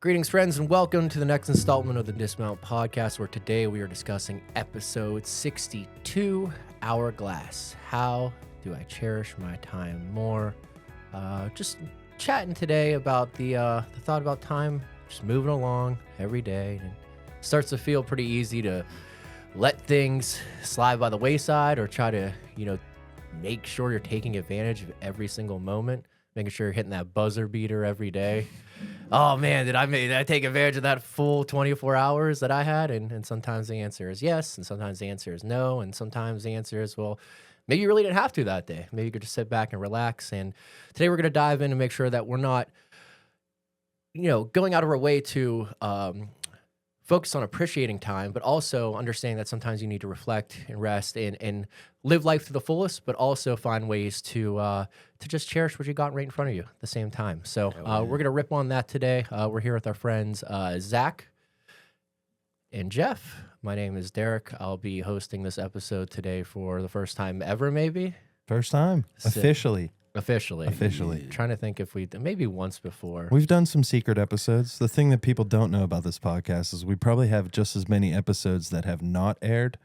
Greetings, friends, and welcome to the next installment of the Dismount Podcast, where today we are discussing episode 62, Hourglass. How do I cherish my time more? Just chatting today about the thought about time, just moving along every day. And it starts to feel pretty easy to let things slide by the wayside or try to, make sure you're taking advantage of every single moment, making sure you're hitting that buzzer beater every day. Oh man, did I take advantage of that full 24 hours that I had? And sometimes the answer is yes, and sometimes the answer is no, and sometimes the answer is, well, maybe you really didn't have to that day. Maybe you could just sit back and relax. And today we're going to dive in and make sure that we're not, going out of our way to focus on appreciating time, but also understanding that sometimes you need to reflect and rest and live life to the fullest, but also find ways to just cherish what you got right in front of you at the same time. So we're going to rip on that today. We're here with our friends Zach and Jeff. My name is Derek. I'll be hosting this episode today for the first time ever, maybe. First time, officially. Trying to think if maybe once before. We've done some secret episodes. The thing that people don't know about this podcast is we probably have just as many episodes that have not aired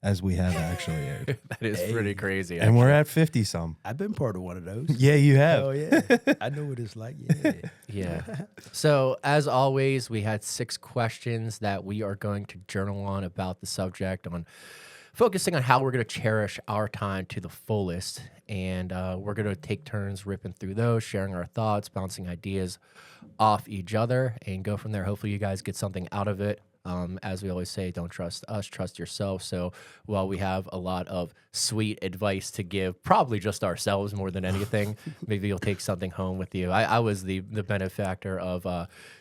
as we have actually aired. That is pretty crazy. And we're at 50 some. I've been part of one of those. Yeah, you have. Oh yeah, I know what it's like. Yeah. Yeah. So as always, we had 6 questions that we are going to journal on about the subject, on focusing on how we're going to cherish our time to the fullest. And we're going to take turns ripping through those, sharing our thoughts, bouncing ideas off each other, and go from there. Hopefully you guys get something out of it. As we always say, don't trust us, trust yourself. So while we have a lot of sweet advice to give, probably just ourselves more than anything, maybe you'll take something home with you. I was the benefactor of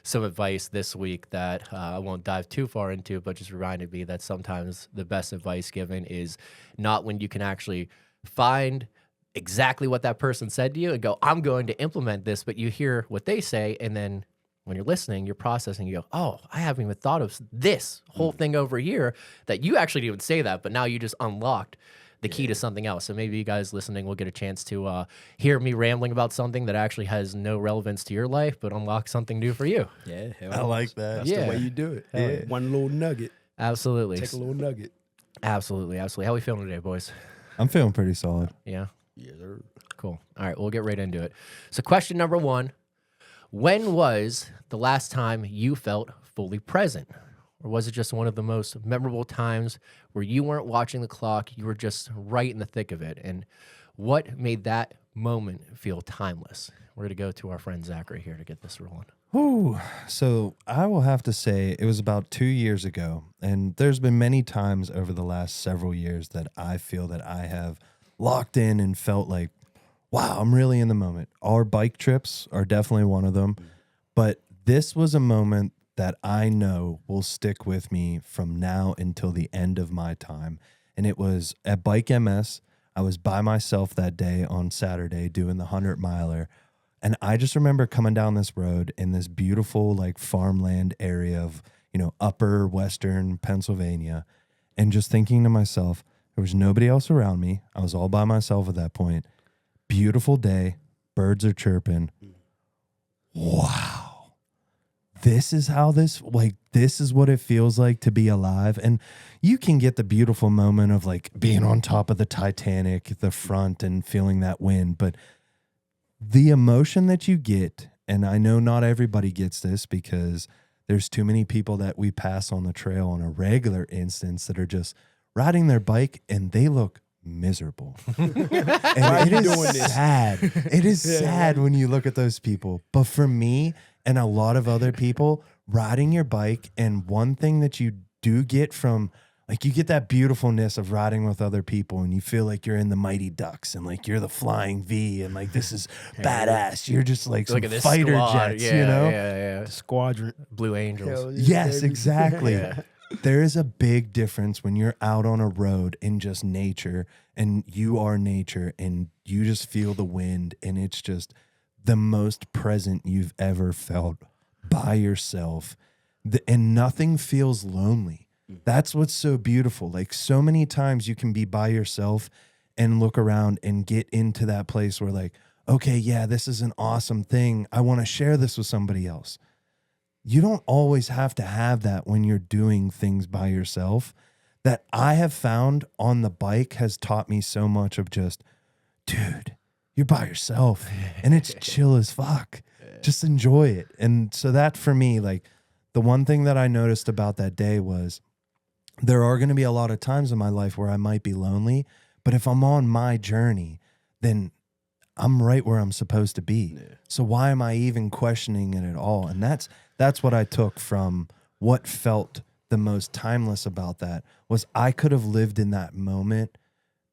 some advice this week that I won't dive too far into, but just reminded me that sometimes the best advice given is not when you can actually find exactly what that person said to you and go, I'm going to implement this, but you hear what they say, and then when you're listening, you're processing, you go, oh, I haven't even thought of this whole thing over here, that you actually didn't even say that, but now you just unlocked the key to something else. So maybe you guys listening will get a chance to hear me rambling about something that actually has no relevance to your life, but unlock something new for you. Yeah, I like that. That's the way you do it. Yeah. One little nugget. Absolutely. Take a little nugget. Absolutely. How we feeling today, boys? I'm feeling pretty solid. Yeah? Yes, sir. Cool. All right, we'll get right into it. So question number 1, when was the last time you felt fully present? Or was it just one of the most memorable times where you weren't watching the clock, you were just right in the thick of it? And what made that moment feel timeless? We're going to go to our friend Zach right here to get this rolling. Ooh, so I will have to say it was about 2 years ago, and there's been many times over the last several years that I feel that I have locked in and felt like, wow, I'm really in the moment. Our bike trips are definitely one of them, but this was a moment that I know will stick with me from now until the end of my time. And it was at Bike MS. I was by myself that day on Saturday doing the 100-miler. And I just remember coming down this road in this beautiful like farmland area of, upper western Pennsylvania, and just thinking to myself, there was nobody else around me. I was all by myself at that point. Beautiful day. Birds are chirping. Wow. This is what it feels like to be alive. And you can get the beautiful moment of like being on top of the Titanic, the front, and feeling that wind. But the emotion that you get, and I know not everybody gets this because there's too many people that we pass on the trail on a regular instance that are just riding their bike and they look miserable. And it is sad. It is sad when you look at those people. But for me and a lot of other people, riding your bike, and one thing that you do get from, like, you get that beautifulness of riding with other people, and you feel like you're in the Mighty Ducks and like you're the Flying V and like this is badass. You're just like some fighter jets, Yeah. Squadron. Blue Angels. Yes, exactly. Yeah. There is a big difference when you're out on a road in just nature, and you are nature, and you just feel the wind, and it's just the most present you've ever felt by yourself, and nothing feels lonely. That's what's so beautiful. Like, so many times you can be by yourself and look around and get into that place where, like, okay, yeah, this is an awesome thing. I want to share this with somebody else. you don't always have to have that when you're doing things by yourself. That I have found on the bike has taught me so much of just, dude, you're by yourself and it's chill as fuck. Just enjoy it. And so that for me, like the one thing that I noticed about that day was there are going to be a lot of times in my life where I might be lonely, but if I'm on my journey, then I'm right where I'm supposed to be. Yeah. So why am I even questioning it at all? And that's what I took from what felt the most timeless about that was I could have lived in that moment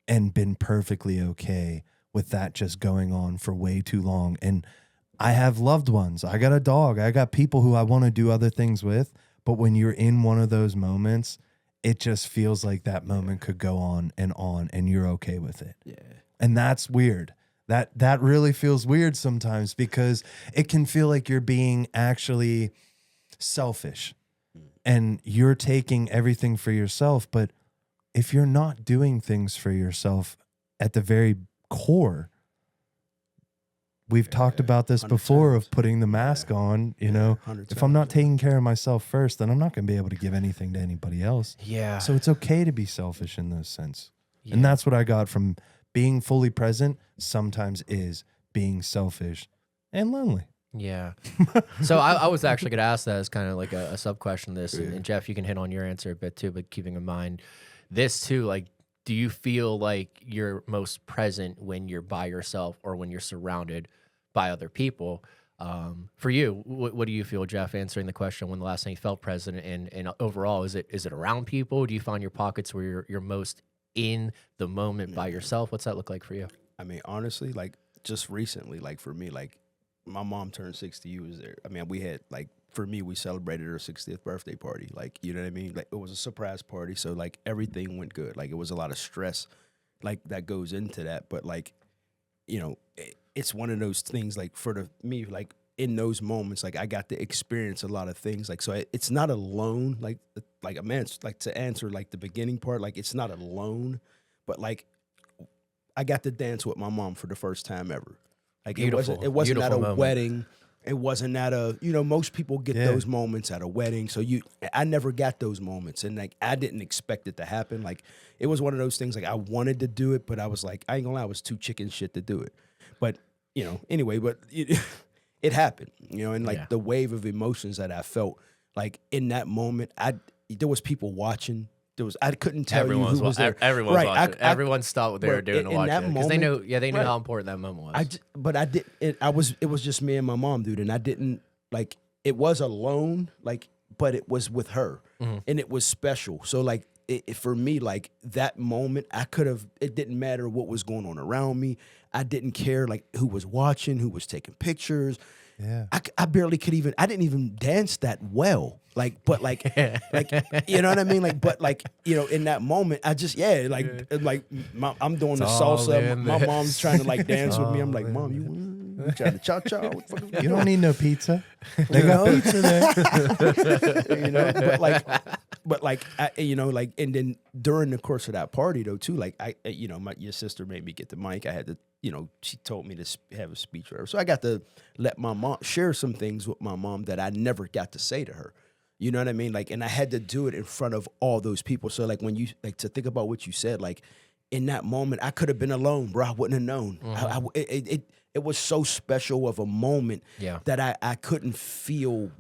and been perfectly okay with that just going on for way too long. And I have loved ones. I got a dog. I got people who I want to do other things with. But when you're in one of those moments, it just feels like that moment could go on and you're okay with it. Yeah. And that's weird. That really feels weird sometimes because it can feel like you're being actually selfish and you're taking everything for yourself. But if you're not doing things for yourself at the very core, we've talked about this 100 before times. of putting the mask on, you know, 100 if I'm not times. taking care of myself first, then I'm not going to be able to give anything to anybody else. Yeah. So it's okay to be selfish in those sense. And that's what I got from being fully present sometimes is being selfish and lonely. Yeah. So I was actually going to ask that as kind of like a sub question to this. And Jeff, you can hit on your answer a bit too, but keeping in mind this too, like, do you feel like you're most present when you're by yourself or when you're surrounded by other people? For you, what do you feel, Jeff, answering the question when the last time you felt present and overall, is it around people? Do you find your pockets where you're most in the moment by yourself? What's that look like for you? I mean, honestly, like just recently, like for me, like my mom turned 60. You was there. I mean, we had like, for me, we celebrated her 60th birthday party. Like, you know what I mean? Like it was a surprise party. So like everything went good. Like it was a lot of stress like that goes into that. But like, you know, it's one of those things like me, like in those moments, like I got to experience a lot of things. Like, so it's not alone. Like a man, like to answer like the beginning part, like it's not alone, but like I got to dance with my mom for the first time ever. Like Beautiful. it wasn't at a moment. wedding. It wasn't at a, you know, most people get those moments at a wedding. So I never got those moments. And like, I didn't expect it to happen. Like it was one of those things, like I wanted to do it, but I was like, I ain't gonna lie, I was too chicken shit to do it. But, you know, anyway, but it happened, you know, and like the wave of emotions that I felt like in that moment, there was people watching. I couldn't tell Everyone's you who was there. Everyone's right. watching. Everyone stopped what they were doing to watch it because they knew, they knew right. how important that moment was. But I did. It was just me and my mom, dude, and I didn't like. It was alone, like, but it was with her, and it was special. So like, for me, like that moment, I could have. It didn't matter what was going on around me. I didn't care like who was watching, who was taking pictures. Yeah. I barely could even. I didn't even dance that well. Like, but like, you know what I mean? Like, but like, you know, in that moment, I just, I'm doing the salsa. My mom's trying to like dance with me. I'm like, Mom, you trying to cha-cha? What the fuck is You don't need no pizza. They got pizza there. you know, but like, you know, like, and then during the course of that party though, too, like you know, your sister made me get the mic. I had to, you know, she told me to have a speech or whatever. So I got to let my mom share some things with my mom that I never got to say to her. You know what I mean? Like, and I had to do it in front of all those people. So like when you like to think about what you said, like in that moment, I could have been alone, bro. I wouldn't have known. It was so special of a moment that I couldn't feel.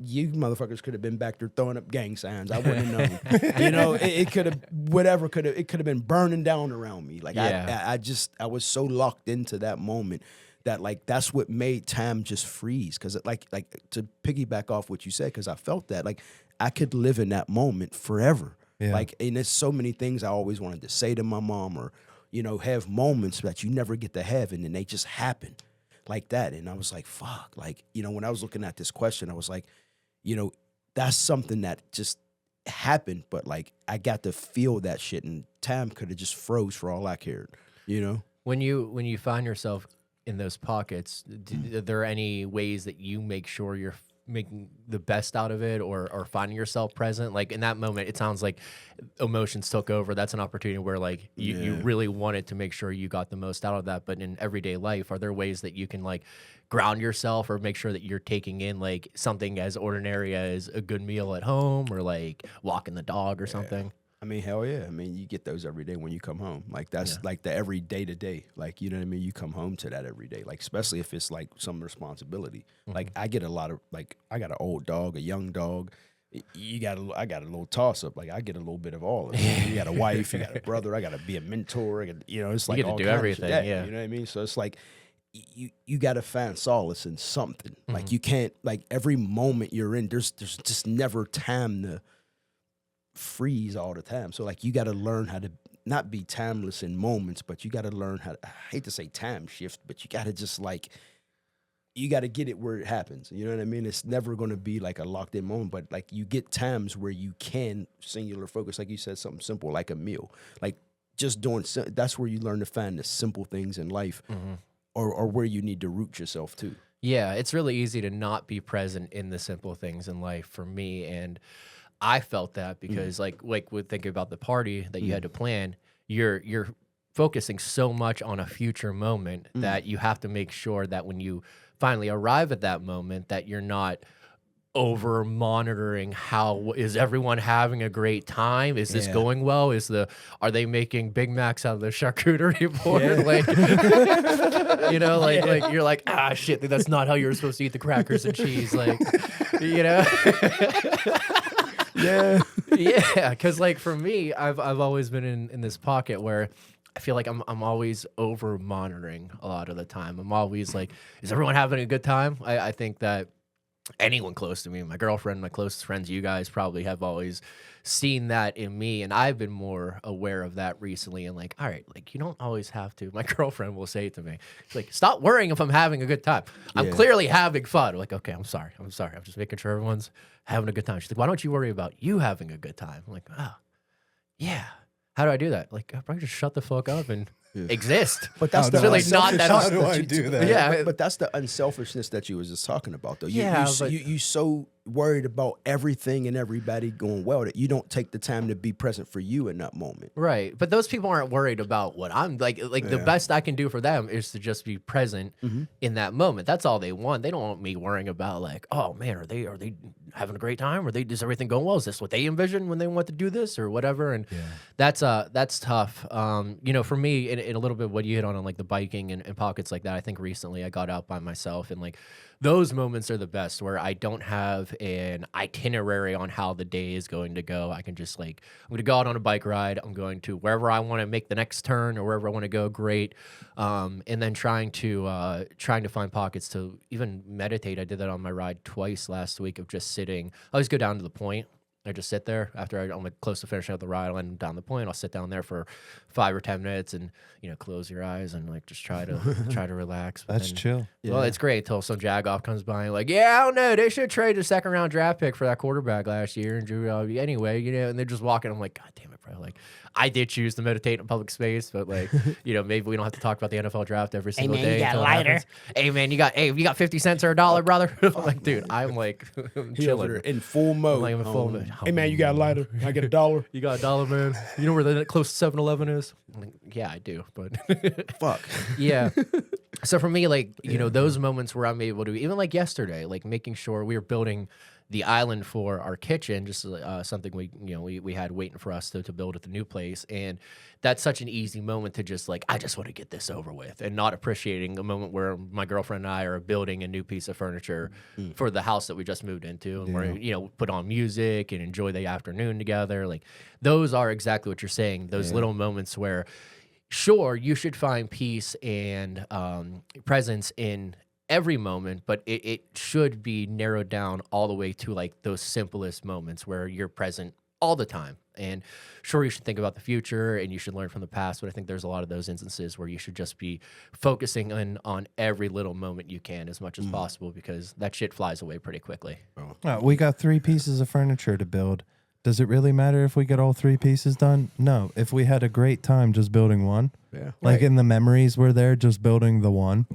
You motherfuckers could have been back there throwing up gang signs. I wouldn't have known. You know, it could have it could have been burning down around me. Like I was so locked into that moment that like that's what made time just freeze. Cause like to piggyback off what you said, because I felt that like I could live in that moment forever. Yeah. Like, and there's so many things I always wanted to say to my mom, or you know, have moments that you never get to have, and then they just happen like that. And I was like, fuck, like, you know, when I was looking at this question, I was like, you know, that's something that just happened, but like I got to feel that shit, and time could have just froze for all I cared, you know? When you find yourself in those pockets, are there any ways that you make sure you're making the best out of it or finding yourself present. Like in that moment, it sounds like emotions took over. That's an opportunity where like you really wanted to make sure you got the most out of that. But in everyday life, are there ways that you can like ground yourself or make sure that you're taking in like something as ordinary as a good meal at home or like walking the dog or something? I mean, hell yeah. I mean, you get those every day when you come home. Like that's like the every day to day. Like, you know what I mean? You come home to that every day. Like, especially if it's like some responsibility. Like I get a lot of like I got an old dog, a young dog. I got a little toss up. Like I get a little bit of all of it. You got a wife, you got a brother. I got to be a mentor. You know, it's like you get all to do kinds everything. of shit. Yeah, you know what I mean. So it's like you got to find solace in something. Like you can't like every moment you're in. There's just never time to freeze all the time. So like you got to learn how to not be timeless in moments, but you got to learn how to, I hate to say time shift, but you got to just like, you got to get it where it happens. You know what I mean? It's never going to be like a locked in moment, but like you get times where you can singular focus. Like you said, something simple, like a meal, like just doing, that's where you learn to find the simple things in life or where you need to root yourself to. Yeah. It's really easy to not be present in the simple things in life for me. And I felt that because like with thinking about the party that you had to plan, you're focusing so much on a future moment that you have to make sure that when you finally arrive at that moment that you're not over monitoring how is everyone having a great time? Is this going well? Are they making Big Macs out of the charcuterie board? Like you know, like you're like, ah shit, that's not how you're supposed to eat the crackers and cheese. Like, you know. Yeah, because like for me, I've always been in this pocket where I feel like I'm always over monitoring a lot of the time. I'm always like, is everyone having a good time? I think that anyone close to me, my girlfriend, my closest friends, you guys probably have always seen that in me, and I've been more aware of that recently. And like, all right, like you don't always have to. My girlfriend will say to me, she's like, stop worrying if I'm having a good time. I'm clearly having fun. I'm like, okay, I'm sorry. I'm just making sure everyone's having a good time. She's like, why don't you worry about you having a good time? I'm like, oh, yeah. How do I do that? Like, I probably just shut the fuck up and exist. But that's it's really not that. How do I do that? Yeah, but that's the unselfishness that you was just talking about, though. But You so worried about everything and everybody going well that you don't take the time to be present for you in that moment. right. But those people aren't worried about what I'm like. Like the best I can do for them is to just be present in that moment. That's all they want. They don't want me worrying about like, oh man, are they having a great time? Is everything going well? Is this what they envision when they want to do this or whatever? And that's tough. You know, for me, in a little bit what you hit on like the biking and pockets like that. I think recently I got out by myself and like those moments are the best where I don't have an itinerary on how the day is going to go. I can just like, I'm going to go out on a bike ride. I'm going to wherever I want to make the next turn or wherever I want to go. Great. And then trying to find pockets to even meditate. I did that on my ride twice last week of just sitting. I always go down to the point. I just sit there after I'm like close to finishing up the ride. I'll end down the point. I'll sit down there for 5 or 10 minutes and close your eyes and like just try to relax. But That's chill. Well, it's great until some jagoff comes by and like, yeah, I don't know, they should trade the second round draft pick for that quarterback last year and Drew anyway, and they're just walking. I'm like, God damn it, bro. Like I did choose to meditate in public space, but like maybe we don't have to talk about the NFL draft every single day. You got a lighter. Hey man, you got 50 cents or a dollar, brother. I'm like, dude, I'm like chilling In full mode. I'm like in full mode. Hey man, you got a lighter? I get $1. You got $1, man. You know where the closest 7-Eleven is? I'm like, yeah, I do, but Fuck. yeah. So for me, like, those moments where I'm able to, even like yesterday, like making sure we were building the island for our kitchen, just something we had waiting for us to build at the new place. And that's such an easy moment to just like, I just want to get this over with, and not appreciating the moment where my girlfriend and I are building a new piece of furniture for the house that we just moved into, and we're, put on music and enjoy the afternoon together. Like those are exactly what you're saying. Those little moments where, sure, you should find peace and presence in every moment, but it should be narrowed down all the way to like those simplest moments where you're present all the time. And sure, you should think about the future and you should learn from the past, but I think there's a lot of those instances where you should just be focusing on every little moment you can as much as possible, because that shit flies away pretty quickly. We got 3 pieces of furniture to build. Does it really matter if we get all 3 pieces done? No. If we had a great time just building one, like in the memories were there, just building the one,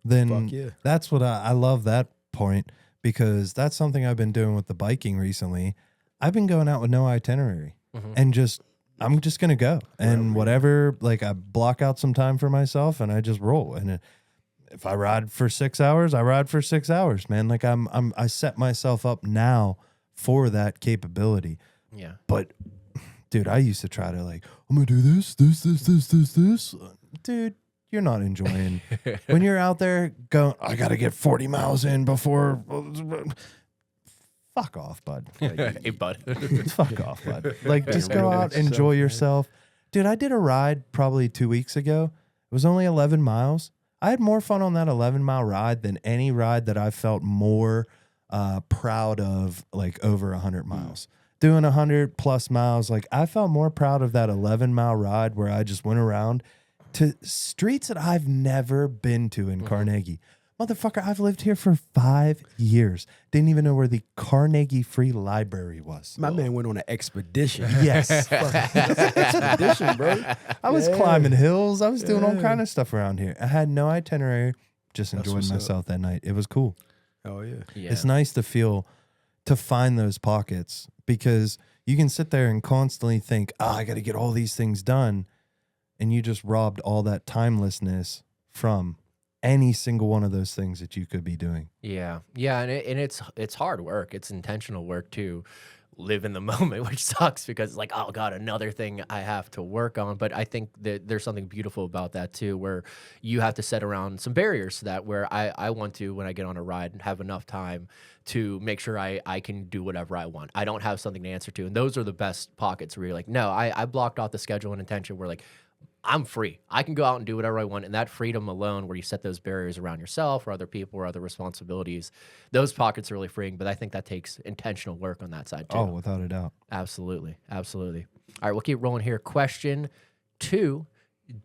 then that's what I love that point, because that's something I've been doing with the biking recently. I've been going out with no itinerary and I'm just going to go and whatever, like I block out some time for myself and I just roll. And if I ride for 6 hours, I ride for 6 hours, man. Like I set myself up now for that capability. Yeah. But dude, I used to try to like, I'm going to do this. Dude, you're not enjoying when you're out there going, I got to get 40 miles in before. Fuck off, bud. Hey, bud. Fuck off, bud. Like, just go out, enjoy yourself. Dude, I did a ride probably 2 weeks ago. It was only 11 miles. I had more fun on that 11-mile ride than any ride that I felt more proud of, like, over 100 miles. Doing 100 plus miles, like, I felt more proud of that 11-mile ride where I just went around to streets that I've never been to in Carnegie. Motherfucker, I've lived here for 5 years. Didn't even know where the Carnegie Free Library was. My man went on an expedition. Yes. Expedition, bro. I was climbing hills. I was doing all kind of stuff around here. I had no itinerary. Just enjoyed myself that night. It was cool. Oh, yeah. It's nice to find those pockets because you can sit there and constantly think, I got to get all these things done. And you just robbed all that timelessness from any single one of those things that you could be doing. Yeah. Yeah. And it's hard work. It's intentional work to live in the moment, which sucks because it's like, oh God, another thing I have to work on. But I think that there's something beautiful about that too, where you have to set around some barriers to that, where I want to, when I get on a ride, have enough time to make sure I can do whatever I want. I don't have something to answer to. And those are the best pockets where you're like, no, I blocked off the schedule and intention where like, I'm free. I can go out and do whatever I want. And that freedom alone, where you set those barriers around yourself or other people or other responsibilities, those pockets are really freeing. But I think that takes intentional work on that side too. Oh, without a doubt. Absolutely. Absolutely. All right, we'll keep rolling here. Question 2.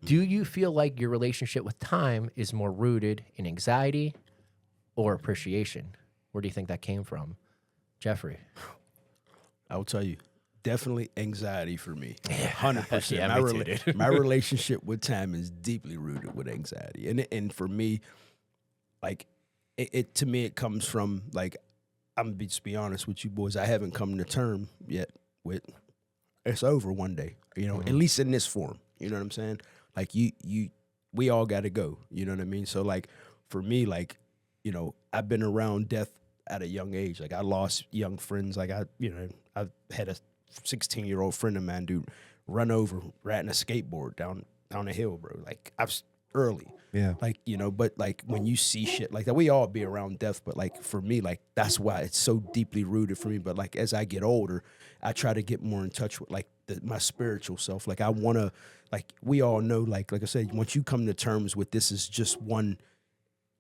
Do you feel like your relationship with time is more rooted in anxiety or appreciation? Where do you think that came from? Jeffrey? I will tell you. Definitely anxiety for me. 100%. Yeah, me too, dude. My relationship with time is deeply rooted with anxiety. And for me, like, it to me, it comes from, like, I'm going to be honest with you boys, I haven't come to term yet with it's over one day, you know, at least in this form. You know what I'm saying? Like, we all got to go. You know what I mean? So, like, for me, like, you know, I've been around death at a young age. Like, I lost young friends. Like, I've had a 16-year-old friend of mine, dude, run over riding a skateboard down a hill, bro. Like, early. Yeah. Like, you know, but like when you see shit like that, we all be around death, but like for me, like that's why it's so deeply rooted for me. But like as I get older, I try to get more in touch with like my spiritual self. Like I want to, like we all know, like I said, once you come to terms with this is just one,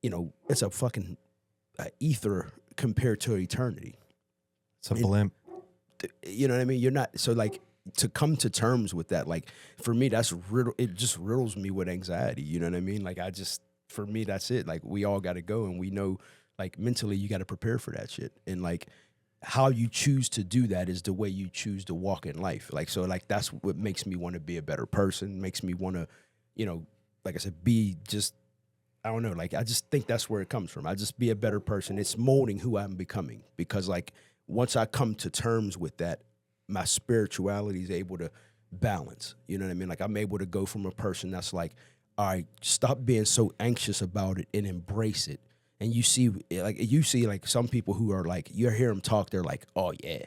you know, it's a fucking ether compared to eternity. It's a blimp. You know what I mean? You're not, so like to come to terms with that, like for me, it just riddles me with anxiety. You know what I mean? Like for me, that's it. Like we all got to go, and we know like mentally you got to prepare for that shit. And like how you choose to do that is the way you choose to walk in life. Like, so like, that's what makes me want to be a better person, makes me want to, you know, like I said, be just, I don't know. Like, I just think that's where it comes from. I just be a better person. It's molding who I'm becoming, because like, once I come to terms with that, my spirituality is able to balance. You know what I mean? Like I'm able to go from a person that's like, all right, stop being so anxious about it and embrace it. And you see like some people who are like, you hear them talk, they're like, oh yeah,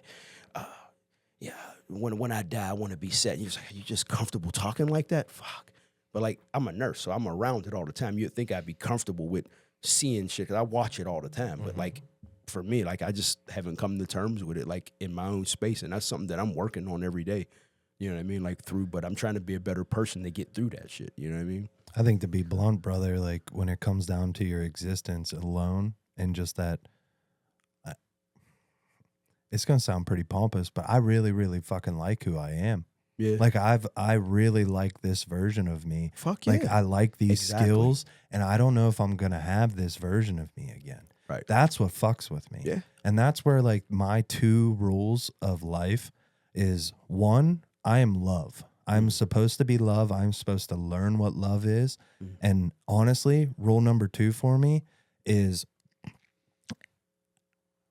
when I die, I want to be set. And you're just like, are you just comfortable talking like that? Fuck. But like, I'm a nurse, so I'm around it all the time. You'd think I'd be comfortable with seeing shit, because I watch it all the time. But like, for me, like I just haven't come to terms with it, like in my own space, and that's something that I'm working on every day. You know what I mean? Like but I'm trying to be a better person to get through that shit. You know what I mean? I think, to be blunt, brother, like when it comes down to your existence alone and just that, it's gonna sound pretty pompous, but I really, really fucking like who I am. Yeah. Like I really like this version of me. Fuck yeah. Like I like these skills, and I don't know if I'm gonna have this version of me again. Right. That's what fucks with me. Yeah. And that's where like my 2 rules of life is, 1, I am love. I'm supposed to be love. I'm supposed to learn what love is. And honestly, rule number 2 for me is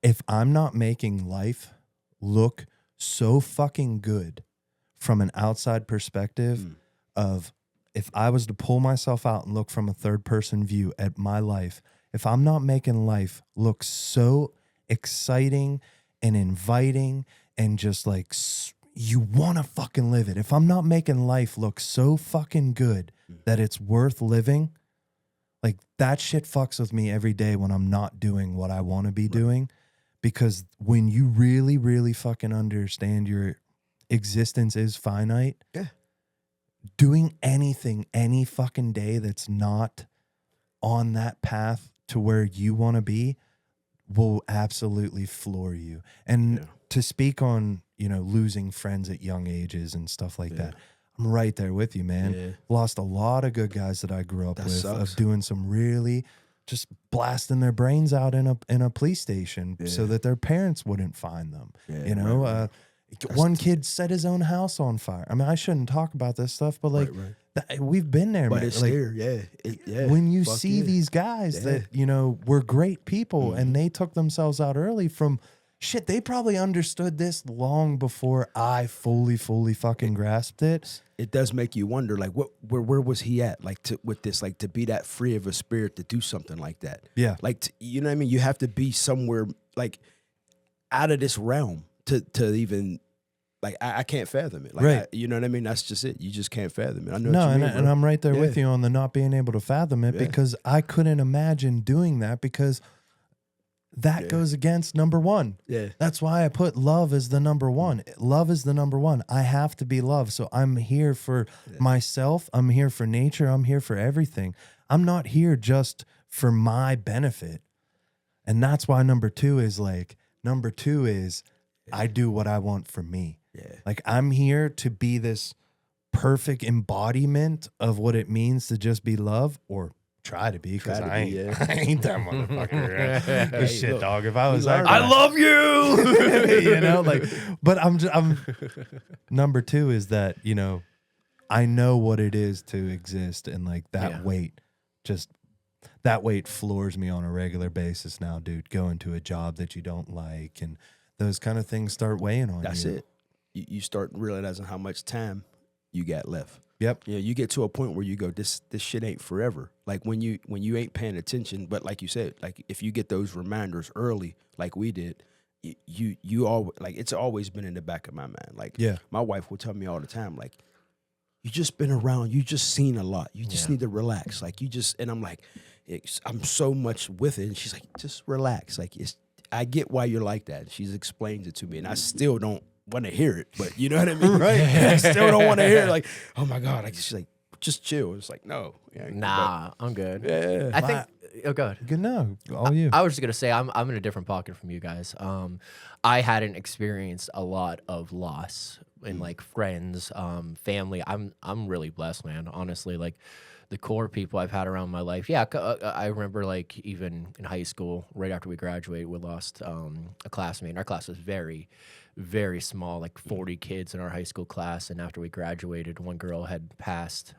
if I'm not making life look so fucking good from an outside perspective of if I was to pull myself out and look from a third person view at my life, if I'm not making life look so exciting and inviting and just like you want to fucking live it, if I'm not making life look so fucking good that it's worth living, like that shit fucks with me every day when I'm not doing what I want to be doing. Because when you really, really fucking understand your existence is finite, doing anything any fucking day that's not on that path to where you want to be will absolutely floor you. And to speak on, you know, losing friends at young ages and stuff like that, I'm right there with you, man. Yeah. Lost a lot of good guys that I grew up That with sucks. of doing some really just blasting their brains out in a police station so that their parents wouldn't find them. Yeah, you know, right. One kid set his own house on fire. I mean, I shouldn't talk about this stuff, but like we've been there, But man. it's Like, there, when you Fuck see yeah. these guys that, you know, were great people and they took themselves out early from shit, they probably understood this long before I fully fucking grasped it. It does make you wonder, like, where was he at, like, with this, like, to be that free of a spirit to do something like that. Yeah. Like, you know what I mean? You have to be somewhere, like, out of this realm to even, like, I can't fathom it. Like, Right. you know what I mean? That's just it. You just can't fathom it. I know No, what you mean, and I'm right there with Yeah. you on the not being able to fathom it because I couldn't imagine doing that because that goes against number one. Yeah. That's why I put love as the number one. Love is the number one. I have to be loved. So I'm here for myself. I'm here for nature. I'm here for everything. I'm not here just for my benefit. And that's why number two is I do what I want for me. Yeah. Like I'm here to be this perfect embodiment of what it means to just be love, or try to be, because I ain't that motherfucker. Hey, Shit, look, dog. If I was learned that that. guy, I love you. you know, like, but I'm number two is that, you know, I know what it is to exist, and like that weight, that weight floors me on a regular basis now, dude. Going to a job that you don't like, and those kind of things start weighing on you. That's it. You start realizing how much time you got left. Yep. Yeah, you get to a point where you go, this shit ain't forever. Like when you ain't paying attention, but like you said, like if you get those reminders early, like we did, you all, like, it's always been in the back of my mind. Like, my wife will tell me all the time, like, you just been around, you just seen a lot. You just need to relax. Like and I'm like, I'm so much with it. And she's like, just relax. Like I get why you're like that. She's explained it to me, and I still don't want to hear it, but you know what I mean? Right. I still don't want to hear it. Like, oh my God. Like, she's like, just chill. It's like, no. Yeah, Nah, I'm good. Yeah. I think. Oh, go ahead. Good. No, all you. I was just gonna say I'm in a different pocket from you guys. I hadn't experienced a lot of loss in like friends, family. I'm really blessed, man. Honestly, like the core people I've had around my life. Yeah, I remember like even in high school, right after we graduated, we lost a classmate. And our class was very, very small, like 40 kids in our high school class. And after we graduated, one girl had passed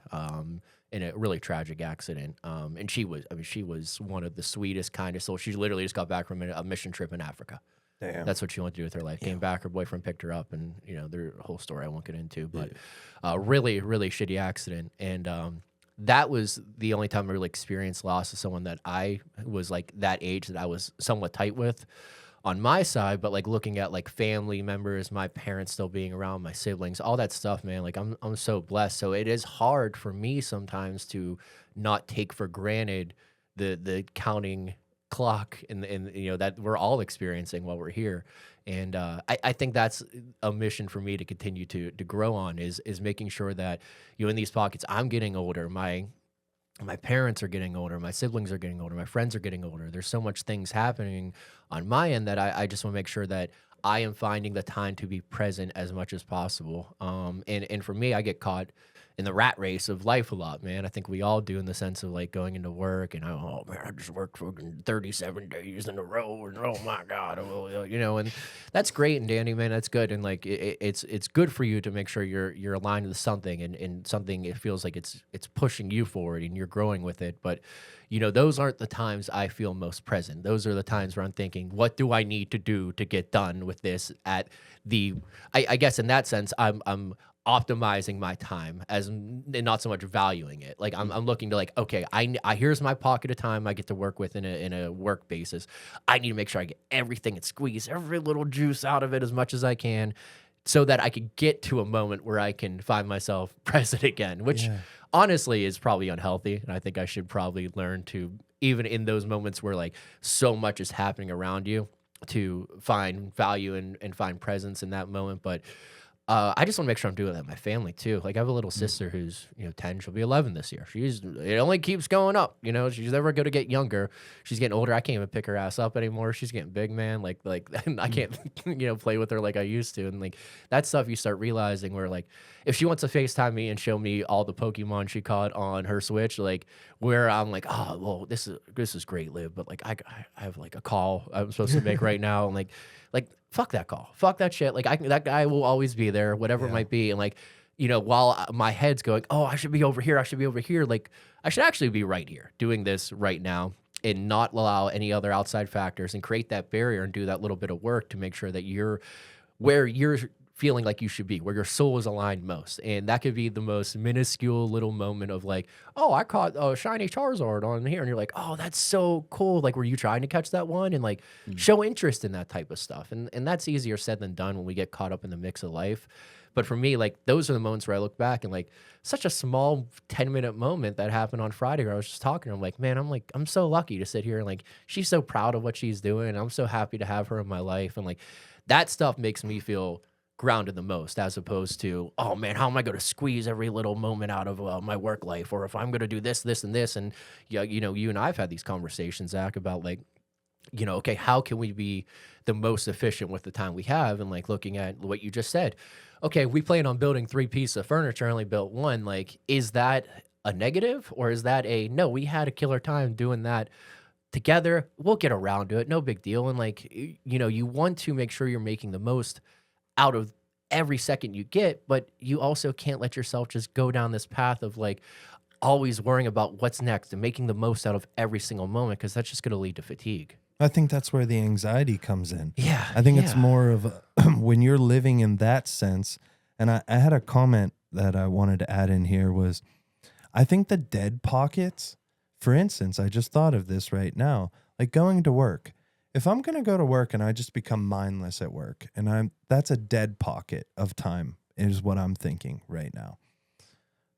in a really tragic accident. And she was one of the sweetest, kindest souls. She literally just got back from a mission trip in Africa. Damn. That's what she wanted to do with her life. Came back, her boyfriend picked her up, and you know, their whole story I won't get into, but really, really shitty accident. And that was the only time I really experienced loss of someone that I was like that age that I was somewhat tight with on my side. But like looking at like family members, my parents still being around, my siblings, all that stuff, man, like I'm so blessed. So it is hard for me sometimes to not take for granted the counting clock and you know that we're all experiencing while we're here. And I think that's a mission for me to continue to grow on is making sure that, you know, in these pockets, I'm getting older. My parents are getting older. My siblings are getting older. My friends are getting older. There's so much things happening on my end that I just want to make sure that I am finding the time to be present as much as possible. And for me, I get caught in the rat race of life a lot, man. I think we all do, in the sense of like going into work and, oh man, I just worked for 37 days in a row, and oh my god, you know, and that's great and dandy, man. That's good, and like it's good for you to make sure you're aligned with something, and something, it feels like it's pushing you forward and you're growing with it. But you know, those aren't the times I feel most present. Those are the times where I'm thinking, what do I need to do to get done with this? At the, I guess in that sense, I'm optimizing my time as and not so much valuing it. Like I'm looking to like, okay, I here's my pocket of time I get to work with in a work basis. I need to make sure I get everything and squeeze every little juice out of it as much as I can, so that I could get to a moment where I can find myself present again, which honestly is probably unhealthy. And I think I should probably learn to, even in those moments where like so much is happening around you, to find value and find presence in that moment. But I just want to make sure I'm doing that with my family too. Like I have a little sister who's, you know, 10, she'll be 11 this year. It only keeps going up, you know, she's never going to get younger. She's getting older. I can't even pick her ass up anymore. She's getting big, man. Like I can't, you know, play with her like I used to. And like that stuff you start realizing, where like, if she wants to FaceTime me and show me all the Pokemon she caught on her Switch, like where I'm like, oh, well, this is great, Liv, but like I have like a call I'm supposed to make right now. And like, fuck that call. Fuck that shit. Like that guy will always be there, whatever it might be. And like, you know, while my head's going, oh, I should be over here. I should be over here. Like I should actually be right here doing this right now, and not allow any other outside factors, and create that barrier and do that little bit of work to make sure that you're where you're feeling like you should be, where your soul is aligned most. And that could be the most minuscule little moment of like, oh, I caught a shiny Charizard on here. And you're like, oh, that's so cool. Like, were you trying to catch that one? And like show interest in that type of stuff. And that's easier said than done when we get caught up in the mix of life. But for me, like those are the moments where I look back and like such a small 10-minute moment that happened on Friday where I was just talking to her. I'm like, man, I'm so lucky to sit here, and like she's so proud of what she's doing. And I'm so happy to have her in my life. And like that stuff makes me feel grounded the most, as opposed to, oh man, how am I going to squeeze every little moment out of my work life, or if I'm going to do this, and this. And yeah, you know, you and I've had these conversations, Zach, about like, you know, okay, how can we be the most efficient with the time we have? And like looking at what you just said, okay, we plan on building 3 pieces of furniture, only built 1. Like, is that a negative, or is that a no? We had a killer time doing that together. We'll get around to it, no big deal. And like, you know, you want to make sure you're making the most out of every second you get, but you also can't let yourself just go down this path of like always worrying about what's next and making the most out of every single moment, because that's just going to lead to fatigue. I think that's where the anxiety comes in. Yeah. I think it's more of when you're living in that sense. And I had a comment that I wanted to add in here was, I think the dead pockets, for instance, I just thought of this right now, like going to work. If I'm going to go to work and I just become mindless at work, and that's a dead pocket of time, is what I'm thinking right now.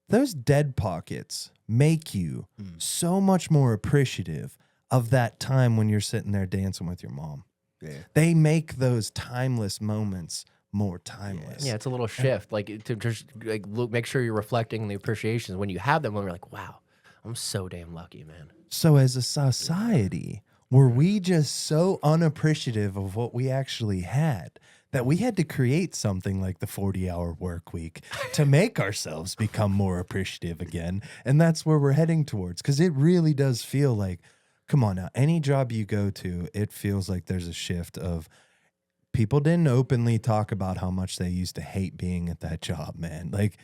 Those dead pockets make you so much more appreciative of that time when you're sitting there dancing with your mom. Yeah. They make those timeless moments more timeless. Yeah, it's a little shift, like to just like make sure you're reflecting the appreciations when you have them. When you're like, wow, I'm so damn lucky, man. So as a society, were we just so unappreciative of what we actually had that we had to create something like the 40-hour work week to make ourselves become more appreciative again? And that's where we're heading towards, because it really does feel like, come on now, any job you go to, it feels like there's a shift of people didn't openly talk about how much they used to hate being at that job, man. Like,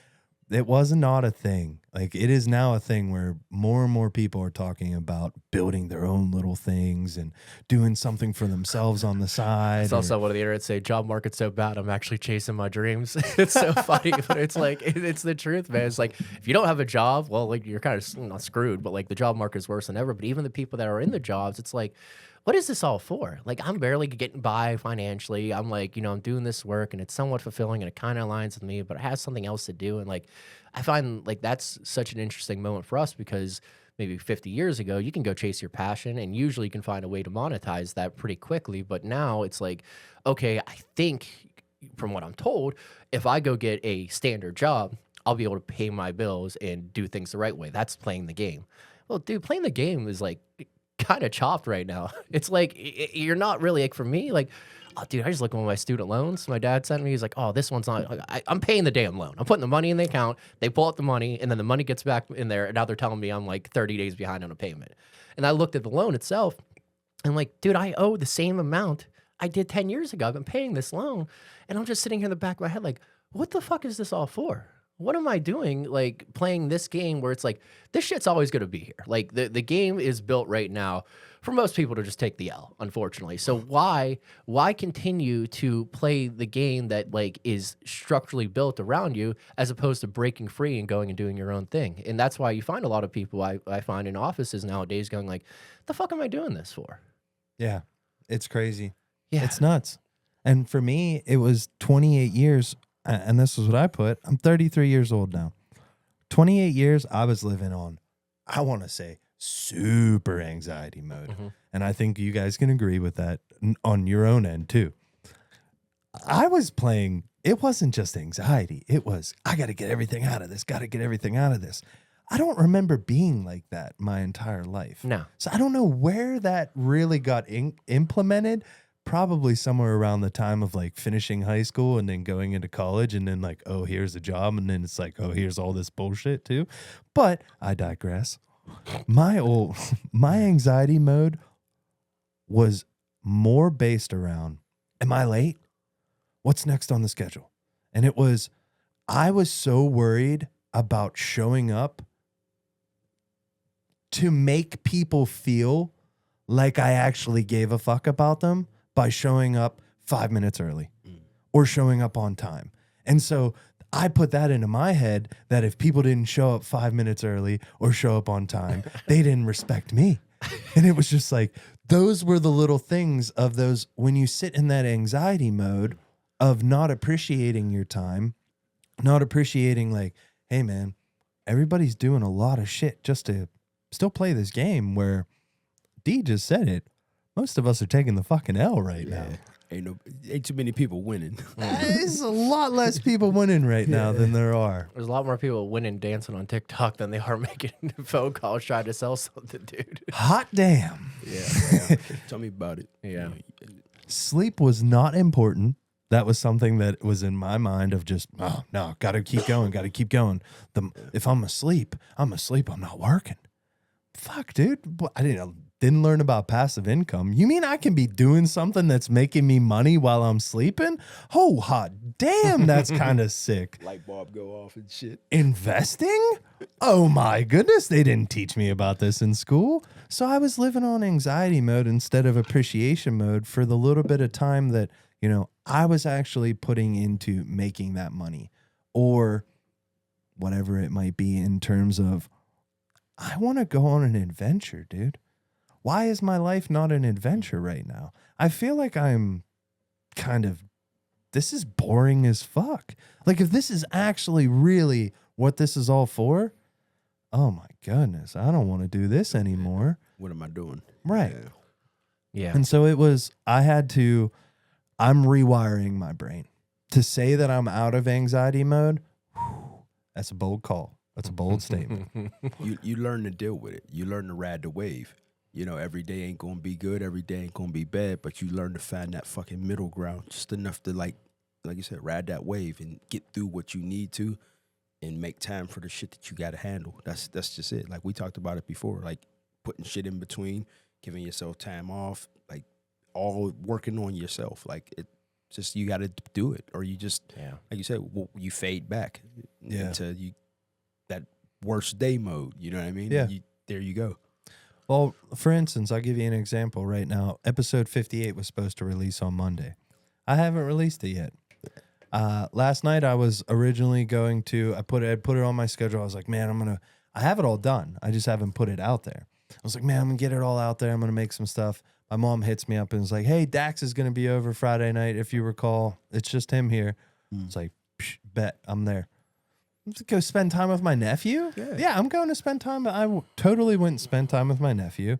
it was not a thing. Like, it is now a thing where more and more people are talking about building their own little things and doing something for themselves on the side. It's also one of the internet say, job market's so bad, I'm actually chasing my dreams. It's so funny, but it's like, it's the truth, man. It's like, if you don't have a job, well, like you're kind of not screwed, but like the job market's worse than ever. But even the people that are in the jobs, it's like, what is this all for? Like, I'm barely getting by financially. I'm like, you know, I'm doing this work and it's somewhat fulfilling and it kind of aligns with me, but it has something else to do. And like, I find like that's such an interesting moment for us, because maybe 50 years ago, you can go chase your passion and usually you can find a way to monetize that pretty quickly. But now it's like, okay, I think from what I'm told, if I go get a standard job, I'll be able to pay my bills and do things the right way. That's playing the game. Well, dude, playing the game is like kind of chopped right now. It's like you're not really, like, for me, like oh, dude, I just look at my student loans my dad sent me. He's like, oh, this one's not, I'm paying the damn loan. I'm putting the money in the account. They pull out the money, and then the money gets back in there. And now they're telling me I'm like 30 days behind on a payment. And I looked at the loan itself, and like, dude, I owe the same amount I did 10 years ago. I've been paying this loan. And I'm just sitting here in the back of my head like, what the fuck is this all for? What am I doing, like, playing this game where it's like, this shit's always going to be here. Like, the game is built right now for most people to just take the L, unfortunately. So why continue to play the game that, like, is structurally built around you as opposed to breaking free and going and doing your own thing? And that's why you find a lot of people I find in offices nowadays going like, the fuck am I doing this for? Yeah, it's crazy. Yeah. It's nuts. And for me, it was 28 years. And this is what I put. I'm 33 years old now. 28 years, I was living on, I want to say, super anxiety mode. And I think you guys can agree with that on your own end too. I was playing, it wasn't just anxiety. It was, I got to get everything out of this, got to get everything out of this. I don't remember being like that my entire life. No. So I don't know where that really got implemented. Probably somewhere around the time of like finishing high school and then going into college and then like, oh, here's a job. And then it's like, oh, here's all this bullshit too. But I digress. My anxiety mode was more based around, am I late? What's next on the schedule? And I was so worried about showing up to make people feel like I actually gave a fuck about them by showing up 5 minutes early or showing up on time. And so I put that into my head that if people didn't show up 5 minutes early or show up on time, they didn't respect me. And it was just like, those were the little things of those, when you sit in that anxiety mode of not appreciating your time, not appreciating like, hey man, everybody's doing a lot of shit just to still play this game where D just said it. Most of us are taking the fucking L right now. Ain't too many people winning. There's a lot less people winning right now than there are. There's a lot more people winning dancing on TikTok than they are making phone calls trying to sell something, dude. Hot damn. Yeah. Tell me about it. Yeah. Sleep was not important. That was something that was in my mind of just, oh, no, got to keep going, got to keep going. If I'm asleep, I'm not working. Fuck, dude. I didn't learn about passive income. You mean I can be doing something that's making me money while I'm sleeping? Oh, hot damn, that's kind of sick. Light bulb go off and shit. Investing? Oh my goodness, they didn't teach me about this in school. So I was living on anxiety mode instead of appreciation mode for the little bit of time that, I was actually putting into making that money or whatever it might be in terms of, I want to go on an adventure, dude. Why is my life not an adventure right now? I feel like I'm this is boring as fuck. Like if this is actually really what this is all for, oh my goodness, I don't want to do this anymore. What am I doing? Right. Yeah. And so I'm rewiring my brain. To say that I'm out of anxiety mode, that's a bold call. That's a bold statement. You learn to deal with it. You learn to ride the wave. Every day ain't gonna be good, every day ain't gonna be bad, but you learn to find that fucking middle ground, just enough to like you said, ride that wave and get through what you need to and make time for the shit that you gotta handle. That's just it. Like we talked about it before, like putting shit in between, giving yourself time off, like all working on yourself. Like it just, you gotta do it. Or you just, like you said, you fade back into that worst day mode. You know what I mean? Yeah. There you go. Well, for instance, I'll give you an example right now. Episode 58 was supposed to release on Monday. I haven't released it yet. Last night I was originally going to, I put it on my schedule. I was like, man, I have it all done. I just haven't put it out there. I was like, man, I'm going to get it all out there. I'm going to make some stuff. My mom hits me up and is like, hey, Dax is going to be over Friday night. If you recall, it's just him here. It's like, bet I'm there. Let's go spend time with my nephew. Yeah, I'm going to spend time. I totally went and spent time with my nephew.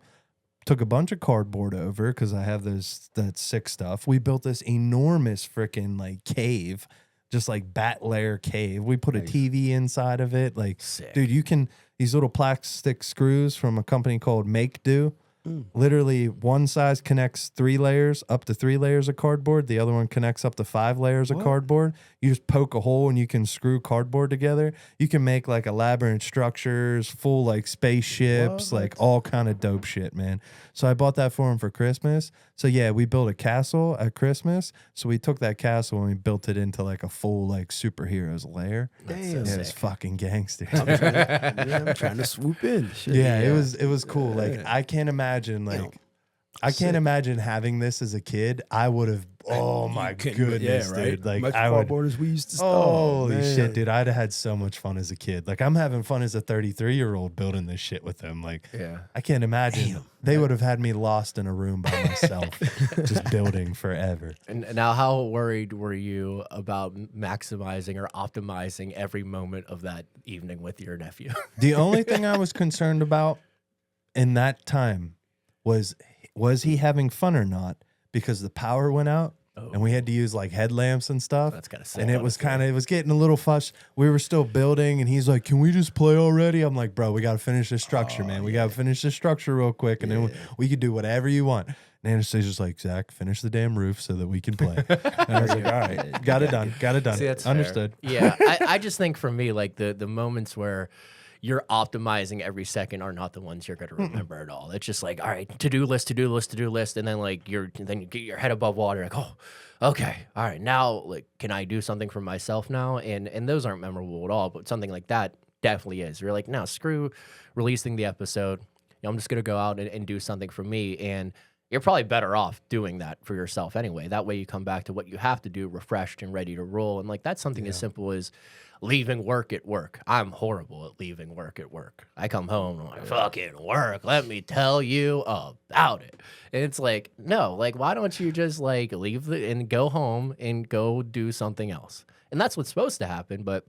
Took a bunch of cardboard over because I have that sick stuff. We built this enormous freaking like cave, just like bat layer cave. We put a TV inside of it. Like, sick. Dude, these little plastic screws from a company called Make Do. Literally, one size connects 3 layers, up to 3 layers of cardboard. The other one connects up to 5 layers of cardboard. You just poke a hole and you can screw cardboard together. You can make like elaborate structures, full like spaceships, like all kind of dope shit, man. So I bought that for him for Christmas. So yeah, we built a castle at Christmas. So we took that castle and we built it into like a full like superheroes lair. Damn. It was fucking gangster. I'm trying to swoop in. Shit. Yeah, it was cool. Like I can't imagine I can't imagine having this as a kid. I would have. Oh my goodness, dude! Like much I would. cardboard as we used to. Holy shit, dude! I'd have had so much fun as a kid. Like I'm having fun as a 33-year-old building this shit with them. Like I can't imagine. They would have had me lost in a room by myself, just building forever. And now, how worried were you about maximizing or optimizing every moment of that evening with your nephew? The only thing I was concerned about in that time was he having fun or not? Because the power went out and we had to use like headlamps and stuff. That's kind of sad. And it was getting a little fush. We were still building and he's like, can we just play already? I'm like, bro, we got to finish this structure, man. We got to finish this structure real quick. And then we could do whatever you want. And Anastasia's like, Zach, finish the damn roof so that we can play. And I was like, all right, got it done. See, that's understood. Fair. Yeah, I just think for me, like the moments where you're optimizing every second are not the ones you're going to remember at all. It's just like, all right, to-do list, and then like then you get your head above water, like, oh, okay, all right, now like, can I do something for myself now? And those aren't memorable at all, but something like that definitely is. You're like, no, screw releasing the episode. I'm just going to go out and do something for me, and you're probably better off doing that for yourself anyway. That way you come back to what you have to do refreshed and ready to roll. And like that's something as simple as leaving work at work. I'm horrible at leaving work at work. I come home and I'm like, fucking work, let me tell you about it. And it's like, no, like why don't you just like leave and go home and go do something else? And that's what's supposed to happen, but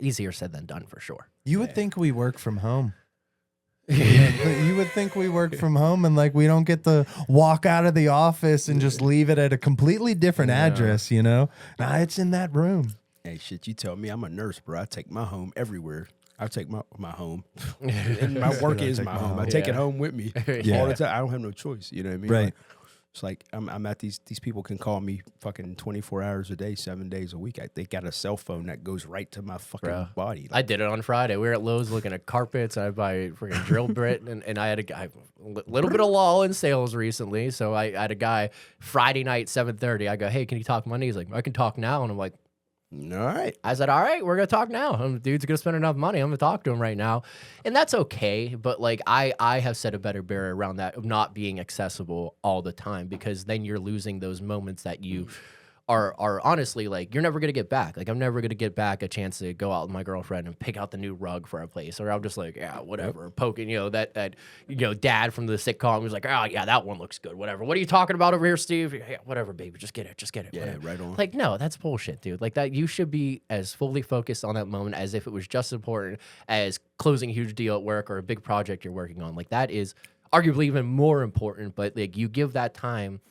easier said than done for sure. You would think we work from home. You would think we work from home and like we don't get to walk out of the office and just leave it at a completely different address, you know? Nah, it's in that room. Hey, shit, you tell me I'm a nurse, bro. I take my home everywhere. I take my home. And my work is my home. I take it home with me all the time. I don't have no choice. You know what I mean? Right. Like, it's like I'm at these people can call me fucking 24 hours a day, 7 days a week. They got a cell phone that goes right to my fucking body. Like, I did it on Friday. We were at Lowe's looking at carpets. I buy a freaking drill bit, and I had a guy, little bit of lull in sales recently. So I had a guy Friday night, 7:30. I go, hey, can you talk Monday? He's like, I can talk now. And I'm like, all right. I said, all right, we're going to talk now. Dude's going to spend enough money. I'm going to talk to him right now. And that's okay. But like I have set a better barrier around that of not being accessible all the time, because then you're losing those moments that you are honestly like, you're never going to get back. Like I'm never going to get back a chance to go out with my girlfriend and pick out the new rug for a place. Or I'm just like, yeah, whatever. Poking, that dad from the sitcom was like, oh yeah, that one looks good. Whatever. What are you talking about over here, Steve? Yeah, whatever, baby. Just get it. Yeah, whatever. right on. Like, no, that's bullshit, dude. Like that, you should be as fully focused on that moment as if it was just as important as closing a huge deal at work or a big project you're working on. Like that is arguably even more important, but like you give that time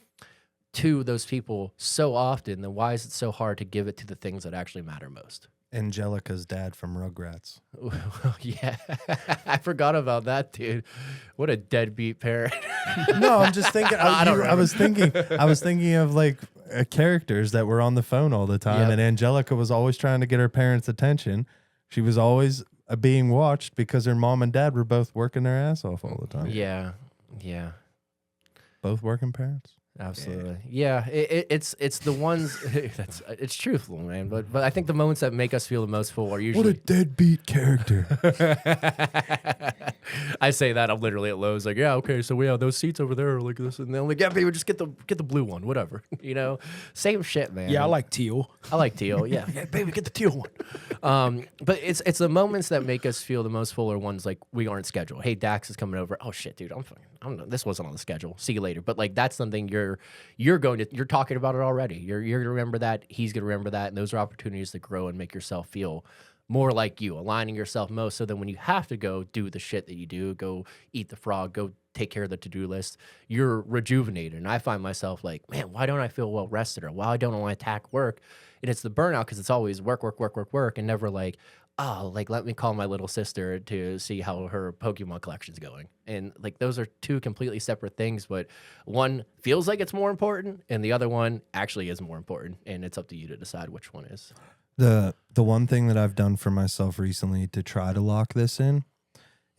to those people so often, then why is it so hard to give it to the things that actually matter most? Angelica's dad from Rugrats. Yeah, I forgot about that, dude. What a deadbeat parent. No, I'm just thinking. I was thinking of like characters that were on the phone all the time, and Angelica was always trying to get her parents' attention. She was always being watched because her mom and dad were both working their ass off all the time. Yeah. Both working parents. Absolutely. Yeah, it's the ones it's truthful, man. But I think the moments that make us feel the most full are usually what a deadbeat character. I say that I'm literally at Lowe's, like, yeah, okay, so we have those seats over there are like this, and they're like, yeah, baby, just get the blue one, whatever. Same shit, man. Yeah, I like teal. Yeah, baby, get the teal one. But it's the moments that make us feel the most full are ones like we aren't scheduled. Hey, Dax is coming over. Oh shit, dude, this wasn't on the schedule. See you later. But like that's something you're talking about it already. You're gonna remember that. He's gonna remember that, and those are opportunities to grow and make yourself feel more like you, aligning yourself most. So then when you have to go do the shit that you do, go eat the frog, go take care of the to-do list, you're rejuvenated. And I find myself like, man, why don't I feel well rested, or why don't I attack work? And it's the burnout, because it's always work, work, work, work, work, and never like, oh, like let me call my little sister to see how her Pokemon collection's going. And like those are two completely separate things, but one feels like it's more important and the other one actually is more important. And it's up to you to decide which one is. The one thing that I've done for myself recently to try to lock this in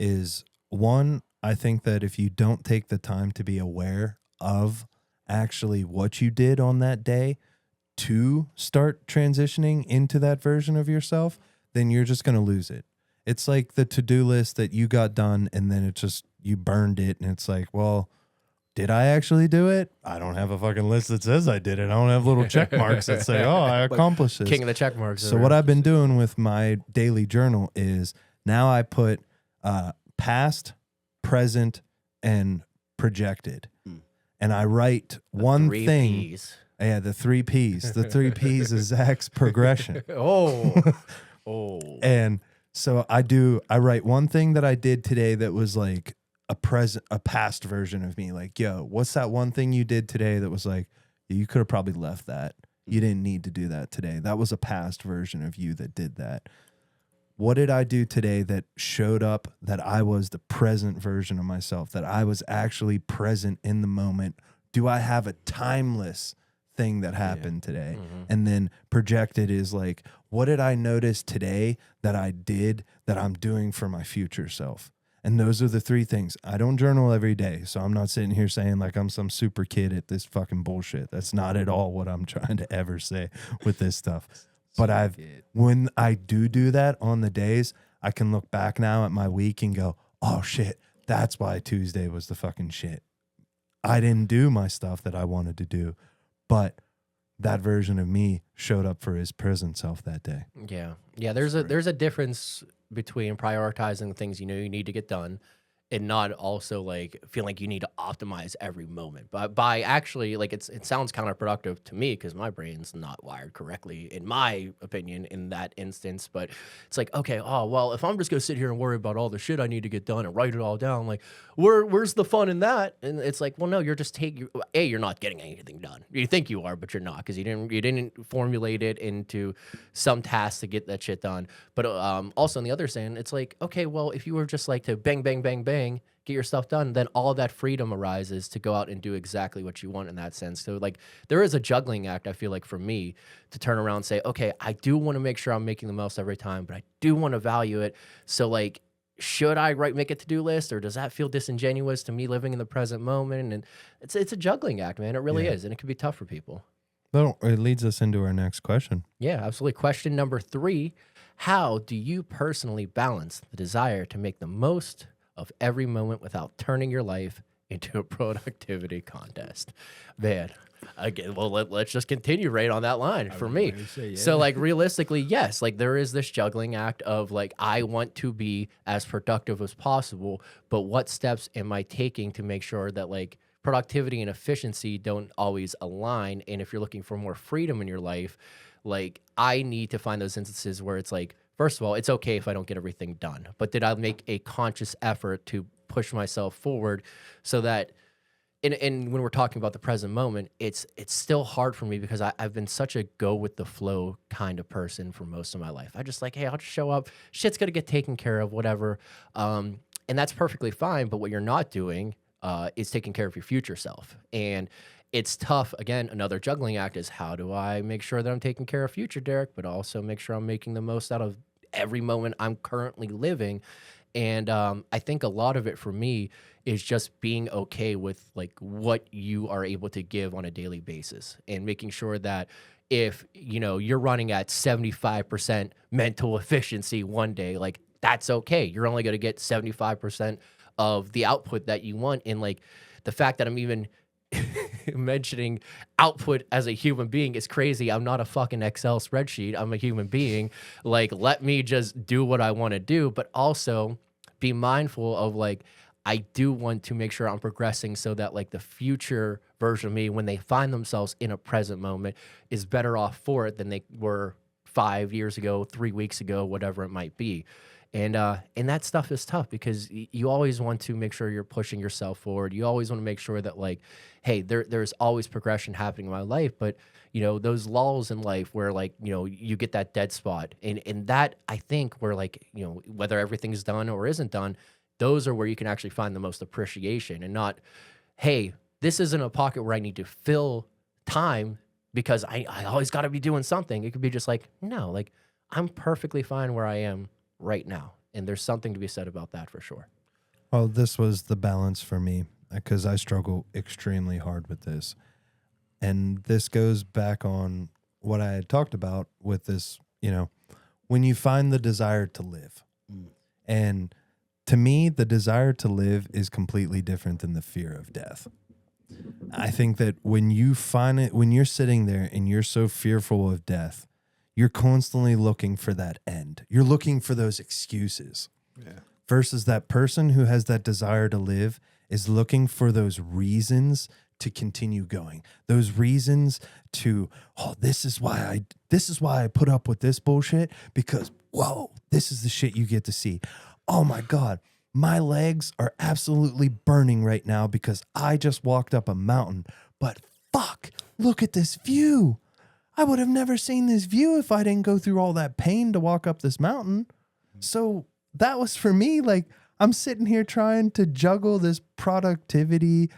is, one, I think that if you don't take the time to be aware of actually what you did on that day to start transitioning into that version of yourself, then you're just going to lose it. It's like the to-do list that you got done and then it just, you burned it. And it's like, well, did I actually do it? I don't have a fucking list that says I did it. I don't have little check marks that say, oh, I accomplished this. King of the check marks. So what I've been doing with my daily journal is now I put past, present, and projected. And I write one thing. Ps. Yeah, the 3 Ps. The 3 Ps is Zach's progression. Oh. And so I write one thing that I did today that was like a past version of me. Like, yo, what's that one thing you did today that was like, you could have probably left that. You didn't need to do that today. That was a past version of you that did that. What did I do today that showed up that I was the present version of myself, that I was actually present in the moment? Do I have a timeless thing that happened today? Mm-hmm. And then projected is like, what did I notice today that I did that I'm doing for my future self? And those are the 3 things. I don't journal every day, so I'm not sitting here saying like I'm some super kid at this fucking bullshit. That's not at all what I'm trying to ever say with this stuff. But when I do that on the days, I can look back now at my week and go, oh shit, that's why Tuesday was the fucking shit. I didn't do my stuff that I wanted to do, but that version of me showed up for his present self that day. Yeah. There's a difference between prioritizing the things you know you need to get done and not also like feeling like you need to optimize every moment. But by actually, like, it sounds counterproductive to me because my brain's not wired correctly, in my opinion, in that instance. But it's like, okay, oh, well, if I'm just going to sit here and worry about all the shit I need to get done and write it all down, like, where's the fun in that? And it's like, well, no, you're just you're not getting anything done. You think you are, but you're not, because you didn't formulate it into some task to get that shit done. But also on the other hand, it's like, okay, well, if you were just like to bang, bang, bang, bang, get your stuff done, then all of that freedom arises to go out and do exactly what you want in that sense. So like there is a juggling act, I feel like, for me to turn around and say, okay, I do want to make sure I'm making the most every time, but I do want to value it. So like, should I make a to-do list, or does that feel disingenuous to me living in the present moment? And it's a juggling act, man. It really is. And it can be tough for people. Well, it leads us into our next question. Yeah, absolutely. Question number 3, how do you personally balance the desire to make the most of every moment without turning your life into a productivity contest? Man, again, well, let's just continue right on that line for me. So like realistically, yes, like there is this juggling act of like, I want to be as productive as possible, but what steps am I taking to make sure that like productivity and efficiency don't always align? And if you're looking for more freedom in your life, like I need to find those instances where it's like, first of all, it's okay if I don't get everything done, but did I make a conscious effort to push myself forward so that, and when we're talking about the present moment, it's still hard for me because I've been such a go with the flow kind of person for most of my life. I just like, hey, I'll just show up. Shit's going to get taken care of, whatever. And that's perfectly fine. But what you're not doing is taking care of your future self. And it's tough. Again, another juggling act is, how do I make sure that I'm taking care of future Derek, but also make sure I'm making the most out of every moment I'm currently living? And I think a lot of it for me is just being okay with like what you are able to give on a daily basis, and making sure that if, you know, you're running at 75% mental efficiency one day, like that's okay. You're only going to get 75% of the output that you want. And like the fact that I'm even mentioning output as a human being is crazy. I'm not a fucking Excel spreadsheet. I'm a human being. Like, let me just do what I want to do, but also be mindful of like, I do want to make sure I'm progressing so that like the future version of me, when they find themselves in a present moment, is better off for it than they were 5 years ago, 3 weeks ago, whatever it might be. And that stuff is tough because you always want to make sure you're pushing yourself forward. You always want to make sure that like, hey, there's always progression happening in my life. But you know, those lulls in life where like, you know, you get that dead spot, and that I think where like, you know, whether everything's done or isn't done, those are where you can actually find the most appreciation, and not, hey, this isn't a pocket where I need to fill time because I always got to be doing something. It could be just like, no, like I'm perfectly fine where I am right now. And there's something to be said about that for sure. Well, this was the balance for me because I struggle extremely hard with this. And this goes back on what I had talked about with this, you know, when you find the desire to live. And to me, the desire to live is completely different than the fear of death. I think that when you find it, when you're sitting there and you're so fearful of death, you're constantly looking for that end. You're looking for those excuses. Yeah. Versus that person who has that desire to live is looking for those reasons to continue going. Those reasons to, oh, this is why I put up with this bullshit, because whoa, this is the shit you get to see. Oh my God, my legs are absolutely burning right now because I just walked up a mountain, but fuck, look at this view. I would have never seen this view if I didn't go through all that pain to walk up this mountain. So that was for me. Like, I'm sitting here trying to juggle this productivity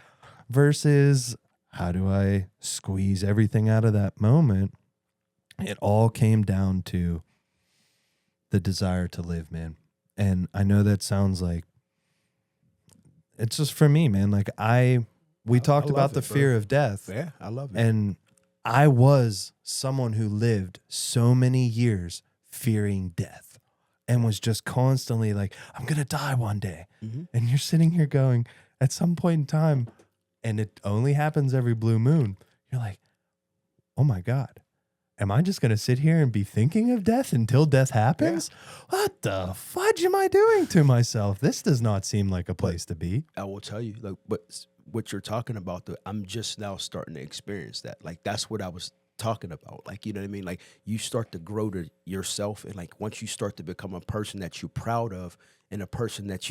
versus how do I squeeze everything out of that moment. It all came down to the desire to live, man. And I know that sounds like, it's just for me, man. Like we talked about the fear of death. Yeah, I love it. And I was someone who lived so many years fearing death and was just constantly like, I'm going to die one day. Mm-hmm. And you're sitting here going, at some point in time, and it only happens every blue moon, you're like, oh my God, am I just going to sit here and be thinking of death until death happens? Yeah. What the fudge am I doing to myself? This does not seem like a place to be. I will tell you, like, but what you're talking about, I'm just now starting to experience that. Like, that's what I was talking about. Like, you know what I mean? Like, you start to grow to yourself, and like once you start to become a person that you're proud of, and a person that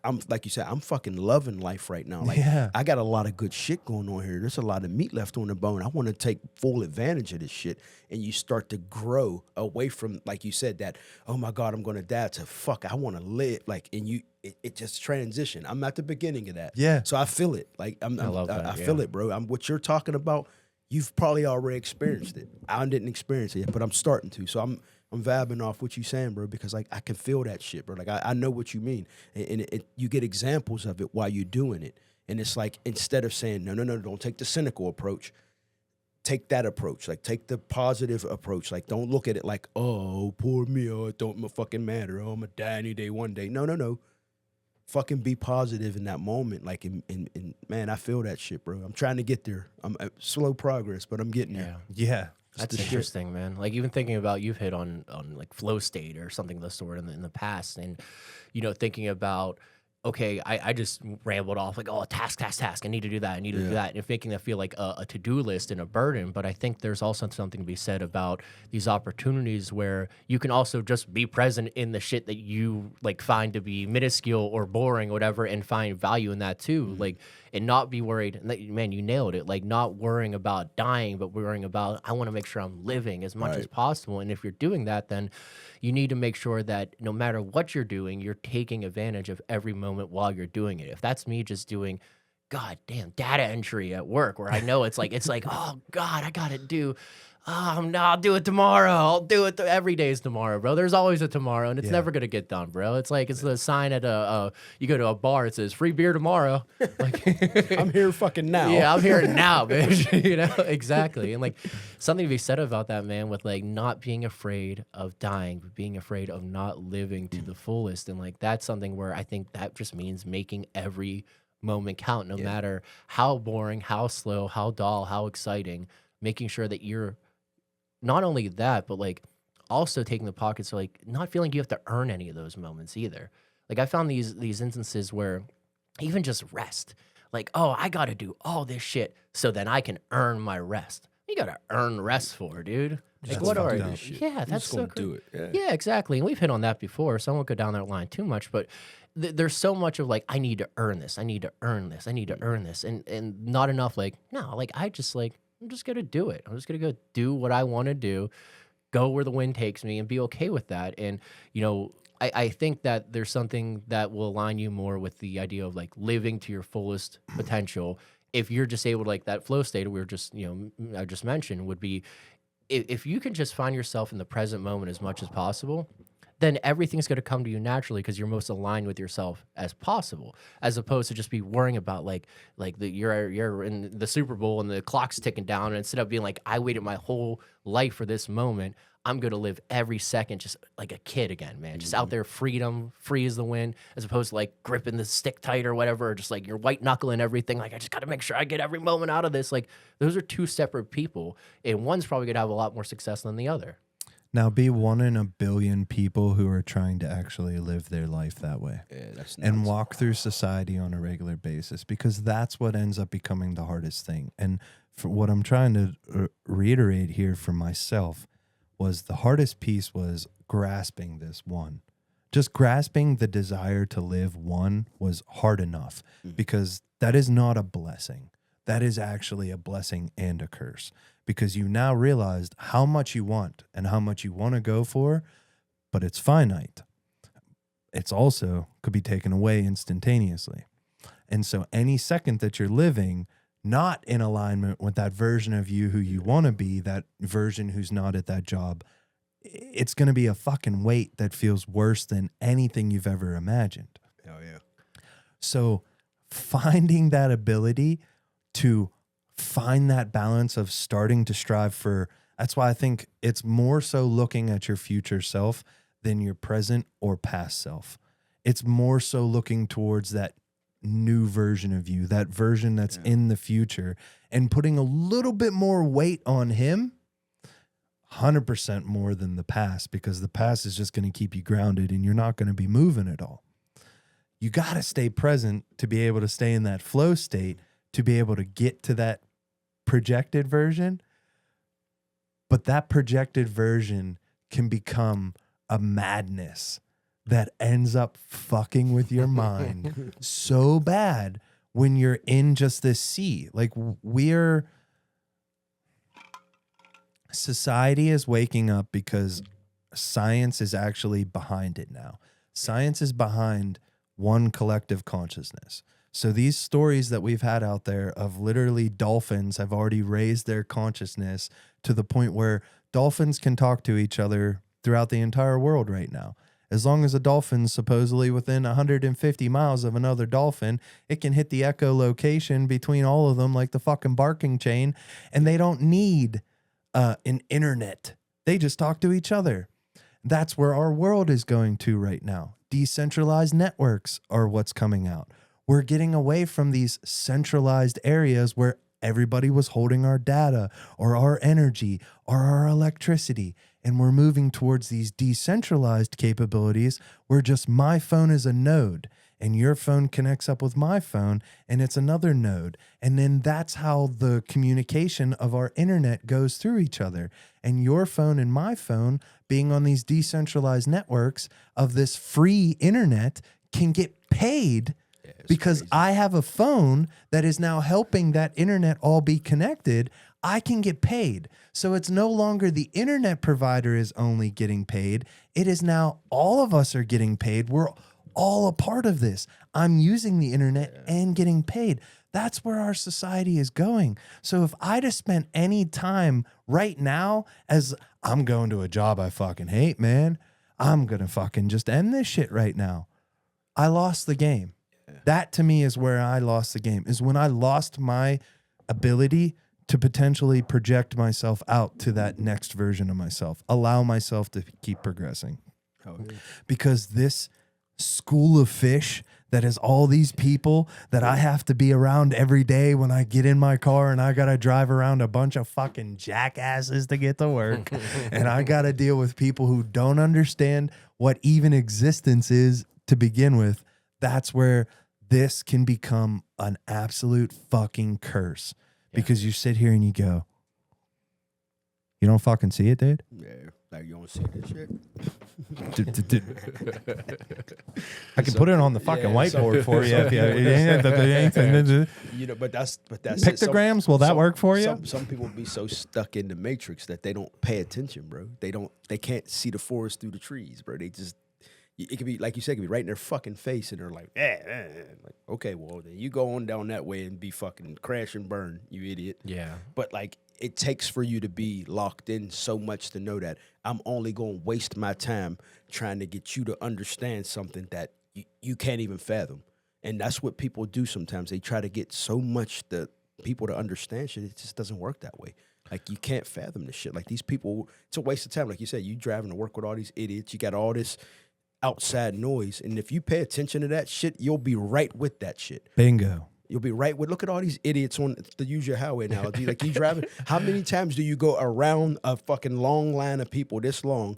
I'm like you said, I'm fucking loving life right now. Like, yeah. I got a lot of good shit going on here. There's a lot of meat left on the bone. I want to take full advantage of this shit. And you start to grow away from, like you said, that, oh my God, I'm going to die, to fuck, I want to live. Like, and it just transition. I'm at the beginning of that. Yeah. So I feel it. Like, I love that. I feel it, bro. What you're talking about, you've probably already experienced it. I didn't experience it yet, but I'm starting to. So I'm vibing off what you're saying, bro, because like I can feel that shit, bro. Like I know what you mean, and you get examples of it while you're doing it, and it's like, instead of saying no, don't take the cynical approach, take that approach, like take the positive approach. Like, don't look at it like, oh, poor me, oh, it don't fucking matter, oh, I'm gonna die any day, one day. No, fucking be positive in that moment. Like, and man, I feel that shit, bro. I'm trying to get there. I'm slow progress, but I'm getting there. Yeah. That's interesting, man. Like, even thinking about, you've hit on like flow state or something of the sort in the past, and you know, thinking about, okay, I just rambled off like, oh, task. I need to do that. I need to do that. And making that feel like a to-do list and a burden. But I think there's also something to be said about these opportunities where you can also just be present in the shit that you like find to be minuscule or boring or whatever, and find value in that too. Mm-hmm. Like, and not be worried. Man, you nailed it. Like, not worrying about dying, but worrying about, I want to make sure I'm living as much as possible. And if you're doing that, then you need to make sure that no matter what you're doing, you're taking advantage of every moment while you're doing it. If that's me just doing goddamn data entry at work, where I know it's like, oh God, I got to do, no, I'll do it tomorrow. I'll do it. Every day is tomorrow, bro. There's always a tomorrow, and it's never going to get done, bro. It's like, it's the sign at you go to a bar, it says free beer tomorrow. Like, I'm here fucking now. Yeah, I'm here now, bitch. You know, exactly. And like, something to be said about that, man, with like not being afraid of dying, but being afraid of not living to the fullest. And like, that's something where I think that just means making every moment count, no matter how boring, how slow, how dull, how exciting, making sure that you're not only that, but like also taking the pockets, so like not feeling you have to earn any of those moments either. Like, I found these instances where even just rest, like, oh, I got to do all this shit so then I can earn my rest. You got to earn rest for, dude. Like, Just what fucking are do shit. Yeah, I'm that's just so gonna cool. do it. Yeah. Yeah, exactly. And we've hit on that before, so I won't go down that line too much. But there's so much of like, I need to earn this. I need to earn this. I need to earn this, and not enough. Like, no, like I'm just gonna do it. I'm just gonna go do what I want to do, go where the wind takes me, and be okay with that. And I think that there's something that will align you more with the idea of like living to your fullest potential. If you're just able to, like, that flow state we were just, I just mentioned, would be if you can just find yourself in the present moment as much as possible, then everything's going to come to you naturally because you're most aligned with yourself as possible, as opposed to just be worrying about you're in the Super Bowl and the clock's ticking down, and instead of being like, I waited my whole life for this moment, I'm going to live every second just like a kid again, man. Just out there, freedom, free as the wind, as opposed to like gripping the stick tight or whatever, or just like you're white knuckling everything. Like, I just got to make sure I get every moment out of this. Like, those are two separate people, and one's probably going to have a lot more success than the other. Now, be 1 in a billion people who are trying to actually live their life that way. Yeah, that's And nuts. walk through society on a regular basis, because that's what ends up becoming the hardest thing. And for what I'm trying to reiterate here for myself was the hardest piece was grasping this one. Just grasping the desire to live one was hard enough, because that is not a blessing. That is actually a blessing and a curse, because you now realized how much you want and how much you want to go for, but it's finite. It's also could be taken away instantaneously. And so any second that you're living not in alignment with that version of you who you want to be, that version who's not at that job, it's going to be a fucking weight that feels worse than anything you've ever imagined. Hell yeah. So finding that ability to find that balance of starting to strive for, that's why I think it's more so looking at your future self than your present or past self. It's more so looking towards that new version of you, that version that's in the future, and putting a little bit more weight on him, 100% more than the past, because the past is just going to keep you grounded and you're not going to be moving at all. You got to stay present to be able to stay in that flow state, to be able to get to that projected version. But that projected version can become a madness that ends up fucking with your mind so bad when you're in just this sea. Like, society is waking up because science is actually behind it now. Science is behind one collective consciousness. So these stories that we've had out there of literally dolphins have already raised their consciousness to the point where dolphins can talk to each other throughout the entire world right now. As long as a dolphin's supposedly within 150 miles of another dolphin, it can hit the echolocation between all of them like the fucking barking chain, and they don't need an internet. They just talk to each other. That's where our world is going to right now. Decentralized networks are what's coming out. We're getting away from these centralized areas where everybody was holding our data or our energy or our electricity. And we're moving towards these decentralized capabilities where just my phone is a node and your phone connects up with my phone and it's another node. And then that's how the communication of our internet goes through each other. And your phone and my phone being on these decentralized networks of this free internet can get paid because crazy. I have a phone that is now helping that internet all be connected. I can get paid. So it's no longer the internet provider is only getting paid. It is now all of us are getting paid. We're all a part of this. I'm using the internet and getting paid. That's where our society is going. So if I'd have spent any time right now as I'm going to a job I fucking hate, man, I'm going to fucking just end this shit right now. I lost the game. That to me is where I lost the game, is when I lost my ability to potentially project myself out to that next version of myself, allow myself to keep progressing. Because this school of fish that is all these people that I have to be around every day when I get in my car and I got to drive around a bunch of fucking jackasses to get to work. And I got to deal with people who don't understand what even existence is to begin with. That's where this can become an absolute fucking curse, because you sit here and you go, You don't fucking see it, dude? Yeah, like you don't see this shit. I can put it on the fucking whiteboard for you. If You know, but that's pictograms. Will that work for you? Some people be so stuck in the matrix that they don't pay attention, bro. They can't see the forest through the trees, bro. They just it could be like you said, it could be right in their fucking face, and they're like, like, okay, well then you go on down that way and be fucking crash and burn, you idiot. Yeah. But like, it takes for you to be locked in so much to know that I'm only going to waste my time trying to get you to understand something that you can't even fathom. And that's what people do sometimes. They try to get so much the people to understand shit. It just doesn't work that way. Like, you can't fathom this shit. Like, these people, it's a waste of time. Like you said, you driving to work with all these idiots. You got all this outside noise. And if you pay attention to that shit, you'll be right with that shit. Bingo. You'll be right with, look at all these idiots on, to use your highway analogy. Like, you driving, how many times do you go around a fucking long line of people this long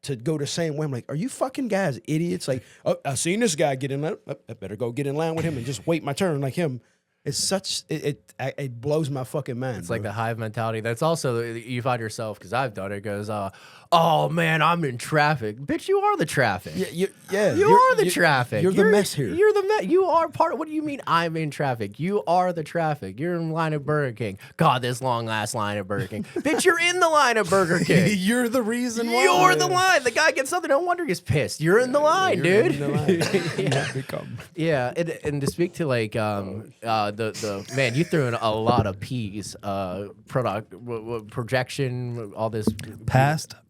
to go the same way? I'm like, are you fucking guys idiots? Like, oh, I seen this guy get in line. Oh, I better go get in line with him and just wait my turn like him. It's such, it blows my fucking mind. It's like the hive mentality. That's also, you find yourself, because I've done it, goes, oh man, I'm in traffic. Bitch, you are the traffic. You are the traffic. You're the mess here. You're the mess. You are part of, what do you mean I'm in traffic? You are the traffic. You're in line of Burger King. God, this long ass line of Burger King. Bitch, you're in the line of Burger King. You're the reason why. You're the line. The guy gets something, no wonder he's pissed. You're in the line, dude. In the line. Yeah, and to speak to like the man, you threw in a lot of P's, projection, all this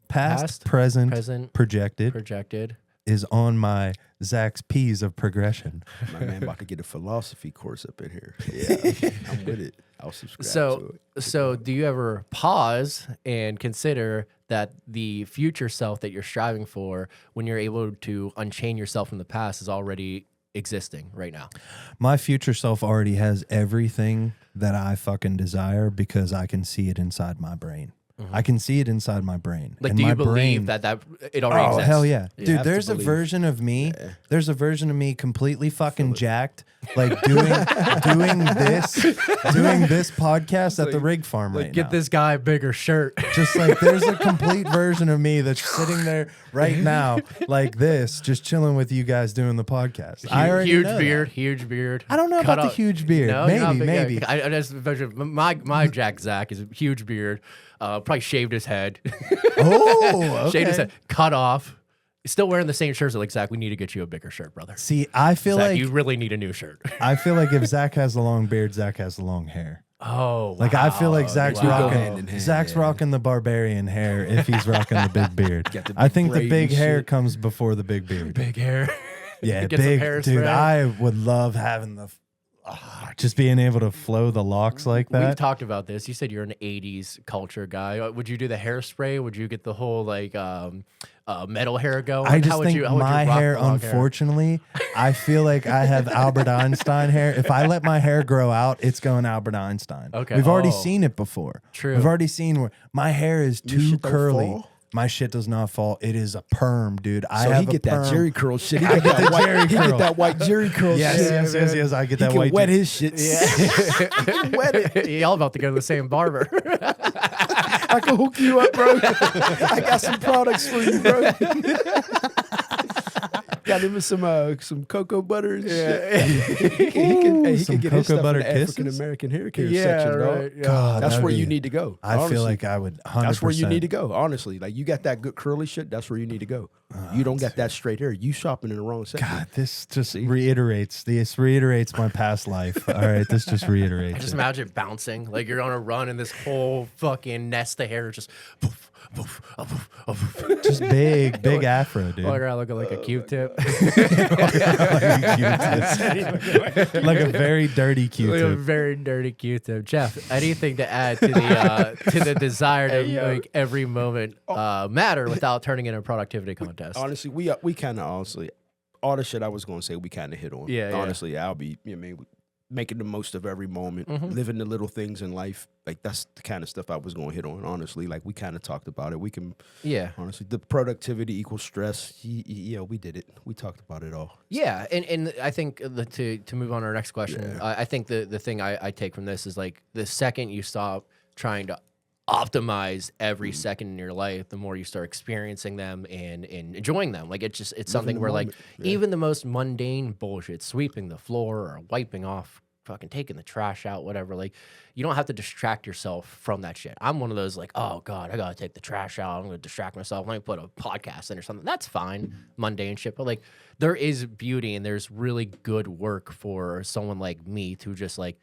Past, present, projected is on my Zach's P's of progression. My man about to get a philosophy course up in here. Yeah, I'm with it. I'll subscribe to it. So do you ever pause and consider that the future self that you're striving for, when you're able to unchain yourself from the past, is already existing right now? My future self already has everything that I fucking desire because I can see it inside my brain. I can see it inside my brain. Like, and do my you believe brain, that it already exists? Oh, hell yeah. You Dude, have there's to a believe. version of me. There's a version of me completely fucking jacked, like doing this podcast at the rig farm right now. Get this guy a bigger shirt. Just like, there's a complete version of me that's sitting there right now, like this, just chilling with you guys doing the podcast. I already huge know beard, that. huge beard. I don't know Cut about the up. huge beard. No, you're not maybe. big. I just my Jack Zach is a huge beard. Probably shaved his head. Oh, okay. Shaved his head. Cut off. Still wearing the same shirts. Like, Zach, we need to get you a bigger shirt, brother. See, I feel Zach, like you really need a new shirt. I feel like if Zach has the long beard, Zach has the long hair. Oh, Like, I feel like Zach's Wow. rocking. Hand in hand, Zach's yeah. rocking the barbarian hair if he's rocking the big beard. Got the I think the braid big and hair shit. comes before the big beard. big hair. Yeah, Get some big hairspray. dude. I would love having the just being able to flow the locks like We've that. talked about this. You said you're an 80s culture guy. Would you do the hairspray? Would you get the whole like metal hair going? I just how would think you, how would you my rock hair, the long unfortunately, I feel like I have Albert Einstein hair. If I let my hair grow out, it's going Albert Einstein. Okay. We've already Oh. seen it before. True. We've already seen where my hair is Your too shit don't curly. fall? My shit does not fall. It is a perm, dude. I So have he get a perm. that Jerry curl shit. He I get get that the white. Jerry He curl. get that white Jerry curl Yes, shit. yes. I get He that can white. wet his shit. Wet it. Y'all about to go to the same barber. I can hook you up, bro. I got some products for you, bro. Got him with some cocoa butter and shit. He can Some get his cocoa stuff butter in the kisses? African American hair care Yeah, section, dog. right, yeah. God, That's that'd where you be- need to go. I honestly. feel like I would 100%. That's where you need to go. Honestly, like, you got that good curly shit. That's where you need to go. You don't got that straight hair. You shopping in the wrong section. God, this just reiterates my past life. All right, this just reiterates. Just it. imagine bouncing. Like, you're on a run and this whole fucking nest of hair just poof, poof, poof, poof. Just big afro, dude. Walk around looking like a Q-tip. Like a very dirty Like a Q-tip. very dirty Q-tip. Jeff, anything to add to the desire to make every moment matter without turning into a productivity contest? Honestly, we kind of honestly, all the shit I was going to say, we kind of hit on. Yeah, yeah. Honestly, I'll be, you know, what I mean, making the most of every moment, living the little things in life. Like, that's the kind of stuff I was going to hit on. Honestly, like, we kind of talked about it. We can, Yeah. honestly, the productivity equals stress. Yeah, we did it. We talked about it all. Yeah, and I think to move on to our next question, I think the thing I take from this is, like, the second you stop trying to optimize every second in your life, the more you start experiencing them and enjoying them. Like it's something where like even the most mundane bullshit, sweeping the floor or wiping off, fucking taking the trash out, whatever, like you don't have to distract yourself from that shit. I'm one of those like, oh God, I gotta take the trash out. I'm gonna distract myself. Let me put a podcast in or something. That's fine, mundane shit. But like there is beauty and there's really good work for someone like me to just like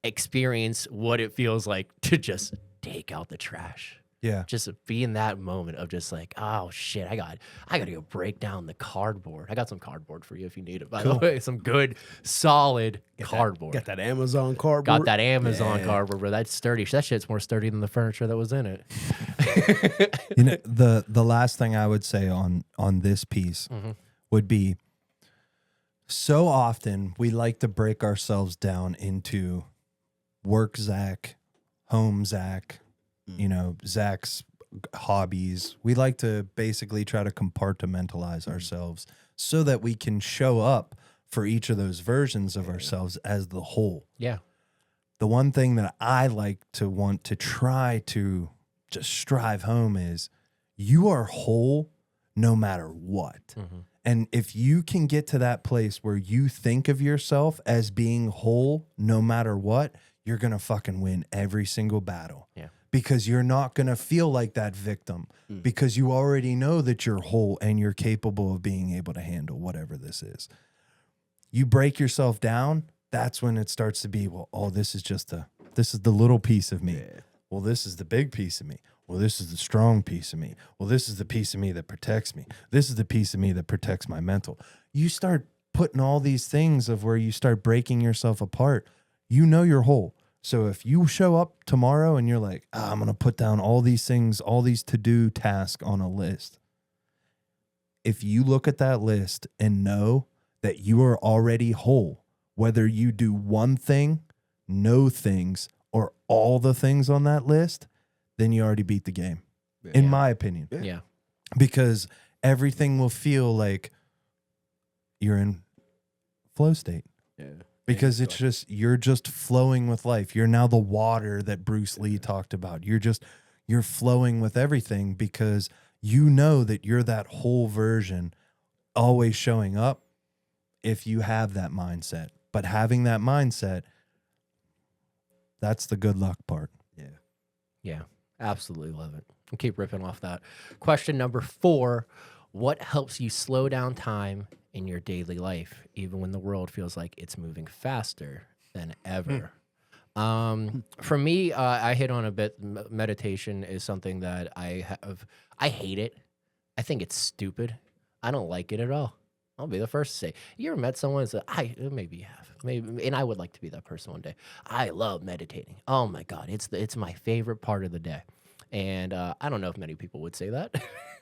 experience what it feels like to just take out the trash. Yeah. Just be in that moment of just like, oh shit, I gotta go break down the cardboard. I got some cardboard for you if you need it, by the way. Some good, solid cardboard. Got that Amazon cardboard. Got that Amazon cardboard, bro. That's sturdy. That shit's more sturdy than the furniture that was in it. You know, the last thing I would say on this piece would be, so often we like to break ourselves down into work Zach, home Zach, you know, Zach's hobbies. We like to basically try to compartmentalize ourselves so that we can show up for each of those versions of ourselves as the whole. Yeah. The one thing that I like to want to try to just strive home is you are whole no matter what. And if you can get to that place where you think of yourself as being whole no matter what, you're going to fucking win every single battle. Yeah. Because you're not going to feel like that victim because you already know that you're whole and you're capable of being able to handle whatever this is. You break yourself down, that's when it starts to be, well, oh, this is the little piece of me. Yeah. Well, this is the big piece of me. Well, this is the strong piece of me. Well, this is the piece of me that protects me. This is the piece of me that protects my mental. You start putting all these things of where you start breaking yourself apart. You know you're whole. So if you show up tomorrow and you're like, I'm going to put down all these things, all these to-do tasks on a list. If you look at that list and know that you are already whole, whether you do one thing, no things, or all the things on that list, then you already beat the game, in my opinion. Yeah. Because everything will feel like you're in flow state. Yeah. Because it's just, you're just flowing with life. You're now the water that Bruce Lee talked about. You're flowing with everything because you know that you're that whole version always showing up if you have that mindset. But having that mindset, that's the good luck part. Yeah. Yeah. Absolutely love it. I'll keep ripping off that. Question number 4. What helps you slow down time in your daily life, even when the world feels like it's moving faster than ever? For me, I hit on a bit. Meditation is something that I hate it. I think it's stupid. I don't like it at all. I'll be the first to say. You ever met someone that maybe you have, maybe, and I would like to be that person one day. I love meditating. Oh my God, it's my favorite part of the day. And I don't know if many people would say that.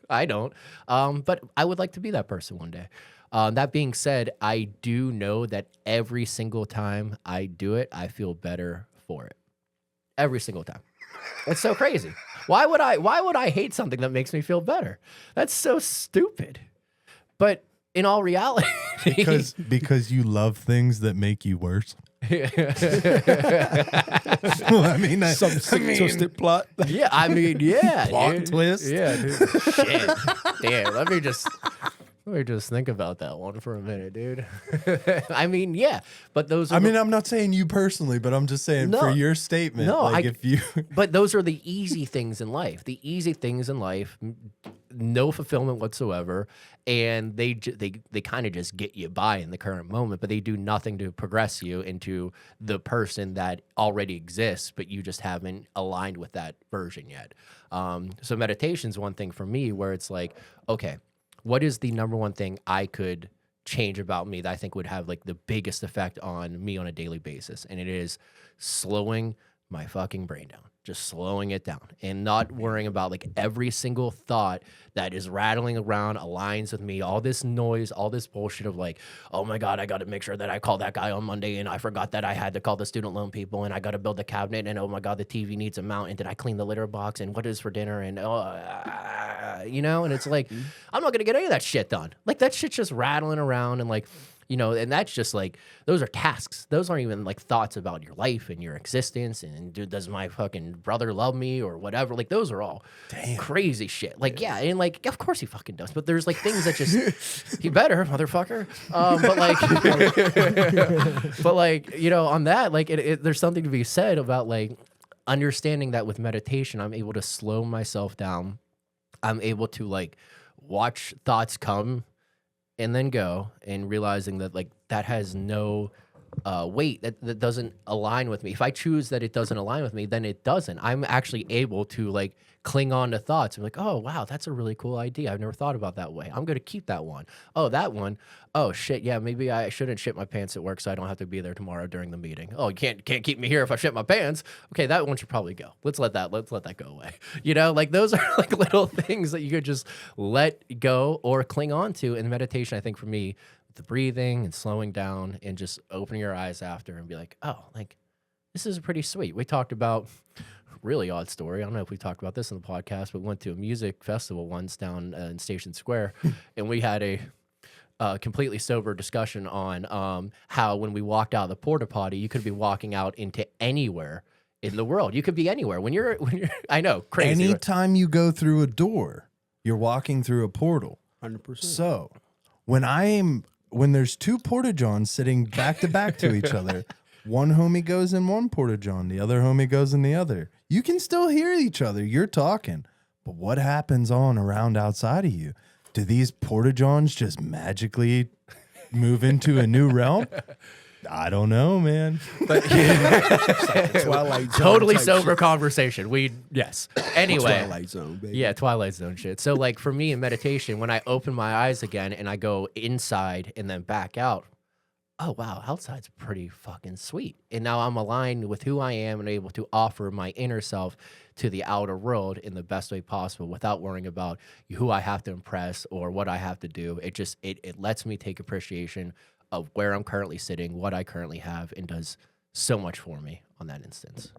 I don't. But I would like to be that person one day. That being said, I do know that every single time I do it, I feel better for it. Every single time. It's so crazy. Why would I hate something that makes me feel better? That's so stupid. But in all reality, because you love things that make you worse. Well, I mean, twisted plot. Yeah, I mean, yeah, plot dude. twist. Yeah, dude. Shit. Damn. Let me just think about that one for a minute, dude. I mean, yeah, but those are I'm not saying you personally, but I'm just saying for your statement. No, but those are the easy things in life. The easy things in life, no fulfillment whatsoever, and they kind of just get you by in the current moment, but they do nothing to progress you into the person that already exists, but you just haven't aligned with that version yet. So meditation's one thing for me where it's like, okay, what is the number one thing I could change about me that I think would have like the biggest effect on me on a daily basis? And it is slowing my fucking brain down, just slowing it down and not worrying about like every single thought that is rattling around, aligns with me, all this noise, all this bullshit of like, oh my God, I got to make sure that I call that guy on Monday and I forgot that I had to call the student loan people and I got to build the cabinet and oh my God, the TV needs a mount and did I clean the litter box and what is for dinner and and it's like, I'm not going to get any of that shit done. Like that shit's just rattling around and like, You know, and that's just like, those are tasks. Those aren't even like thoughts about your life and your existence. And does my fucking brother love me or whatever? Like, those are all crazy shit. Like, yeah. And like, of course he fucking does. But there's like things that just, he better, motherfucker. But like, you know, on that, like, there's something to be said about like understanding that with meditation, I'm able to slow myself down. I'm able to like watch thoughts come and then go, and realizing that like that has no weight, that doesn't align with me. If I choose that it doesn't align with me, then it doesn't. I'm actually able to like cling on to thoughts. I'm like, oh wow, that's a really cool idea. I've never thought about that way. I'm gonna keep that one. Oh, that one. Oh shit, yeah, maybe I shouldn't shit my pants at work so I don't have to be there tomorrow during the meeting. Oh, you can't keep me here if I shit my pants. Okay, that one should probably go. Let's let that go away. You know, like those are like little things that you could just let go or cling on to. In meditation, I think for me, the breathing and slowing down and just opening your eyes after and be like, oh, like this is pretty sweet. We talked about really odd story. I don't know if we talked about this in the podcast, but went to a music festival once down in Station Square, and we had a completely sober discussion on how when we walked out of the porta potty, you could be walking out into anywhere in the world. You could be anywhere when you're. I know, crazy. Anytime you go through a door, you're walking through a portal. 100%. So when there's two porta johns sitting back to back to each other, one homie goes in one porta john, the other homie goes in the other. You can still hear each other. You're talking. But what happens on around outside of you? Do these porta johns just magically move into a new realm? I don't know, man. But Twilight Zone totally type sober shit. conversation. Yes. Anyway. Twilight Zone, baby. Yeah, Twilight Zone shit. So like for me in meditation, when I open my eyes again and I go inside and then back out, oh wow, outside's pretty fucking sweet. And now I'm aligned with who I am and able to offer my inner self to the outer world in the best way possible without worrying about who I have to impress or what I have to do. It just it lets me take appreciation of where I'm currently sitting, what I currently have, and does so much for me on that instance.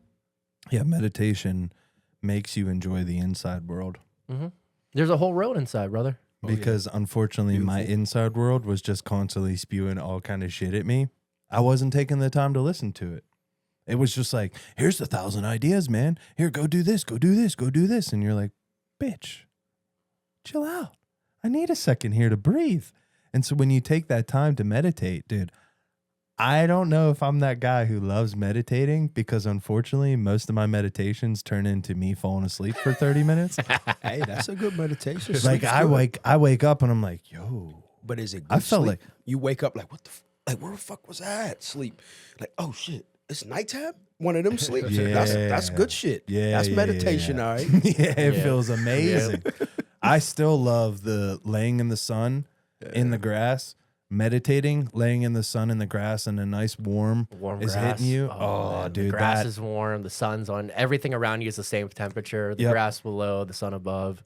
Yeah, meditation makes you enjoy the inside world. Mm-hmm. There's a whole world inside, brother. Because unfortunately, my inside world was just constantly spewing all kind of shit at me. I wasn't taking the time to listen to it. It was just like, here's 1,000 ideas, man. Here, go do this, go do this, go do this. And you're like, bitch, chill out. I need a second here to breathe. And so when you take that time to meditate, dude, I don't know if I'm that guy who loves meditating because unfortunately, most of my meditations turn into me falling asleep for 30 minutes. Hey, that's a good meditation. Like I wake up and I'm like, yo. But is it good I felt sleep? like You wake up like, what the like, where the fuck was I at? Sleep. Like, oh shit, it's nighttime? One of them sleeps? Yeah. That's good shit. Yeah, That's yeah, meditation, yeah. all right? Yeah, it Yeah. feels amazing. I still love the laying in the sun, in the grass, meditating, laying in the sun in the grass, and a nice warm is grass. hitting you. Man, Dude, the grass that is warm. The sun's on. Everything around you is the same temperature. The Yep. grass below, the sun above.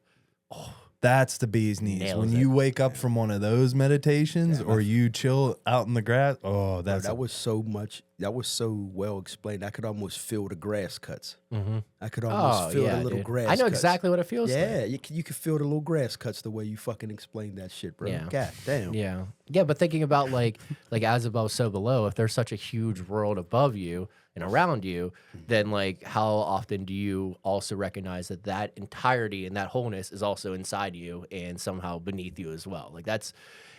that's the bee's knees. Nails When it. you wake up from one of those meditations, or you chill out in the grass, Bro, that's that was so much. That was so well explained. I could almost feel the grass cuts. Mm-hmm. I could almost feel the little dude. grass I know cuts. exactly what it feels Yeah, like. you can feel the little grass cuts the way you fucking explained that shit, bro. Yeah. God damn. Yeah, but thinking about like as above, so below. If there's such a huge world above you and around you, then like how often do you also recognize that that entirety and that wholeness is also inside you and somehow beneath you as well? Like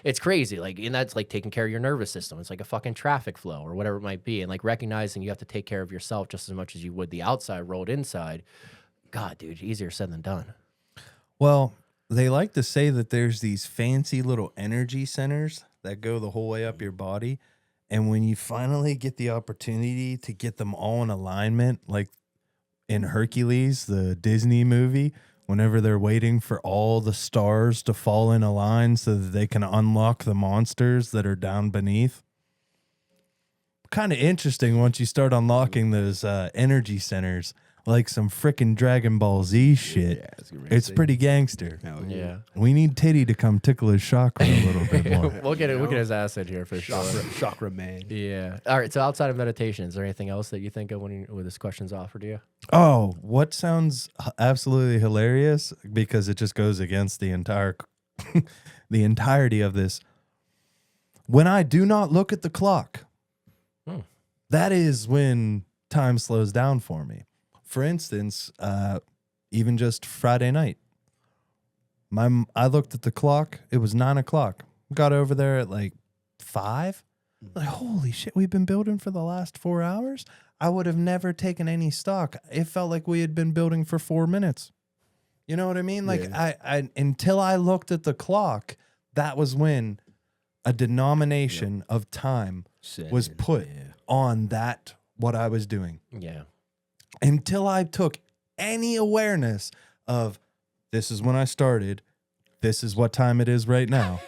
it's crazy. Like, and that's like taking care of your nervous system. It's like a fucking traffic flow or whatever it might be. And like recognizing you have to take care of yourself just as much as you would the outside world inside. God, dude, easier said than done. Well, they like to say that there's these fancy little energy centers that go the whole way up your body. And when you finally get the opportunity to get them all in alignment, like in Hercules, the Disney movie, whenever they're waiting for all the stars to fall in a line so that they can unlock the monsters that are down beneath. Kind of interesting once you start unlocking those energy centers, like some freaking Dragon Ball Z shit. Yeah, it's gonna It's pretty gangster. Hell Yeah. We need Titty to come tickle his chakra a little bit more. We'll get his ass in here for sure. Chakra man. Yeah. All right. So outside of meditation, is there anything else that you think of when this question's offered to you? Oh, what sounds absolutely hilarious because it just goes against the entire the entirety of this. when I do not look at the clock, Hmm. that is when time slows down for me. For instance, even just Friday night, I looked at the clock. It was 9 o'clock. Got over there at like 5. Like, holy shit, we've been building for the last 4 hours? I would have never taken any stock. It felt like we had been building for 4 minutes. You know what I mean? Like, I until I looked at the clock, that was when a denomination of time was put on that, what I was doing. Yeah. Until I took any awareness of, this is when I started, this is what time it is right now.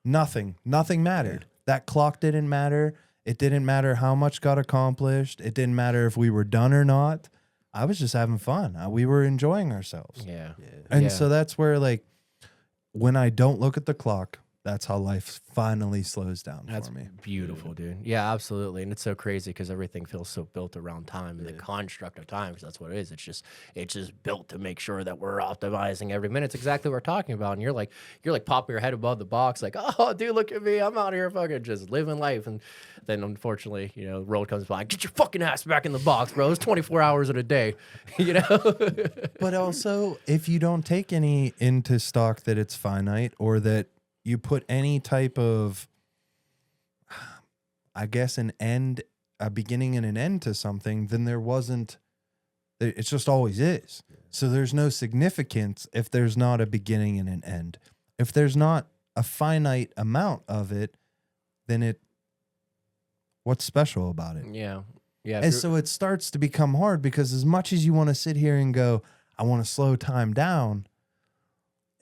Nothing mattered. Yeah. That clock didn't matter. It didn't matter how much got accomplished. It didn't matter if we were done or not. I was just having fun. We were enjoying ourselves. Yeah. And so that's where, like, when I don't look at the clock, that's how life finally slows down That's for me. beautiful, dude. Yeah, absolutely. And it's so crazy because everything feels so built around time and the construct of time, because that's what it is. It's just built to make sure that we're optimizing every minute. It's exactly what we're talking about. And you're like popping your head above the box, like, oh, dude, look at me. I'm out here fucking just living life. And then unfortunately, the world comes by, get your fucking ass back in the box, bro. It's 24 hours in a day, But also, if you don't take any into stock that it's finite, or that you put any type of, I guess, a beginning and an end to something, then it just always is. So there's no significance if there's not a beginning and an end. If there's not a finite amount of it, then what's special about it? Yeah. Yeah. And so it starts to become hard, because as much as you want to sit here and go, I want to slow time down,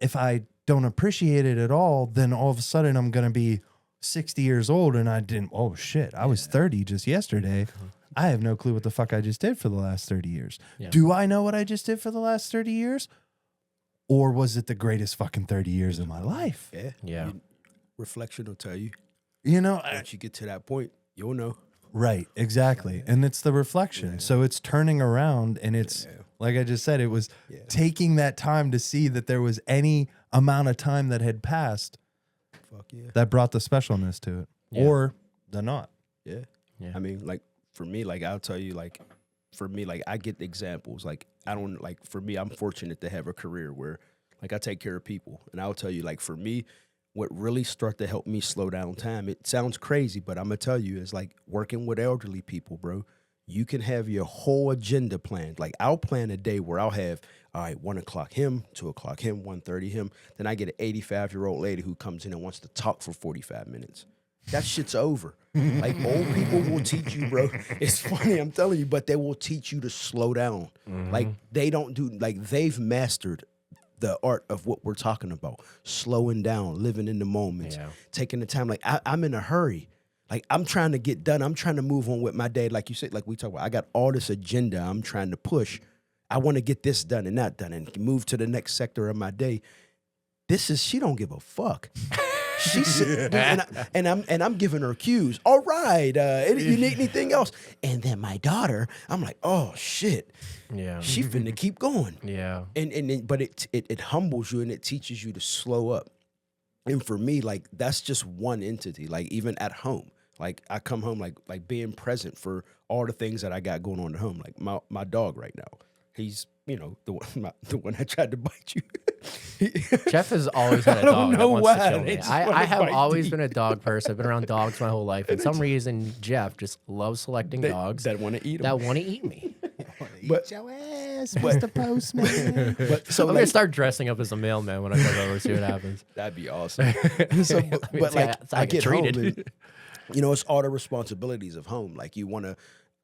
if I don't appreciate it at all, then all of a sudden I'm going to be 60 years old and I was 30 just yesterday. I have no clue what the fuck I just did for the last 30 years. Yeah. Do I know what I just did for the last 30 years? Or was it the greatest fucking 30 years of my life? Yeah. Reflection will tell you. Once you get to that point, you'll know. Right, exactly. And it's the reflection. So it's turning around, and it's, like I just said, it was taking that time to see that there was any amount of time that had passed that brought the specialness to it, or the not. Yeah. I mean, like, for me, like, I'll tell you, like, for me, like, I get examples. Like, I don't, like, for me, I'm fortunate to have a career where, like, I take care of people. And I'll tell you, like, for me, what really started to help me slow down time, it sounds crazy, but I'm going to tell you, is like working with elderly people, bro. You can have your whole agenda planned. Like, I'll plan a day where I'll have, all right, 1 o'clock him, 2 o'clock him, 1:30 him. Then I get an 85-year-old lady who comes in and wants to talk for 45 minutes. That shit's over. Like, old people will teach you, bro. It's funny, I'm telling you, but they will teach you to slow down. Like, they've mastered the art of what we're talking about. Slowing down, living in the moments, taking the time. Like, I'm in a hurry. Like, I'm trying to get done. I'm trying to move on with my day. Like you said, like we talk about, I got all this agenda I'm trying to push. I want to get this done and that done and move to the next sector of my day. She don't give a fuck. She's and I'm giving her cues. All right, you need anything else? And then my daughter, I'm like, oh shit, she finna keep going. But it humbles you and it teaches you to slow up. And for me, like, that's just one entity. Like, even at home, like, I come home like being present for all the things that I got going on at home. Like, my dog right now, he's the one that tried to bite you. Jeff has always had a dog that wants to kill me. I have always deep. been a dog person. I've been around dogs my whole life. For some reason, Jeff just loves selecting dogs that want to eat them. that want to eat me. But your ass, Mr. Postman. But so I'm gonna start dressing up as a mailman when I come over, see what happens. that'd be awesome. So, but that's how I get treated. home and, it's all the responsibilities of home. Like, I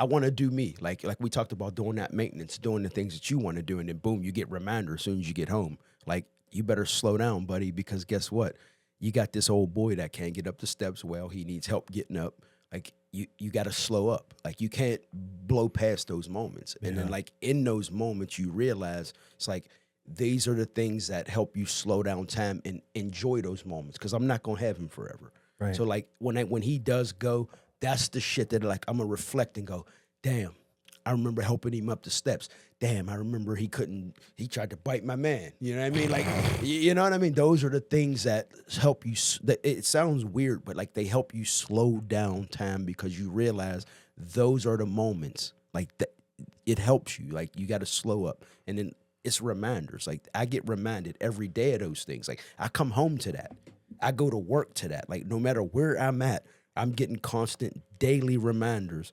want to do me. Like we talked about, doing that maintenance, doing the things that you want to do, and then boom, you get reminder as soon as you get home. Like, you better slow down, buddy, because guess what? You got this old boy that can't get up the steps well. He needs help getting up. Like, you got to slow up. Like, you can't blow past those moments. And then, like, in those moments, you realize it's like, these are the things that help you slow down time and enjoy those moments, because I'm not going to have him forever. Right. So, like, when he does go, that's the shit that, like, I'm going to reflect and go, damn, I remember helping him up the steps. damn, I remember he tried to bite my man. You know what I mean? Like, you know what I mean? Those are the things that help you. It sounds weird, but like they help you slow down time because you realize those are the moments. Like that, it helps you. Like you got to slow up, and then it's reminders. Like I get reminded every day of those things. Like I come home to that. I go to work to that. Like no matter where I'm at, I'm getting constant daily reminders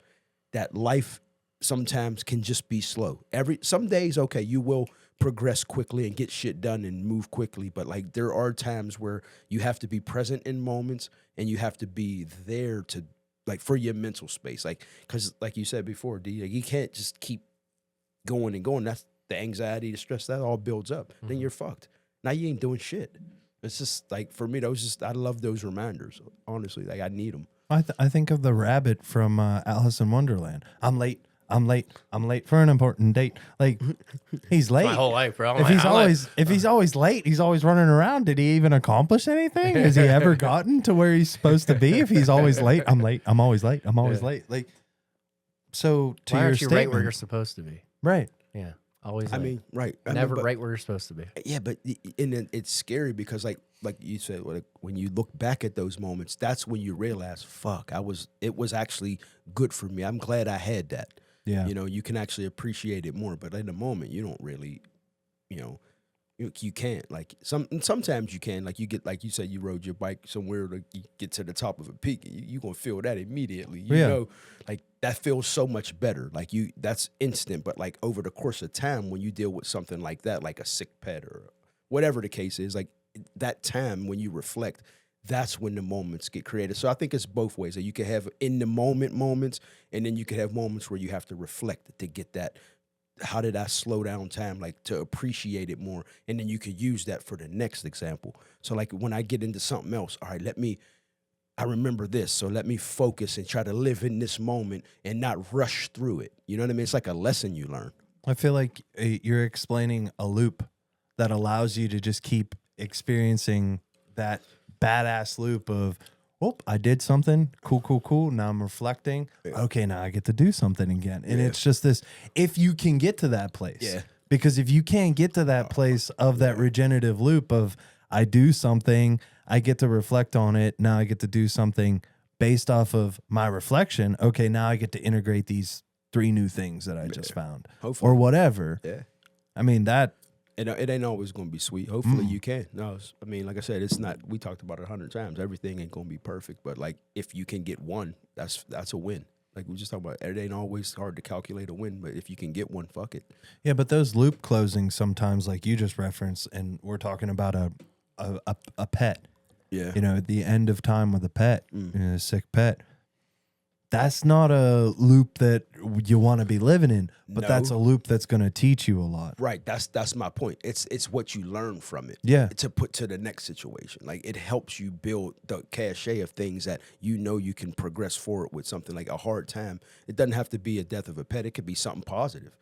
that life sometimes can just be slow. Some days, okay, you will progress quickly and get shit done and move quickly, but like there are times where you have to be present in moments and you have to be there to like for your mental space. Like because like you said before, D, like, you can't just keep going and going. That's the anxiety, the stress, that all builds up. Then you're fucked. Now you ain't doing shit. It's just like for me, I love those reminders. Honestly, like I need them. I think of the rabbit from Alice in Wonderland. I'm late for an important date. Like he's late. My whole life, bro. If he's always late, he's always running around. Did he even accomplish anything? Has he ever gotten to where he's supposed to be? If he's always late, I'm late. I'm always late. I'm always late. Like so. To Why your aren't you statement, right where you're supposed to be? right? Yeah, always. I late. mean, right. Never but, right where you're supposed to be. Yeah, but and then it's scary because like you said, like, when you look back at those moments, that's when you realize, fuck, it was actually good for me. I'm glad I had that. Yeah. You know, you can actually appreciate it more, but in the moment, you don't really, you know, you can't. Like sometimes you can. Like you get, like you said, you rode your bike somewhere, like you get to the top of a peak, and you gonna feel that immediately. You know, like that feels so much better. Like that's instant. But like over the course of time, when you deal with something like that, like a sick pet or whatever the case is, like that time when you reflect, that's when the moments get created. So I think it's both ways. That you can have in the moment moments, and then you can have moments where you have to reflect to get that. How did I slow down time, like to appreciate it more? And then you could use that for the next example. So like when I get into something else, all right, I remember this. So let me focus and try to live in this moment and not rush through it. You know what I mean? It's like a lesson you learn. I feel like you're explaining a loop that allows you to just keep experiencing that badass loop of, oh, I did something. Cool. Now I'm reflecting. Okay, now I get to do something again. And it's just this, if you can get to that place. Yeah. Because if you can't get to that place of that regenerative loop of, I do something, I get to reflect on it. Now I get to do something based off of my reflection. Okay, now I get to integrate these 3 new things that I just found. Hopefully. Or whatever. Yeah. I mean, that. It ain't always going to be sweet. Hopefully you can. No, I mean, like I said, it's not, we talked about it 100 times. Everything ain't going to be perfect, but like if you can get one, that's a win. Like we just talked about, it ain't always hard to calculate a win, but if you can get one, fuck it. Yeah, but those loop closings sometimes, like you just referenced, and we're talking about a pet. Yeah. You know, at the end of time with a pet, a sick pet. That's not a loop that you want to be living in, but No. that's a loop that's going to teach you a lot. Right. That's my point. It's what you learn from it. Yeah. To put to the next situation. Like it helps you build the cachet of things that you know you can progress forward with. Something like a hard time. It doesn't have to be a death of a pet. It could be something positive.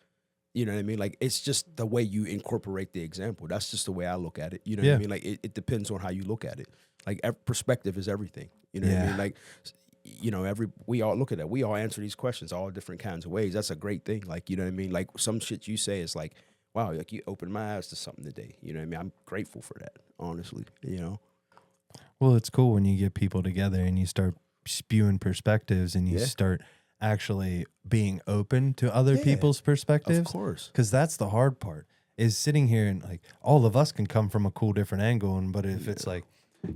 You know what I mean? Like it's just the way you incorporate the example. That's just the way I look at it. You know what I mean? Like it depends on how you look at it. Like perspective is everything. You know what I mean? Like, you know, we all look at that. We all answer these questions all different kinds of ways. That's a great thing. Like, you know what I mean? Like some shit you say is like, wow, like you opened my eyes to something today. You know what I mean? I'm grateful for that, honestly, you know? Well, it's cool when you get people together and you start spewing perspectives and you start actually being open to other people's perspectives. Of course. Because that's the hard part, is sitting here and like all of us can come from a cool different angle. But if it's like,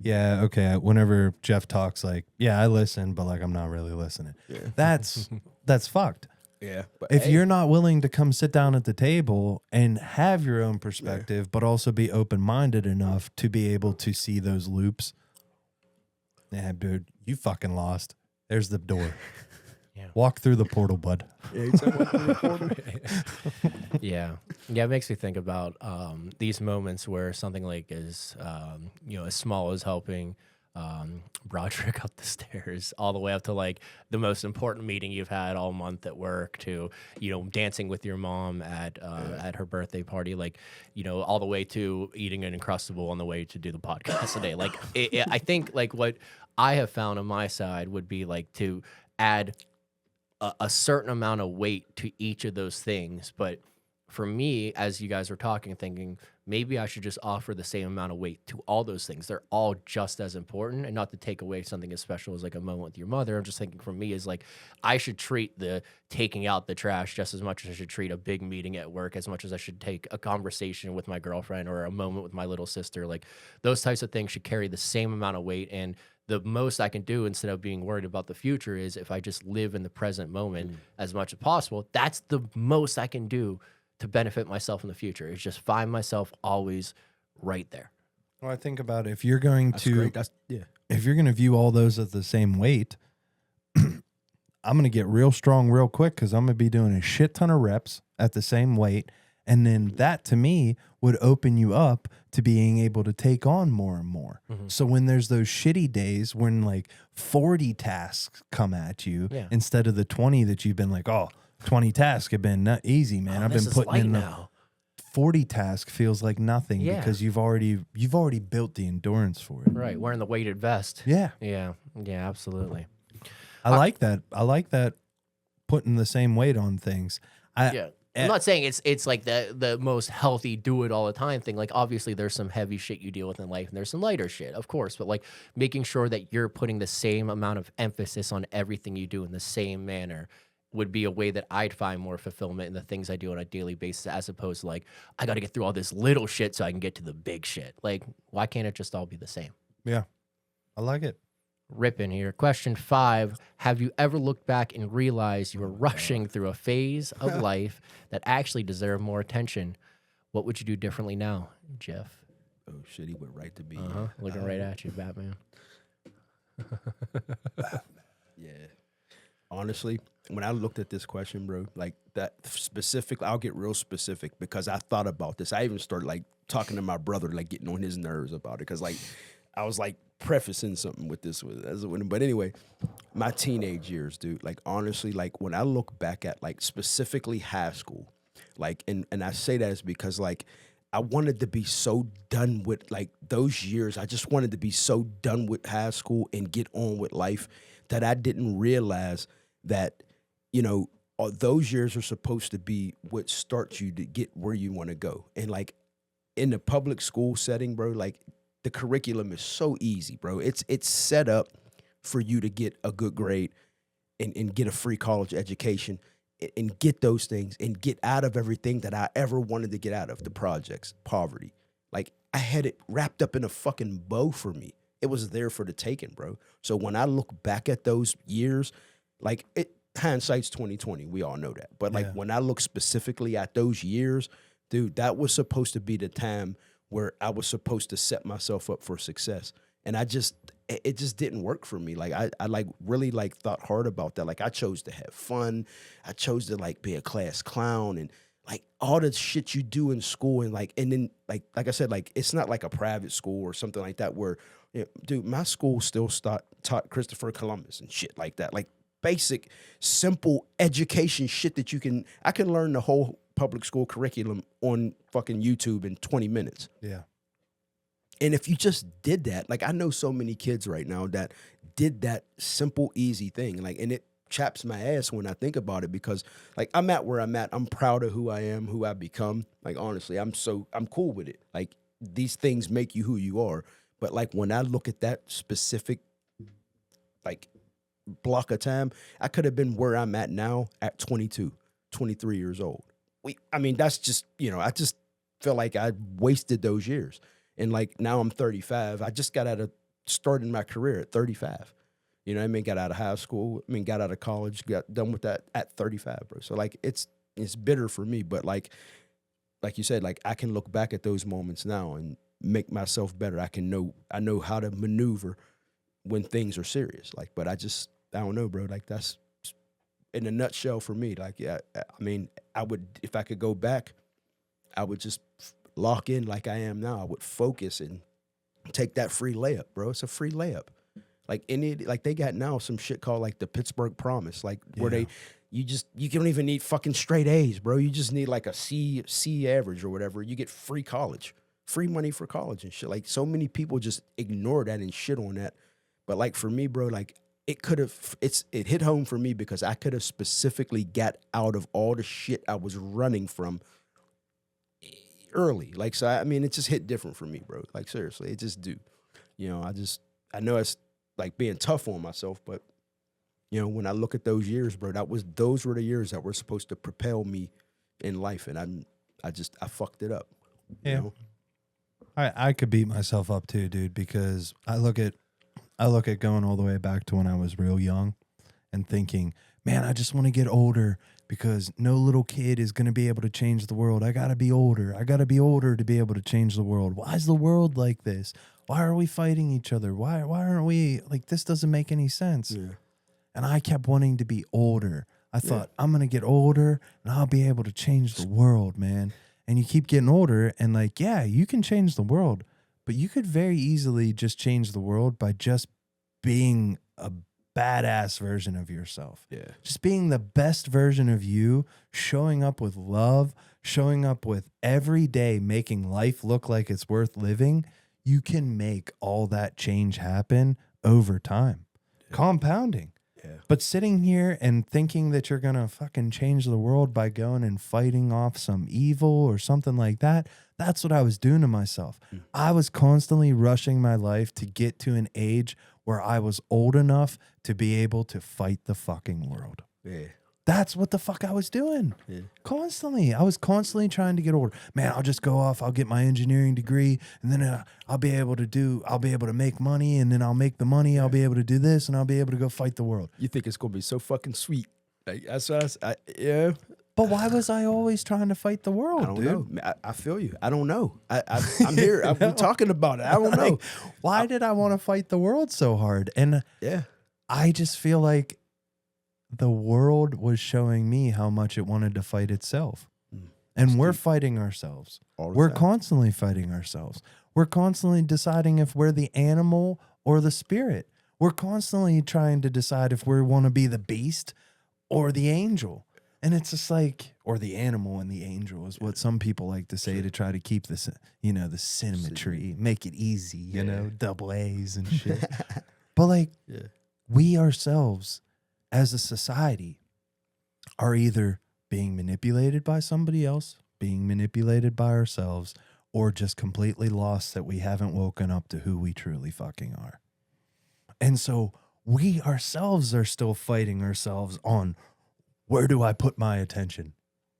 yeah, okay, whenever Jeff talks, like, yeah, I listen, but like I'm not really listening. Yeah. That's fucked. Yeah. But if you're not willing to come sit down at the table and have your own perspective, but also be open-minded enough to be able to see those loops, yeah, dude, you fucking lost. There's the door. Walk through the portal, bud. Yeah, it makes me think about these moments where something like as as small as helping Broderick up the stairs, all the way up to like the most important meeting you've had all month at work, to dancing with your mom at her birthday party, like all the way to eating an Uncrustable on the way to do the podcast today. Like I think like what I have found on my side would be like to add a certain amount of weight to each of those things, but for me, as you guys were talking, thinking maybe I should just offer the same amount of weight to all those things. They're all just as important, and not to take away something as special as like a moment with your mother. I'm just thinking for me is like I should treat the taking out the trash just as much as I should treat a big meeting at work, as much as I should take a conversation with my girlfriend or a moment with my little sister. Like those types of things should carry the same amount of weight. And the most I can do instead of being worried about the future is if I just live in the present moment as much as possible, that's the most I can do to benefit myself in the future. Is just find myself always right there. Well, I think about if you're going That's to, great. if you're going to view all those at the same weight, I'm going to get real strong real quick because I'm going to be doing a shit ton of reps at the same weight. And then that to me would open you up to being able to take on more and more. So when there's those shitty days when like 40 tasks come at you instead of the 20 that you've been like, oh, 20 tasks have been not easy, man. I've been putting in now. 40 task feels like nothing because you've already built the endurance for it. Right, wearing the weighted vest. Yeah. Yeah, absolutely. I like that. I like that putting the same weight on things. I'm not saying it's like the most healthy do it all the time thing. Like obviously there's some heavy shit you deal with in life and there's some lighter shit, of course, but like making sure that you're putting the same amount of emphasis on everything you do in the same manner would be a way that I'd find more fulfillment in the things I do on a daily basis, as opposed to like, I got to get through all this little shit so I can get to the big shit. Like, why can't it just all be the same? Yeah. I like it. Ripping here. Question 5. Have you ever looked back and realized you were rushing through a phase of life that actually deserved more attention? What would you do differently now, Jeff? Oh, shit, he went right to me. Looking right at you, Batman. Yeah. Honestly, when I looked at this question, bro, like that specific, I'll get real specific because I thought about this. I even started like talking to my brother, like getting on his nerves about it. Cause like, I was like prefacing something with this, but anyway, my teenage years, dude, like honestly, like when I look back at like specifically high school, like, and I say that is because like, I wanted to be so done with like those years. I just wanted to be so done with high school and get on with life that I didn't realize that, you know, those years are supposed to be what starts you to get where you want to go. And like in the public school setting, bro, like the curriculum is so easy, bro. It's set up for you to get a good grade and get a free college education and get those things and get out of everything that I ever wanted to get out of, the projects, poverty. Like I had it wrapped up in a fucking bow for me. It was there for the taking, bro. So when I look back at those years, like hindsight's 2020, we all know that. But like when I look specifically at those years, dude, that was supposed to be the time where I was supposed to set myself up for success. And it just didn't work for me. Like I like really like thought hard about that. Like I chose to have fun. I chose to like be a class clown and like all the shit you do in school and then like I said, like it's not like a private school or something like that where, you know, dude, my school still taught Christopher Columbus and shit like that. Like basic, simple education shit that I can learn the whole public school curriculum on fucking YouTube in 20 minutes. Yeah. And if you just did that, like I know so many kids right now that did that simple, easy thing. Like, and it chaps my ass when I think about it because like I'm at where I'm at. I'm proud of who I am, who I've become. Like, honestly, I'm cool with it. Like these things make you who you are. But like when I look at that specific like block of time, I could have been where I'm at now at 22, 23 years old. That's just, you know, I just feel like I wasted those years. And like now I'm 35. I just got starting my career at 35. You know what I mean? Got out of high school. Got out of college, got done with that at 35, bro. So like it's bitter for me, but like you said, like I can look back at those moments now and make myself better. I know how to maneuver when things are serious. Like, but I don't know, bro. Like that's in a nutshell for me. Like, yeah, I mean, I would, if I could go back, I would just lock in like I am now. I would focus and take that free layup, bro. It's a free layup. Like they got now some shit called like the Pittsburgh Promise, like where you don't even need fucking straight A's, bro. You just need like a C average or whatever. You get free college, free money for college and shit. Like so many people just ignore that and shit on that. But like for me, bro, like it hit home for me because I could have specifically got out of all the shit I was running from early. Like, so I mean, it just hit different for me, bro. Like, seriously, it just do. You know, I know it's like being tough on myself, but you know, when I look at those years, bro, those were the years that were supposed to propel me in life, and I fucked it up. Yeah. You know? I could beat myself up too, dude, because I look at going all the way back to when I was real young and thinking, man, I just want to get older because no little kid is going to be able to change the world. I got to be older. I got to be older to be able to change the world. Why is the world like this? Why are we fighting each other? Why aren't we like, this doesn't make any sense. Yeah. And I kept wanting to be older. I thought, I'm going to get older and I'll be able to change the world, man. And you keep getting older and like, yeah, you can change the world, but you could very easily just change the world by just being a badass version of yourself. Yeah. Just being the best version of you, showing up with love, showing up with every day, making life look like it's worth living. You can make all that change happen over time, compounding. Yeah. But sitting here and thinking that you're going to fucking change the world by going and fighting off some evil or something like that, that's what I was doing to myself. I was constantly rushing my life to get to an age where I was old enough to be able to fight the fucking world. Yeah. That's what the fuck I was doing. Yeah. Constantly. I was constantly trying to get older. Man, I'll just go off. I'll get my engineering degree and then I'll be able to make money and then I'll make the money. I'll be able to do this and I'll be able to go fight the world. You think it's going to be so fucking sweet. Like, that's what yeah. But why was I always trying to fight the world, I don't dude? know. I feel you. I don't know. I'm here. I'm talking about it. I don't know. Like, why did I want to fight the world so hard? And Yeah. I just feel like the world was showing me how much it wanted to fight itself. And we're fighting ourselves. We're constantly fighting ourselves. We're constantly deciding if we're the animal or the spirit. We're constantly trying to decide if we want to be the beast or the angel. And it's just like, or the animal and the angel is what some people like to say to try to keep this, you know, the symmetry, make it easy, you know, double A's and shit. But like, we ourselves as a society are either being manipulated by somebody else, being manipulated by ourselves, or just completely lost that we haven't woken up to who we truly fucking are. And so we ourselves are still fighting ourselves on, where do I put my attention?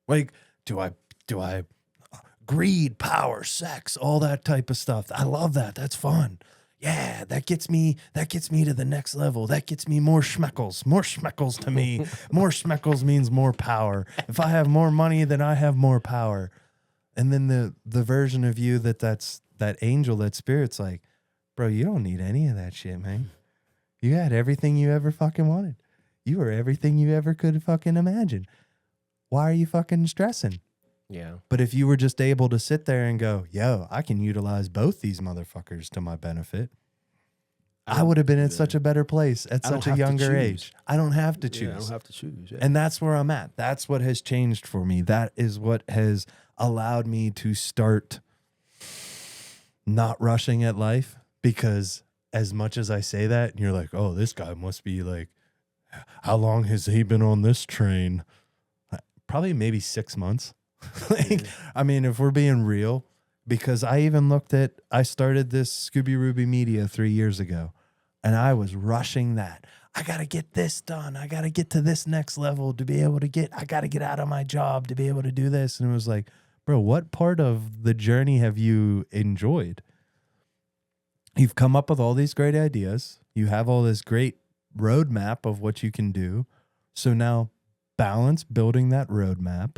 Like, do I greed, power, sex, all that type of stuff. I love that. That's fun. Yeah, that gets me to the next level. That gets me more schmeckles. More schmeckles to me. More schmeckles means more power. If I have more money, then I have more power. And then the version of you that's that angel, that spirit's like, bro, you don't need any of that shit, man. You had everything you ever fucking wanted. You were everything you ever could fucking imagine. Why are you fucking stressing? Yeah. But if you were just able to sit there and go, yo, I can utilize both these motherfuckers to my benefit, I would have been in such a better place at such a younger age. I don't have to choose. Yeah, I don't have to choose. Yeah. And that's where I'm at. That's what has changed for me. That is what has allowed me to start not rushing at life, because as much as I say that, and you're like, oh, this guy must be like, how long has he been on this train? Probably maybe 6 months. Like, I mean, if we're being real, because I started this Scooby Ruby Media 3 years ago, and I was rushing that. I got to get this done. I got to get to this next level to be able to I got to get out of my job to be able to do this. And it was like, bro, what part of the journey have you enjoyed? You've come up with all these great ideas. You have all this great roadmap of what you can do. So now balance building that roadmap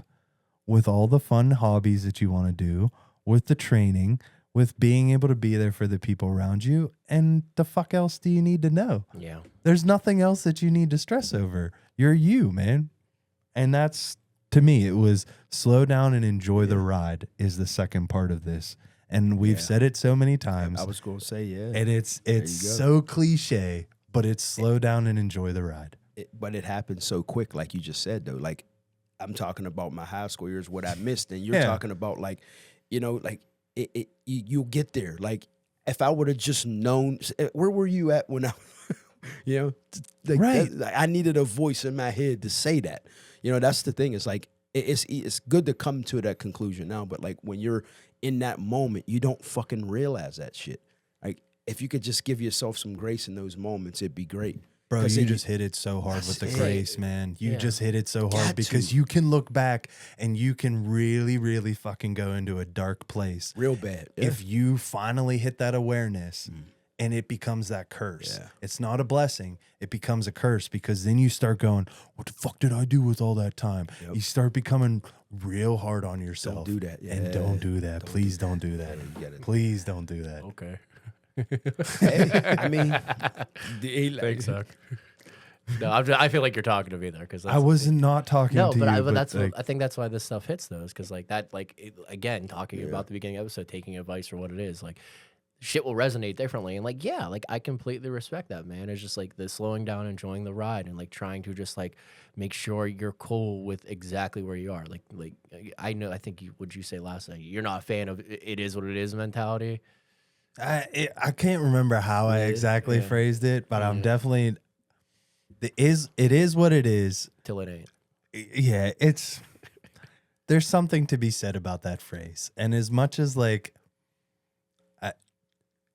with all the fun hobbies that you want to do, with the training, with being able to be there for the people around you. And the fuck else do you need to know? Yeah. There's nothing else that you need to stress over. You're you, man. And that's, to me, it was slow down and enjoy the ride is the second part of this. And we've said it so many times. I was going to say, yeah. And it's so cliche, but it's slow down and enjoy the ride. But it happened so quick, like you just said, though. Like, I'm talking about my high school years, what I missed, and you're talking about, like, you know, like, you'll get there. Like, if I would have just known, where were you at when I, you know, like, right. I needed a voice in my head to say that. You know, that's the thing. It's like, it's good to come to that conclusion now, but like when you're in that moment, you don't fucking realize that shit. Like if you could just give yourself some grace in those moments, it'd be great. Bro, 'Cause you then just hit it so hard with the grace, man. You Yeah. just hit it so hard Got because to. you can look back and you can really, really fucking go into a dark place real bad. Yeah. if you finally hit that awareness and it becomes that curse. Yeah. It's not a blessing. It becomes a curse because then you start going, what the fuck did I do with all that time? Yep. You start becoming real hard on yourself. do that. And Yeah. don't do that. Don't Please do don't do that. Yeah, you get it. Please don't do that. Okay. Hey, I mean, Thanks, Zach. No, I feel like you're talking to me there because I was not talking no, to but you. but that's like, I think that's why this stuff hits those because like that again talking about the beginning episode, taking advice for what it is like. Shit will resonate differently, and like yeah, like I completely respect that, man. It's just like the slowing down, enjoying the ride, and like trying to just like make sure you're cool with exactly where you are. Like I know, I think would you say last night you're not a fan of it is what it is mentality. I can't remember how I exactly Yeah. phrased it, but I'm definitely it is what it is. Till it ain't. Yeah, there's something to be said about that phrase. And as much as like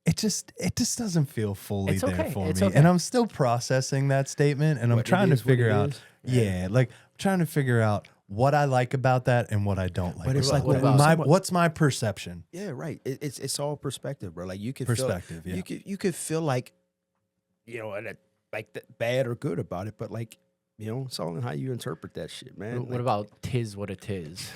it just doesn't feel fully It's there okay. for It's me. okay. And I'm still processing that statement and I'm What it trying to is, what figure it out is. like I'm trying to figure out what I like about that and what I don't like. But it's about like that. what about what's my perception? yeah, right. It's all perspective, bro. Like you could Perspective, feel, yeah. you could feel like, like that bad or good about it, but like, it's all in how you interpret that shit, man. What Like, about tis what it is?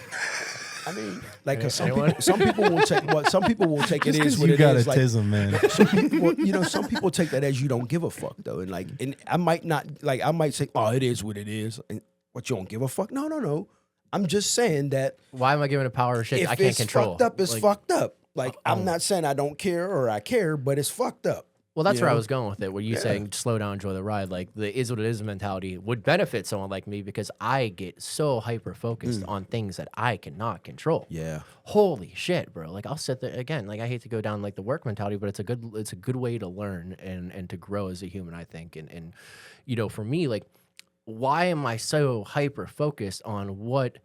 I mean, like 'cause Anyone? some people will take some people will take Just it as because what you it got is. Like, autism, man. some people, some people take that as you don't give a fuck though, and I might not like I might say, oh, it is what it is, and what you don't give a fuck. No. I'm just saying that Why am I giving a power of shit if I can't it's control? fucked up, it's Like, fucked up. Like I'm not saying I don't care or I care, but it's fucked up. Well, that's you where I know? was going with it. Where you saying slow down, enjoy the ride. Like the is what it is mentality would benefit someone like me because I get so hyper focused on things that I cannot control. Yeah. Holy shit, bro! Like I'll sit there again. Like I hate to go down like the work mentality, but it's a good way to learn and to grow as a human. I think and for me, like why am I so hyper focused on what?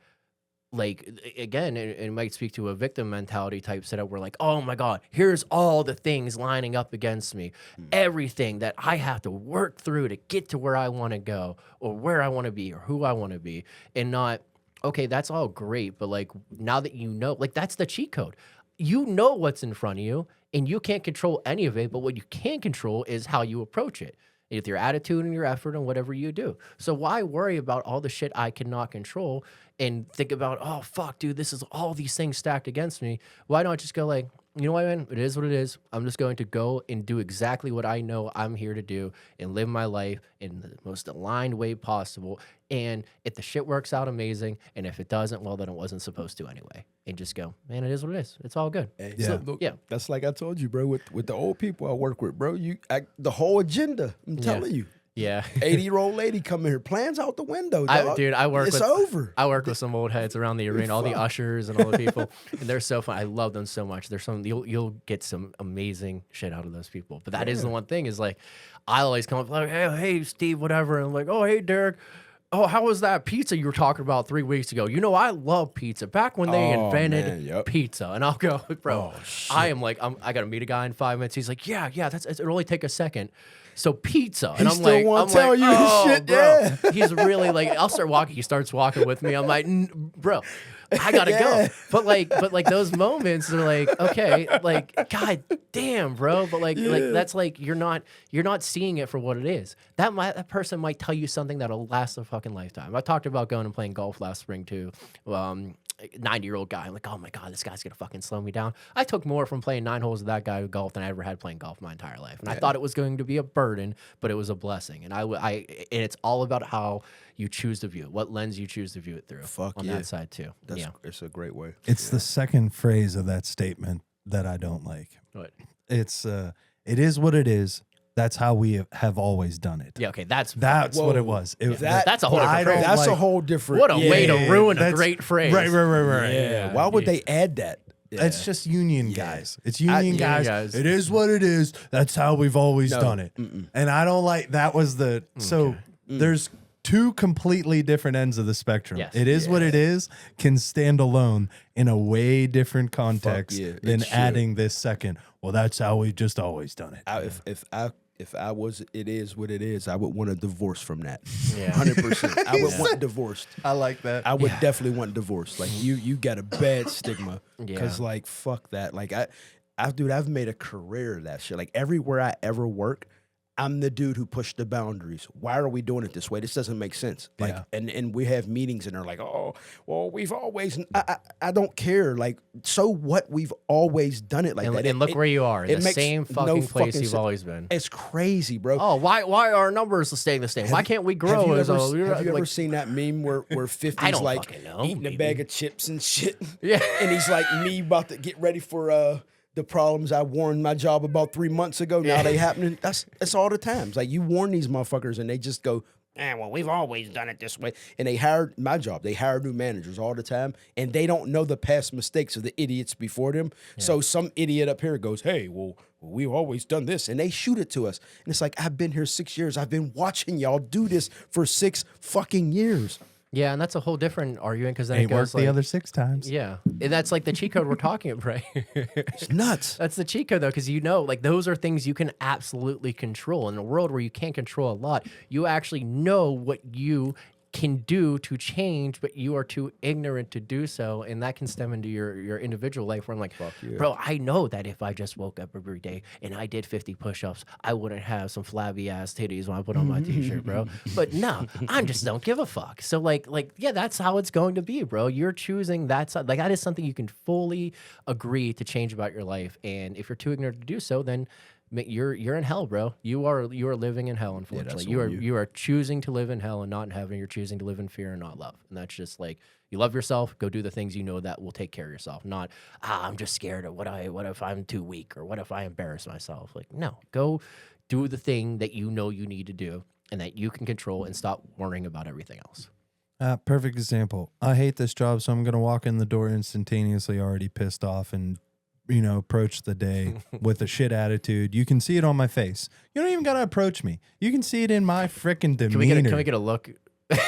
Like again, it might speak to a victim mentality type setup where like, oh my God, here's all the things lining up against me, everything that I have to work through to get to where I want to go or where I want to be or who I want to be, and not okay, that's all great, but like now that like that's the cheat code. You know what's in front of you, and you can't control any of it, but what you can control is how you approach it. With your attitude and your effort and whatever you do. So why worry about all the shit I cannot control and think about, oh, fuck, dude, this is all these things stacked against me. Why don't I just go like, you know what, man? It is what it is. I'm just going to go and do exactly what I know I'm here to do and live my life in the most aligned way possible. And if the shit works out, amazing. And if it doesn't, well, then it wasn't supposed to anyway. And just go, man, it is what it is. It's all good. Hey, Yeah. so, look, Yeah. That's like I told you, bro. With the old people I work with, bro. The whole agenda. I'm telling you. Yeah. 80-year-old lady come in here, plans out the window. Dog. I work It's with over. I work with some old heads around the arena, all the ushers and all the people, and they're so fun. I love them so much. There's you'll get some amazing shit out of those people. But that is the one thing is like, I always come up like, hey Steve, whatever, and I'm like, oh hey Derek, oh how was that pizza you were talking about 3 weeks ago? I love pizza. Back when they Oh, invented man, yep. pizza, and I'll go, bro. Oh, shit. I am like, I gotta meet a guy in 5 minutes. He's like, yeah, it'll only take a second. So pizza, and He I'm still like, wanna I'm tell like, you his oh, shit, bro. yeah. He's really like, I'll start walking. He starts walking with me. I'm like, bro, I gotta Yeah. go. But like those moments are like, okay, like, God damn, bro. But like that's like you're not seeing it for what it is. That person might tell you something that'll last a fucking lifetime. I talked about going and playing golf last spring too. 90-year-old guy. I'm like, oh my God, this guy's gonna fucking slow me down. I took more from playing 9 holes with that guy with golf than I ever had playing golf my entire life. And I thought it was going to be a burden, but it was a blessing. And and it's all about how you choose to view it, what lens you choose to view it through. Fuck on yeah. that side too. It's a great way. It's the second phrase of that statement that I don't like. What? It's it is what it is. That's how we have always done it. Yeah, okay, that's That's what Whoa. it was. that's a whole I different don't phrase. That's a like- whole different. What a way to ruin a that's- great phrase. Right. Yeah. Why would they add that? It's just union guys. It's union union guys. guys. It is what it is. That's how we've always No. done it. And I don't like that was the so there's two completely different ends of the spectrum. Yes. It is what it is, can stand alone in a way different context yeah, than it should. adding this second. Well, that's how we've just always done it. If I was, it is what it is, I would want a divorce from that. Yeah. 100%. I would want divorced. I like that. I would definitely want divorce. Like you got a bad stigma because Yeah. like fuck that. Like I've made a career of that shit. Like everywhere I ever work, I'm the dude who pushed the boundaries. Why are we doing it this way? This doesn't make sense. Like, and we have meetings and they're like, oh, well, we've always. I don't care. Like, so what? We've always done it like that. And look where you are, in the makes same no fucking place fucking you've always been. It's crazy, bro. Oh, why are our numbers staying the same? Why can't we grow? Have you like, ever seen that meme where 50's don't like fucking know, eating maybe. a bag of chips and shit? Yeah. And he's like, me about to get ready for the problems I warned my job about 3 months ago. Now they happening. That's all the times. Like you warn these motherfuckers and they just go, well, we've always done it this way. And they hired my job. They hire new managers all the time, and they don't know the past mistakes of the idiots before them. Yeah. So some idiot up here goes, hey, well, we've always done this, and they shoot it to us. And it's like, I've been here 6 years. I've been watching y'all do this for 6 fucking years. Yeah, and that's a whole different argument because then Ain't it goes worked the other 6 times. Yeah, and that's like the cheat code we're talking about, right? It's nuts. That's the cheat code though, because like those are things you can absolutely control. In a world where you can't control a lot, you actually know what you can do to change, but you are too ignorant to do so, and that can stem into your individual life where I'm like, bro, I know that if I just woke up every day and I did 50 push-ups, I wouldn't have some flabby ass titties when I put on my t-shirt, bro. But no, I just don't give a fuck. So like yeah, that's how it's going to be, bro. You're choosing that is something you can fully agree to change about your life, and if you're too ignorant to do so, then you're in hell, bro. You are living in hell, unfortunately. You are choosing to live in hell and not in heaven. You're choosing to live in fear and not love. And that's just like, you love yourself, go do the things you know that will take care of yourself. Not, I'm just scared of what if I'm too weak, or what if I embarrass myself? Like, no, go do the thing that you know you need to do and that you can control, and stop worrying about everything else. Perfect example. I hate this job, so I'm going to walk in the door instantaneously already pissed off and approach the day with a shit attitude. You can see it on my face. You don't even got to approach me. You can see it in my freaking demeanor. Can we get a look? Look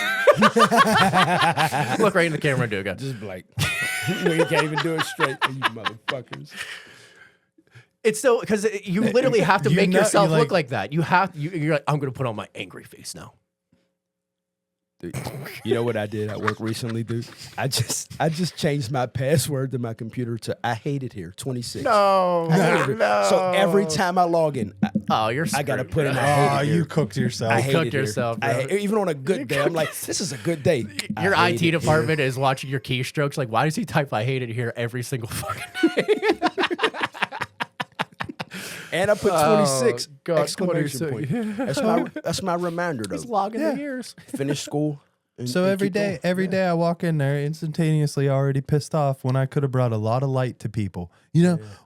right in the camera and do it. Just like, you can't even do it straight, you motherfuckers. It's so, because you literally have to make yourself like, look like that. You're like, I'm going to put on my angry face now. Dude, you know what I did at work recently, dude? I just changed my password to my computer to I hate it here 26. No. So every time I log in, you're screwed, I gotta put in bro. I hate it here. You cooked yourself. I You hate cooked it here. yourself, bro. Even on a good day, I'm like, this is a good day. Your I IT hate it department is watching your keystrokes. Like, why does he type "I hate it here" every single fucking day? And I put 26 God, exclamation 26. point. That's my reminder though. He's logging the years. Finish school. So every day I walk in there instantaneously already pissed off when I could have brought a lot of light to people.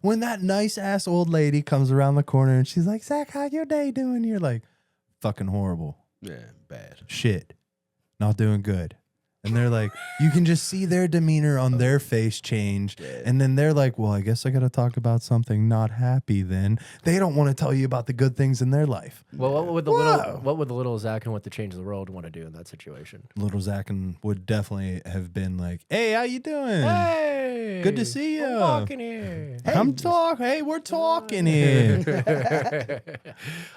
When that nice ass old lady comes around the corner and she's like, Zach, how your day doing? You're like, fucking horrible. Yeah, bad. Shit. Not doing good. And they're like, you can just see their demeanor on their face change. Yeah. And then they're like, well, I guess I got to talk about something not happy then. They don't want to tell you about the good things in their life. Well, what would the little Zach and what the change of the world want to do in that situation? Little Zach would definitely have been like, hey, how you doing? Hey, good to see you. We're walking here. Hey, we're talking here.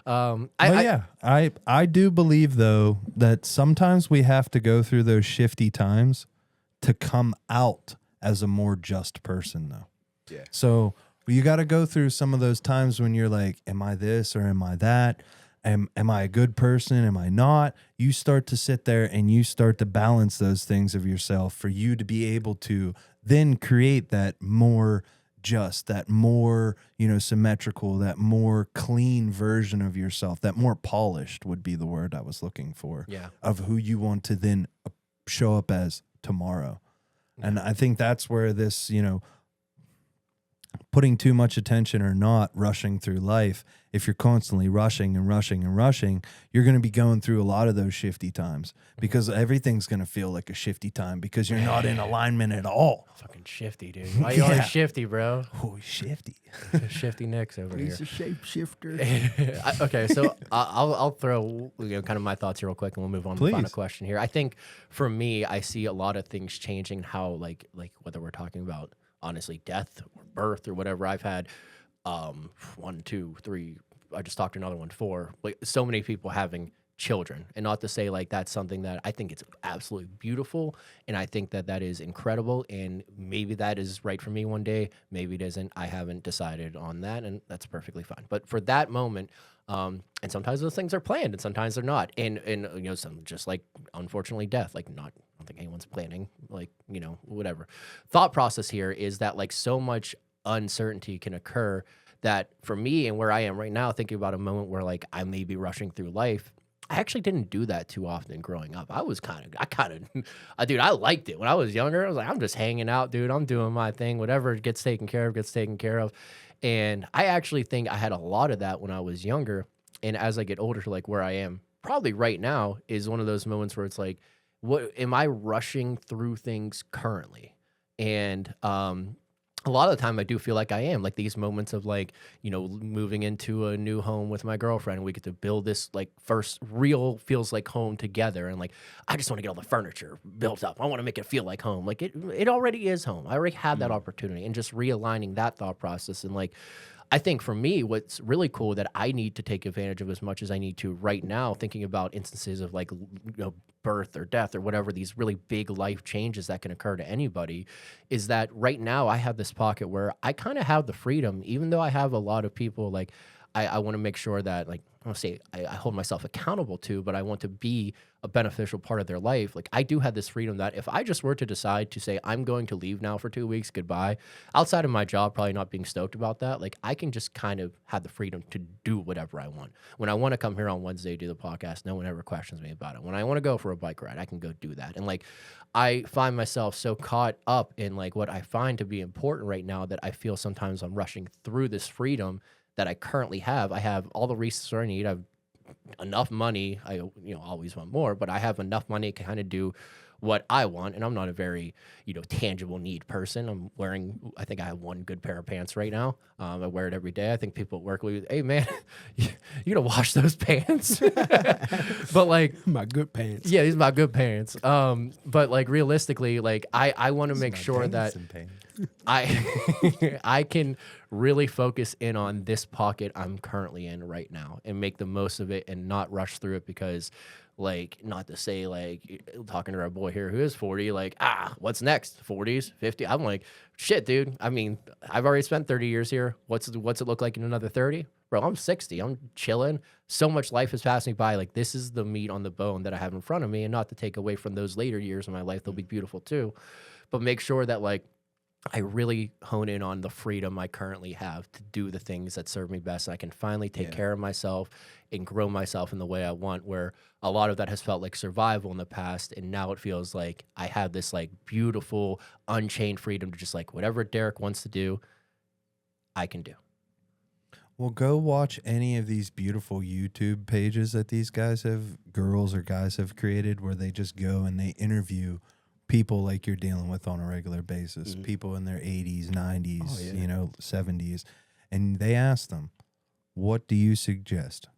I do believe though that sometimes we have to go through those shifty times to come out as a more just person though. Yeah. So you got to go through some of those times when you're like, am I this or am I that? Am I a good person? Am I not? You start to sit there and you start to balance those things of yourself for you to be able to then create that more just, that more, symmetrical, that more clean version of yourself, that more polished would be the word I was looking for. Yeah. Of who you want to then show up as tomorrow. Yeah. And I think that's where this, putting too much attention or not rushing through life, if you're constantly rushing and rushing and rushing, you're going to be going through a lot of those shifty times because everything's going to feel like a shifty time because you're not in alignment at all. Fucking shifty, dude. Why you always shifty, bro? Oh, shifty. Shifty Nicks over He's here. a shapeshifter. Okay, so I'll throw kind of my thoughts here real quick, and we'll move on to the final question here. I think for me, I see a lot of things changing. How like whether we're talking about honestly death or birth or whatever. I've had 1, 2, 3. I just talked to another one, 4. Like so many people having children, and not to say like that's something that I think it's absolutely beautiful, and I think that that is incredible, and maybe that is right for me one day, maybe it isn't. I haven't decided on that, and that's perfectly fine. But for that moment, and sometimes those things are planned, and sometimes they're not, and you know, some just like unfortunately death, like not. I don't think anyone's planning, like, you know, whatever. Thought process here is that like so much uncertainty can occur that for me and where I am right now, thinking about a moment where like I may be rushing through life. I actually didn't do that too often growing up. I dude, I liked it. When I was younger, I was like, I'm just hanging out, dude. I'm doing my thing. Whatever gets taken care of, gets taken care of. And I actually think I had a lot of that when I was younger. And as I get older to like where I am, probably right now is one of those moments where it's like, what am I rushing through things currently? And a lot of the time I do feel like I am, like these moments of like, you know, moving into a new home with my girlfriend, and we get to build this like first real feels like home together. And like, I just want to get all the furniture built up. I want to make it feel like home. Like it already is home. I already had that opportunity, and just realigning that thought process. And like, I think for me, what's really cool that I need to take advantage of as much as I need to right now, thinking about instances of like, you know, birth or death or whatever, these really big life changes that can occur to anybody, is that right now I have this pocket where I kind of have the freedom, even though I have a lot of people like, I want to make sure that like, I don't say I hold myself accountable to, but I want to be a beneficial part of their life. Like I do have this freedom that if I just were to decide to say, I'm going to leave now for 2 weeks, goodbye, outside of my job, probably not being stoked about that. Like I can just kind of have the freedom to do whatever I want. When I want to come here on Wednesday, do the podcast, no one ever questions me about it. When I want to go for a bike ride, I can go do that. And like, I find myself so caught up in like what I find to be important right now that I feel sometimes I'm rushing through this freedom that I currently have. I have all the resources I need. I have enough money. I, you know, always want more, but I have enough money to kind of do what I want. And I'm not a very, you know, tangible need person. I'm wearing, I think I have one good pair of pants right now. I wear it every day. I think people at work will, hey man, you gotta wash those pants. But like My good pants. yeah, these are my good pants. But like realistically, like I want to make sure that I can really focus in on this pocket I'm currently in right now and make the most of it and not rush through it, because like, not to say like, talking to our boy here who is 40, like, what's next? 40s, 50? I'm like, shit, dude. I mean, I've already spent 30 years here. What's it look like in another 30? Bro, I'm 60. I'm chilling. So much life has passed me by. Like, this is the meat on the bone that I have in front of me, and not to take away from those later years of my life. They'll be beautiful too. But make sure that like, I really hone in on the freedom I currently have to do the things that serve me best. I can finally take care of myself and grow myself in the way I want, where a lot of that has felt like survival in the past. And now it feels like I have this like beautiful, unchained freedom to just like whatever Derek wants to do, I can do. Well, go watch any of these beautiful YouTube pages that these guys have, girls or guys have created, where they just go and they interview people like you're dealing with on a regular basis, people in their 80s, 90s, you know, 70s. And they ask them, what do you suggest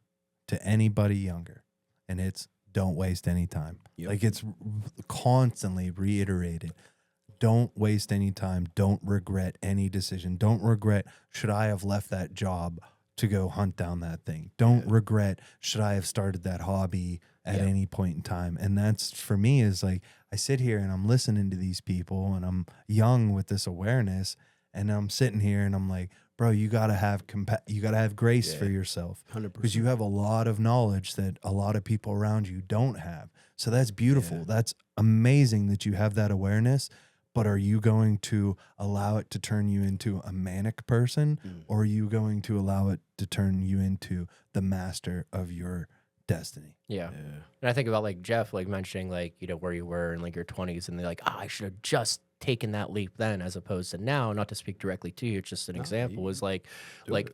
to anybody younger? And it's don't waste any time. Like it's constantly reiterated. Don't waste any time. Don't regret any decision. Don't regret, should I have left that job to go hunt down that thing? Don't regret, should I have started that hobby at any point in time? And that's, for me, is like, I sit here and I'm listening to these people and I'm young with this awareness, and I'm sitting here and I'm like, bro, you gotta have grace for yourself, 100%. because you have a lot of knowledge that a lot of people around you don't have. So that's beautiful. That's amazing that you have that awareness. But are you going to allow it to turn you into a manic person, or are you going to allow it to turn you into the master of your destiny. Yeah. And I think about like Jeff, like mentioning like, you know, where you were in like your 20s and they're like, I should have just taken that leap then as opposed to now. Not to speak directly to you, it's just an example is like,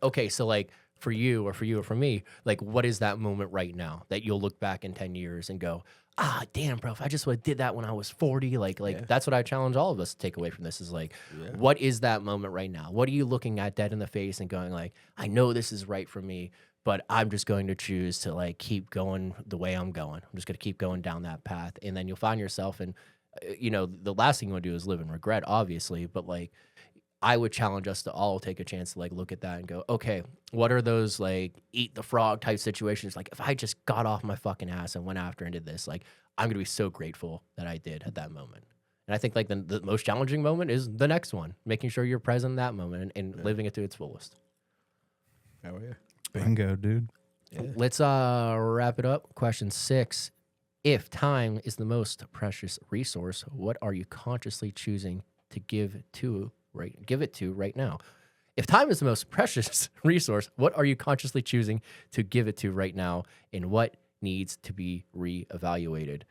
okay, so like for you or for me, like what is that moment right now that you'll look back in 10 years and go, damn, bro, if I just would have did that when I was 40, that's what I challenge all of us to take away from this is like, what is that moment right now? What are you looking at dead in the face and going like, I know this is right for me, but I'm just going to choose to like keep going the way I'm going. I'm just going to keep going down that path. And then you'll find yourself and, you know, the last thing you want to do is live in regret, obviously, but like, I would challenge us to all take a chance to like look at that and go, okay, what are those like eat the frog type situations? Like if I just got off my fucking ass and went after and did this, like I'm gonna be so grateful that I did at that moment. And I think like the most challenging moment is the next one, making sure you're present in that moment and living it to its fullest. Oh yeah, Bingo, dude. Yeah. Let's wrap it up. Question 6: if time is the most precious resource, what are you consciously choosing to give it to right now? If time is the most precious resource, what are you consciously choosing to give it to right now, and what needs to be reevaluated?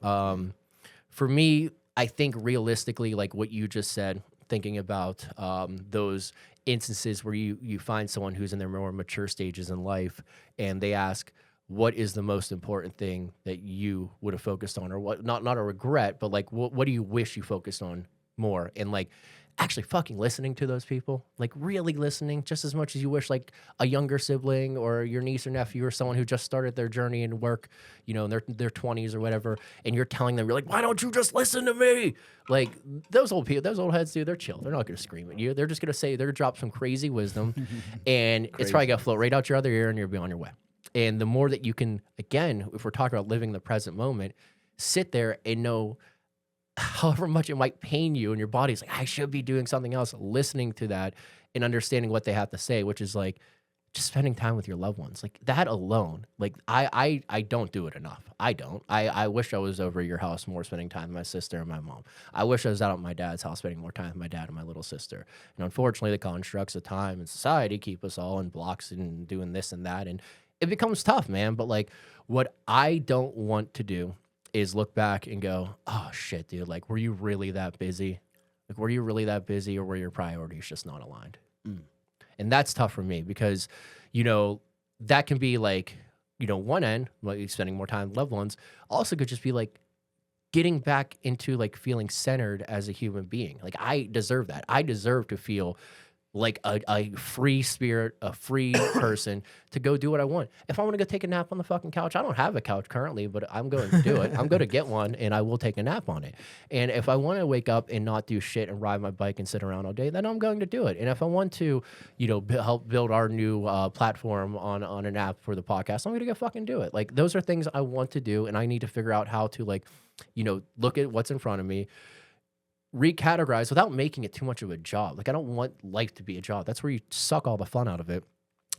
For me, I think realistically, like what you just said, thinking about those instances where you find someone who's in their more mature stages in life and they ask, what is the most important thing that you would have focused on, or what, not a regret, but like, what do you wish you focused on more? And like, actually fucking listening to those people, like really listening just as much as you wish like a younger sibling or your niece or nephew or someone who just started their journey in work, you know, in their 20s or whatever, and you're telling them, you're like, why don't you just listen to me? Like those old people, those old heads, dude, they're chill. They're not going to scream at you. They're just going to say, they're going to drop some crazy wisdom and it's probably going to float right out your other ear and you'll be on your way. And the more that you can, again, if we're talking about living the present moment, sit there and know however much it might pain you and your body's like, I should be doing something else, listening to that and understanding what they have to say, which is like just spending time with your loved ones. Like that alone, like I don't do it enough. I wish I was over at your house more, spending time with my sister and my mom. I wish I was out at my dad's house, spending more time with my dad and my little sister. And unfortunately, the constructs of time and society keep us all in blocks and doing this and that. And it becomes tough, man. But like what I don't want to do is look back and go, oh shit, dude, like, were you really that busy? Like, were you really that busy, or were your priorities just not aligned? And that's tough for me because, you know, that can be like, you know, one end, like spending more time with loved ones, also could just be like getting back into like feeling centered as a human being. Like I deserve that. I deserve to feel like a free spirit, a free person to go do what I want. If I want to go take a nap on the fucking couch, I don't have a couch currently, but I'm going to do it. I'm going to get one and I will take a nap on it. And if I want to wake up and not do shit and ride my bike and sit around all day, then I'm going to do it. And if I want to, you know, help build our new platform on an app for the podcast, I'm going to go fucking do it. Like those are things I want to do. And I need to figure out how to like, you know, look at what's in front of me, recategorize without making it too much of a job. Like I don't want life to be a job. That's where you suck all the fun out of it.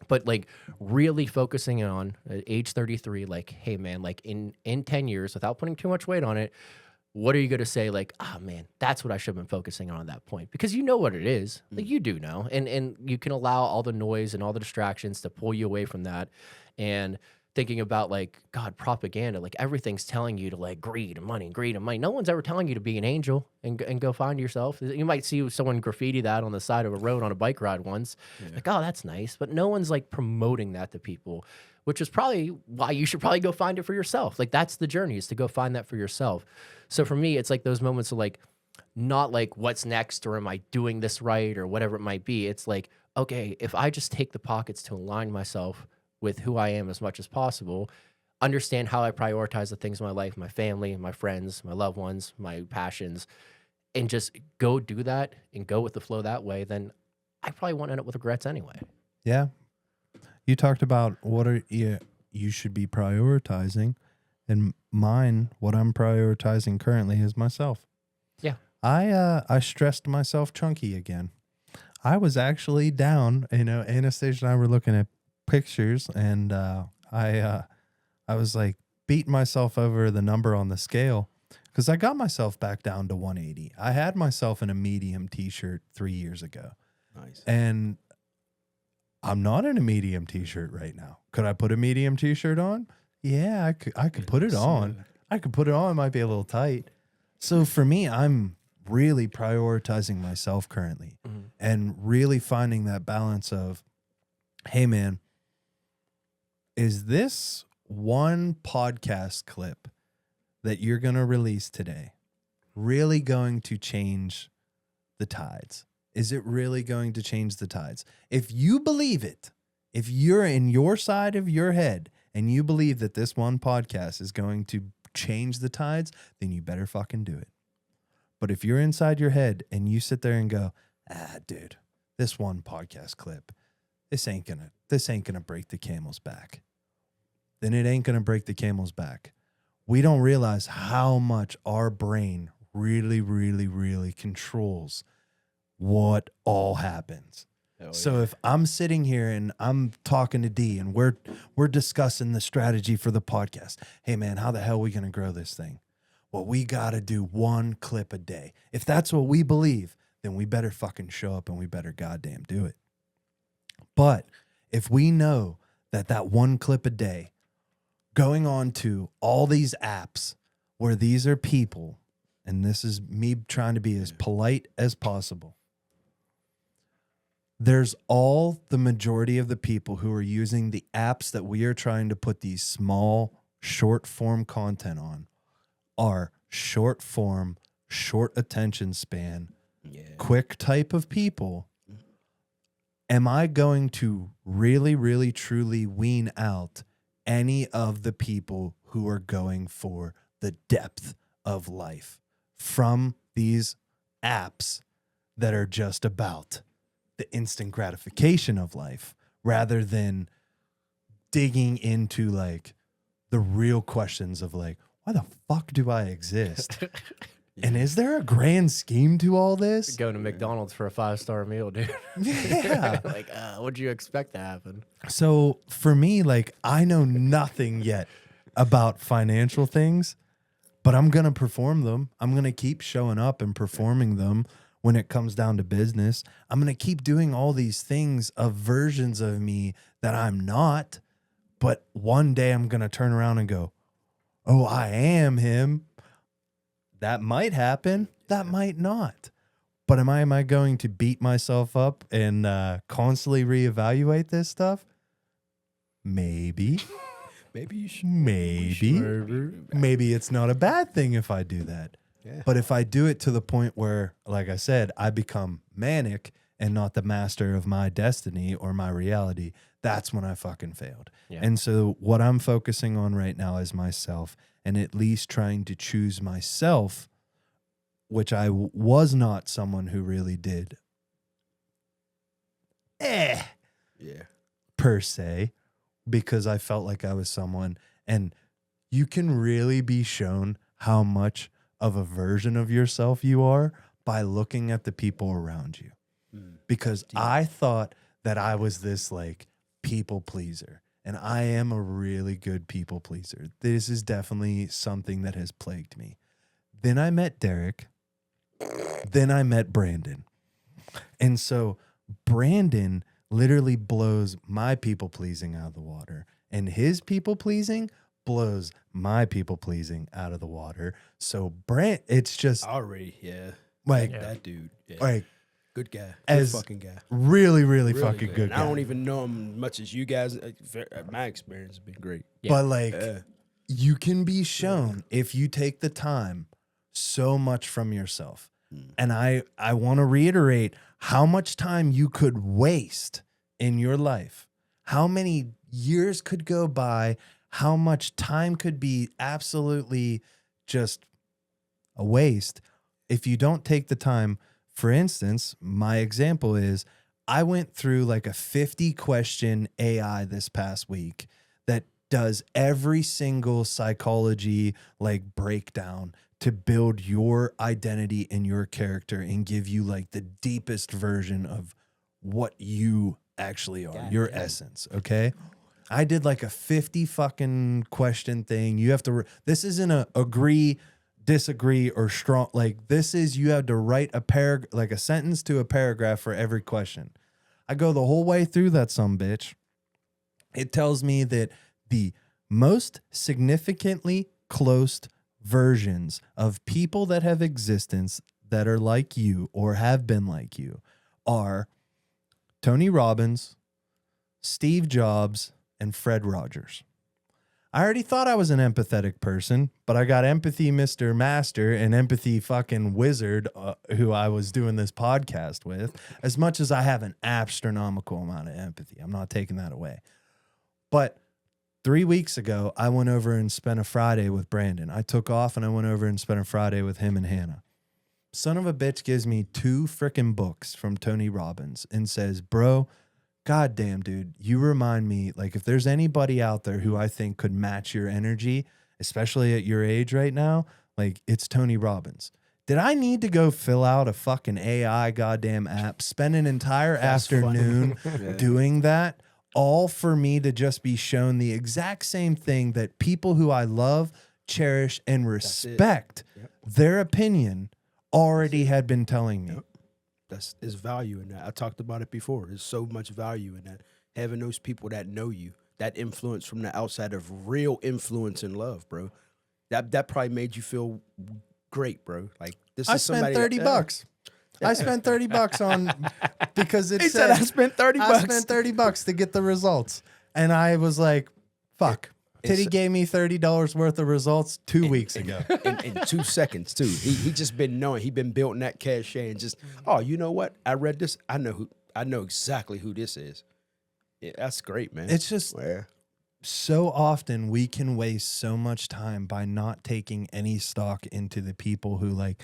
But like really focusing on at age 33, like, hey man, like in 10 years, without putting too much weight on it, what are you going to say? Like, oh man, that's what I should have been focusing on at that point, because you know what it is. Like you do know, and you can allow all the noise and all the distractions to pull you away from that. And thinking about like, God, propaganda, like everything's telling you to like greed and money. No one's ever telling you to be an angel and go find yourself. You might see someone graffiti that on the side of a road on a bike ride once. Like, oh, that's nice. But no one's like promoting that to people, which is probably why you should probably go find it for yourself. Like that's the journey, is to go find that for yourself. So for me, it's like those moments of like, not like what's next or am I doing this right or whatever it might be. It's like, okay, if I just take the pockets to align myself with who I am as much as possible, understand how I prioritize the things in my life, my family, my friends, my loved ones, my passions, and just go do that and go with the flow that way, then I probably won't end up with regrets anyway. Yeah. You talked about what are you should be prioritizing, and mine, what I'm prioritizing currently is myself. Yeah. I stressed myself chunky again. I was actually down, you know, Anastasia and I were looking at pictures, and I was like beating myself over the number on the scale because I got myself back down to 180. I had myself in a medium t-shirt 3 years ago. Nice. And I'm not in a medium t-shirt right now. Could I put a medium t-shirt on? Yeah, I could put it on. I could put it on. It might be a little tight. So for me, I'm really prioritizing myself currently and really finding that balance of, hey man, is this one podcast clip that you're going to release today really going to change the tides? Is it really going to change the tides? If you believe it, if you're in your side of your head and you believe that this one podcast is going to change the tides, then you better fucking do it. But if you're inside your head and you sit there and go, dude, this one podcast clip, this ain't gonna break the camel's back, then it ain't gonna break the camel's back. We don't realize how much our brain really, really, really controls what all happens. So if I'm sitting here and I'm talking to D and we're discussing the strategy for the podcast, hey man, how the hell are we gonna grow this thing? Well, we got to do one clip a day. If that's what we believe, then we better fucking show up and we better goddamn do it. But if we know that one clip a day, going on to all these apps where these are people, and this is me trying to be as polite as possible, there's all the majority of the people who are using the apps that we are trying to put these small, short form content on are short form, short attention span, quick type of people. Am I going to really, really, truly wean out any of the people who are going for the depth of life from these apps that are just about the instant gratification of life rather than digging into like the real questions of like, why the fuck do I exist? And is there a grand scheme to all this? Going to McDonald's for a 5-star meal, dude. Yeah. Like, what'd you expect to happen? So for me, like, I know nothing yet about financial things, but I'm going to perform them. I'm going to keep showing up and performing them when it comes down to business. I'm going to keep doing all these things of versions of me that I'm not, but one day I'm going to turn around and go, oh, I am him. That might happen. That might not. But am I going to beat myself up and constantly reevaluate this stuff? Maybe. Maybe you should. Maybe it's not a bad thing if I do that. Yeah. But if I do it to the point where, like I said, I become manic and not the master of my destiny or my reality, that's when I fucking failed. Yeah. And so what I'm focusing on right now is myself, and at least trying to choose myself, which I was not someone who really did. Yeah. Per se, because I felt like I was someone, and you can really be shown how much of a version of yourself you are by looking at the people around you. Because I thought that I was this like people pleaser, and I am a really good people pleaser. This is definitely something that has plagued me. Then I met Derek. Then I met Brandon. And so Brandon literally blows my people pleasing out of the water, and his people pleasing blows my people pleasing out of the water. So it's just Already, yeah. like That dude. Yeah. like Good guy. as Good fucking guy. really, really, Really fucking good And I guy. don't even know him much as you guys. My experience has been great. But like Yeah. you can be shown if you take the time so much from yourself. And I want to reiterate how much time you could waste in your life. How many years could go by, how much time could be absolutely just a waste if you don't take the time. For instance, my example is I went through like a 50 question AI this past week that does every single psychology like breakdown to build your identity and your character and give you like the deepest version of what you actually are, your essence. Okay. I did like a 50 fucking question thing. You have to, this isn't a agree, disagree, or strong. Like this is, you have to write like a sentence to a paragraph for every question. I go the whole way through that sumbitch. It tells me that the most significantly close versions of people that have existence that are like you or have been like you are Tony Robbins, Steve Jobs, and Fred Rogers. I already thought I was an empathetic person, but I got empathy Mr. Master and empathy fucking wizard who I was doing this podcast with, as much as I have an astronomical amount of empathy. I'm not taking that away. But 3 weeks ago, I went over and spent a Friday with Brandon. I took off and I went over and spent a Friday with him and Hannah. Son of a bitch gives me 2 frickin' books from Tony Robbins and says, bro, goddamn, dude, you remind me, like, if there's anybody out there who I think could match your energy, especially at your age right now, like, it's Tony Robbins. Did I need to go fill out a fucking AI goddamn app, spend an entire afternoon doing that, all for me to just be shown the exact same thing that people who I love, cherish, and respect their opinion already had been telling me? There's value in that. I talked about it before. There's so much value in that. Having those people that know you, that influence from the outside of real influence and love, bro. That probably made you feel great, bro. Like this I is spent somebody $30. I spent $30 on because it He said said I spent $30. I spent $30 to get the results, and I was like, "Fuck." Titty gave me $30 worth of results 2 weeks ago. In 2 seconds too. He just been knowing. He been building that cachet and just, oh, you know what? I read this. I know exactly who this is. Yeah, that's great, man. It's just so often we can waste so much time by not taking any stock into the people who, like,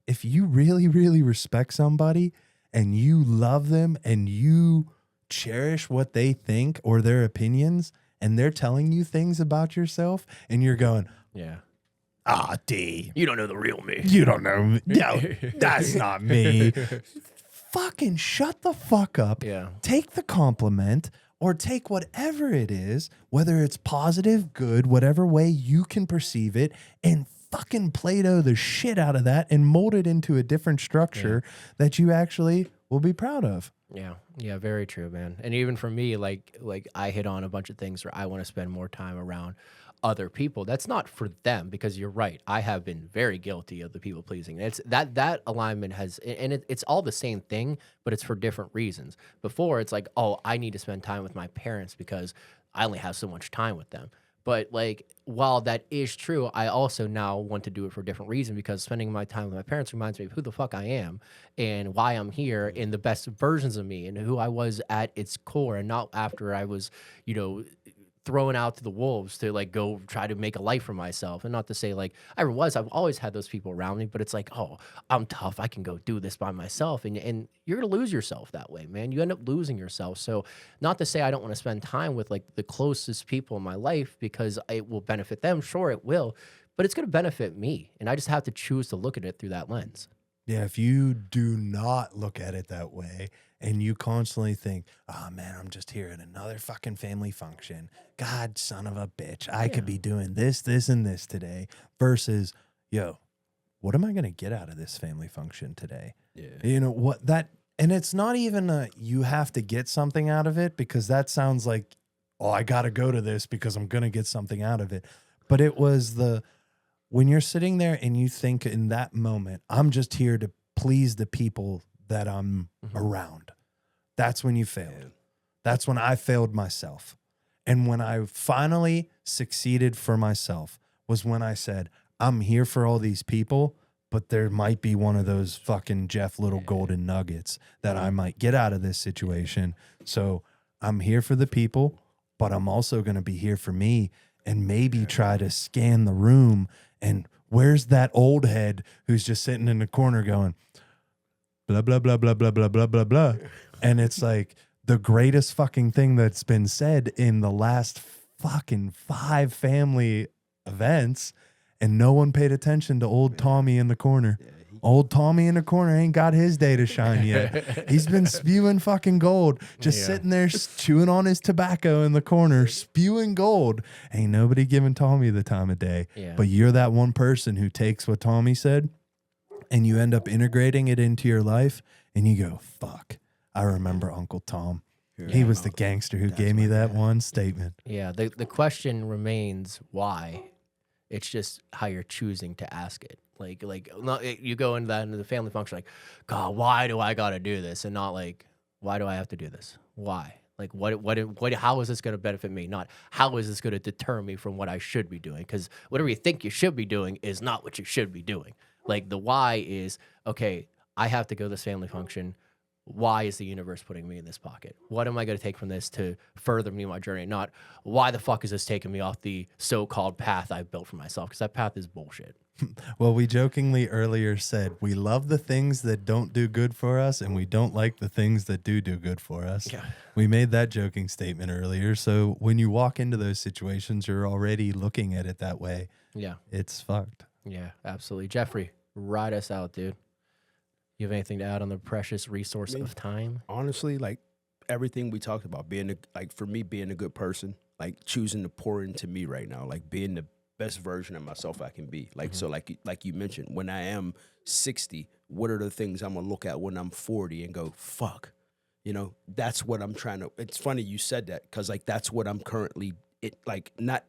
if you really, really respect somebody and you love them and you cherish what they think or their opinions, and they're telling you things about yourself, and you're going, D, You don't know the real me. you don't know me. No, that's not me. Fucking shut the fuck up. Yeah. Take the compliment or take whatever it is, whether it's positive, good, whatever way you can perceive it, and fucking Play-Doh the shit out of that and mold it into a different structure that you actually will be proud of. Yeah, very true, man. And even for me, like I hit on a bunch of things where I want to spend more time around other people. That's not for them, because you're right. I have been very guilty of the people pleasing. It's that alignment has, and it's all the same thing, but it's for different reasons. Before, it's like, oh, I need to spend time with my parents because I only have so much time with them. But like, while that is true, I also now want to do it for a different reason, because spending my time with my parents reminds me of who the fuck I am and why I'm here, in the best versions of me and who I was at its core, and not after I was, thrown out to the wolves to like go try to make a life for myself. And not to say like I've always had those people around me, but it's like, oh, I'm tough, I can go do this by myself. And you're gonna lose yourself that way, man. You end up losing yourself. So not to say I don't want to spend time with like the closest people in my life because it will benefit them. Sure, it will, but it's gonna benefit me. And I just have to choose to look at it through that lens. Yeah, if you do not look at it that way and you constantly think, oh man, I'm just here at another fucking family function. God, son of a bitch, I could be doing this, this, and this today, versus, yo, what am I going to get out of this family function today? Yeah. You know what that, and it's not even you have to get something out of it, because that sounds like, oh, I got to go to this because I'm going to get something out of it. But it was when you're sitting there and you think in that moment, I'm just here to please the people that I'm around. That's when you failed. Yeah. That's when I failed myself. And when I finally succeeded for myself was when I said, I'm here for all these people, but there might be one of those fucking Jeff Little golden nuggets that I might get out of this situation. So I'm here for the people, but I'm also going to be here for me, and maybe try to scan the room. And where's that old head who's just sitting in the corner going, blah, blah, blah, blah, blah, blah, blah, blah, blah. And it's like the greatest fucking thing that's been said in the last fucking 5 family events, and no one paid attention to old Tommy in the corner. Old Tommy in the corner ain't got his day to shine yet. He's been spewing fucking gold, just sitting there chewing on his tobacco in the corner, spewing gold. Ain't nobody giving Tommy the time of day. Yeah. But you're that one person who takes what Tommy said and you end up integrating it into your life, and you go, fuck, I remember Uncle Tom. He was the gangster who gave me that one statement. Yeah, the question remains why. It's just how you're choosing to ask it. You go into the family function like, God, why do I got to do this? And not like, why do I have to do this? Why? Like, how is this going to benefit me? Not how is this going to deter me from what I should be doing? Because whatever you think you should be doing is not what you should be doing. Like, the why is, okay, I have to go to this family function. Why is the universe putting me in this pocket? What am I going to take from this to further me on my journey? Not why the fuck is this taking me off the so-called path I've built for myself? Because that path is bullshit. Well, we jokingly earlier said we love the things that don't do good for us, and we don't like the things that do good for us. Yeah. We made that joking statement earlier. So when you walk into those situations, you're already looking at it that way. Yeah. It's fucked. Yeah, absolutely. Jeffrey, ride us out, dude. You have anything to add on the precious resource of time? Honestly, like everything we talked about, for me, being a good person, like choosing to pour into me right now, like being the best version of myself I can be. Like, so like you mentioned, when I am 60, what are the things I'm going to look at when I'm 40 and go, fuck, that's what I'm trying to, it's funny you said that. Cause like, that's what I'm currently not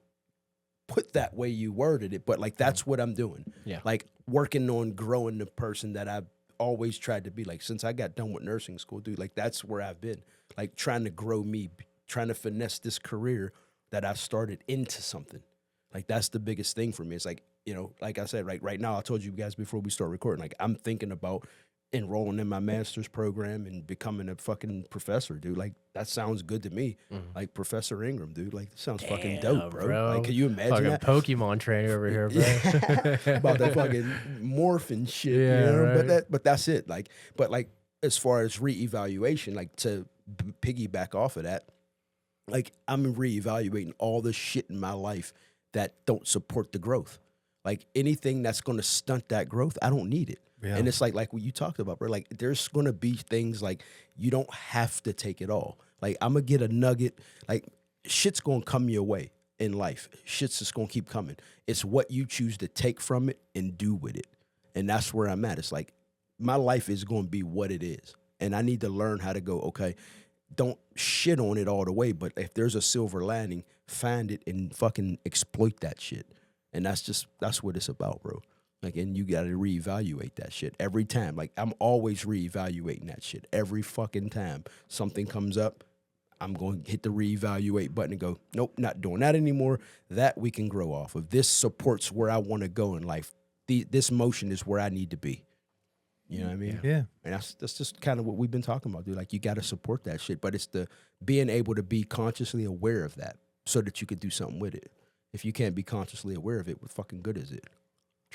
put that way you worded it, but like, that's what I'm doing. Yeah. Like working on growing the person that I've always tried to be. Like since I got done with nursing school, dude, like that's where I've been, like trying to grow me, trying to finesse this career that I've started into something. Like that's the biggest thing for me. It's like, like I said, right now, I told you guys before we start recording, like I'm thinking about enrolling in my master's program and becoming a fucking professor, dude. Like that sounds good to me. Like Professor Ingram, dude. Like that sounds fucking dope, bro. Like, can you imagine fucking that? Pokemon trainer over here, bro. About the fucking morphin shit, Yeah, right. But that's it. Like, but like as far as reevaluation, like to piggyback off of that, like I'm reevaluating all the shit in my life that don't support the growth. Like anything that's going to stunt that growth, I don't need it. Yeah. And it's like what you talked about, bro. Like there's going to be things like you don't have to take it all. Like I'm going to get a nugget. Like shit's going to come your way in life. Shit's just going to keep coming. It's what you choose to take from it and do with it. And that's where I'm at. It's like my life is going to be what it is. And I need to learn how to go, okay, don't shit on it all the way. But if there's a silver lining, find it and fucking exploit that shit. And that's what it's about, bro. Like, and you got to reevaluate that shit every time. Like, I'm always reevaluating that shit every fucking time something comes up. I'm going to hit the reevaluate button and go, nope, not doing that anymore. That we can grow off of. This supports where I want to go in life. This motion is where I need to be. You know what I mean? Yeah. And that's just kind of what we've been talking about, dude. Like, you got to support that shit. But it's the being able to be consciously aware of that so that you could do something with it. If you can't be consciously aware of it, what fucking good is it?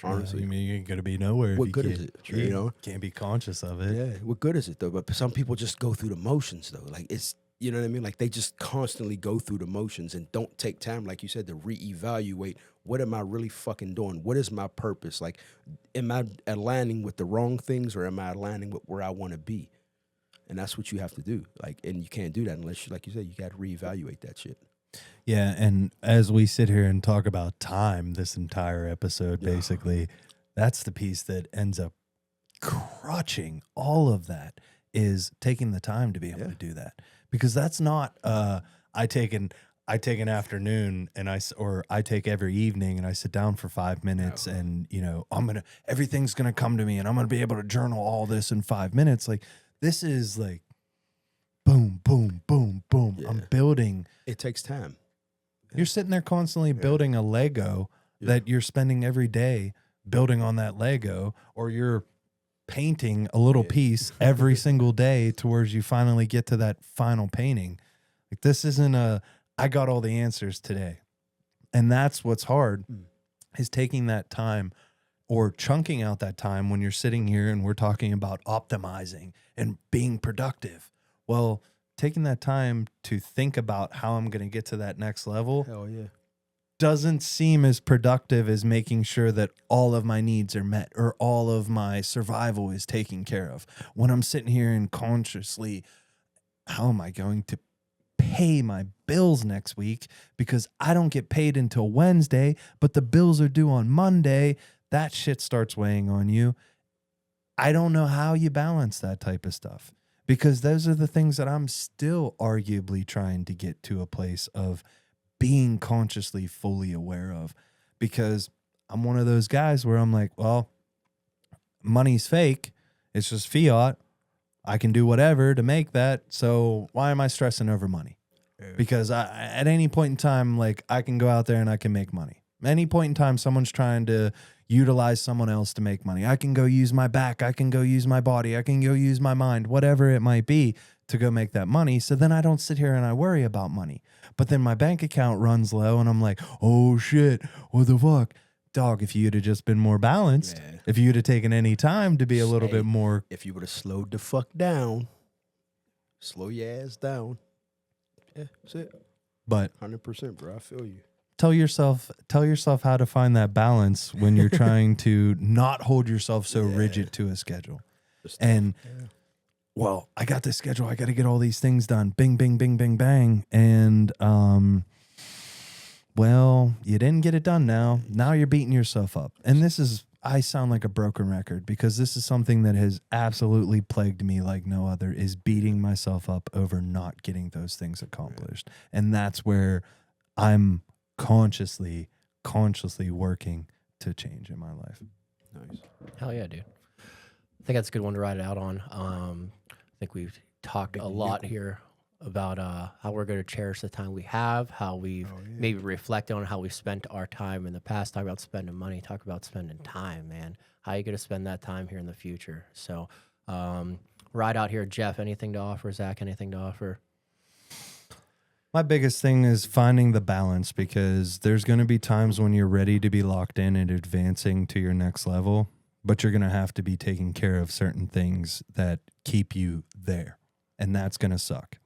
Honestly, I mean, you ain't gonna be nowhere. What good is it? Can't be conscious of it. Yeah, what good is it though? But some people just go through the motions though. Like it's, you know what I mean? Like they just constantly go through the motions and don't take time, like you said, to reevaluate. What am I really fucking doing? What is my purpose? Like, am I aligning with the wrong things or am I aligning with where I want to be? And that's what you have to do. Like, and you can't do that unless, like you said, you got to reevaluate that shit. Yeah, and as we sit here and talk about time this entire episode, basically, that's the piece that ends up crutching all of that is taking the time to be able to do that. Because that's not I take an afternoon and I take every evening and I sit down for 5 minutes and everything's gonna come to me and I'm gonna be able to journal all this in 5 minutes. Like this is like boom, boom, boom, boom. Yeah. I'm building. It takes time. You're sitting there constantly building a Lego that you're spending every day building on that Lego, or you're painting a little piece every single day towards you finally get to that final painting. Like this isn't I got all the answers today. And that's what's hard is taking that time or chunking out that time when you're sitting here and we're talking about optimizing and being productive. Well, taking that time to think about how I'm going to get to that next level doesn't seem as productive as making sure that all of my needs are met or all of my survival is taken care of. When I'm sitting here and consciously, how am I going to pay my bills next week because I don't get paid until Wednesday, but the bills are due on Monday, that shit starts weighing on you. I don't know how you balance that type of stuff. because those are the things that I'm still arguably trying to get to a place of being consciously fully aware of, because I'm one of those guys where I'm like, well, money's fake. It's just fiat. I can do whatever to make that. So why am I stressing over money? Because at any point in time, like, I can go out there and I can make money. Any point in time, someone's trying to utilize someone else to make money. I can go use my back. I can go use my body. I can go use my mind, whatever it might be, to go make that money. So then I don't sit here and I worry about money. But then my bank account runs low and I'm like, oh shit, what the fuck? Dog, if you'd have just been more balanced, if you'd have taken any time to be a little bit more. If you would have slowed the fuck down, slow your ass down. Yeah, that's it. But 100%, bro. I feel you. Tell yourself how to find that balance when you're trying to not hold yourself so rigid to a schedule. And well, I got this schedule. I got to get all these things done. Bing, bing, bing, bing, bang. And well, you didn't get it done now. Now you're beating yourself up. And I sound like a broken record, because this is something that has absolutely plagued me like no other, is beating myself up over not getting those things accomplished. And that's where I'm consciously working to change in my life. Nice. Hell yeah, dude. I think that's a good one to write it out on. I think we've talked a lot here about how we're going to cherish the time we have, how we maybe reflect on how we spent our time in the past, talk about spending money, talk about spending time, man. How are you going to spend that time here in the future? So right out here, Jeff, anything to offer? Zach, anything to offer? My biggest thing is finding the balance, because there's going to be times when you're ready to be locked in and advancing to your next level, but you're going to have to be taking care of certain things that keep you there, and that's going to suck.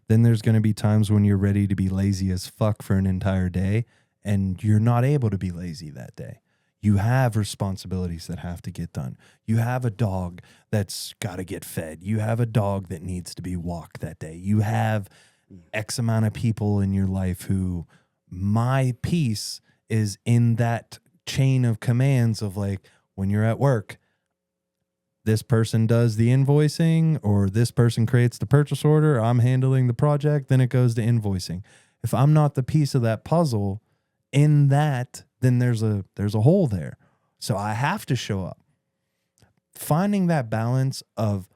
Then there's going to be times when you're ready to be lazy as fuck for an entire day, and you're not able to be lazy that day. You have responsibilities that have to get done. You have a dog that's got to get fed. You have a dog that needs to be walked that day. You have X amount of people in your life who, my piece is in that chain of commands of, like, when you're at work, this person does the invoicing, or this person creates the purchase order, I'm handling the project, then it goes to invoicing. If I'm not the piece of that puzzle in that, then there's a hole there. So I have to show up. Finding that balance of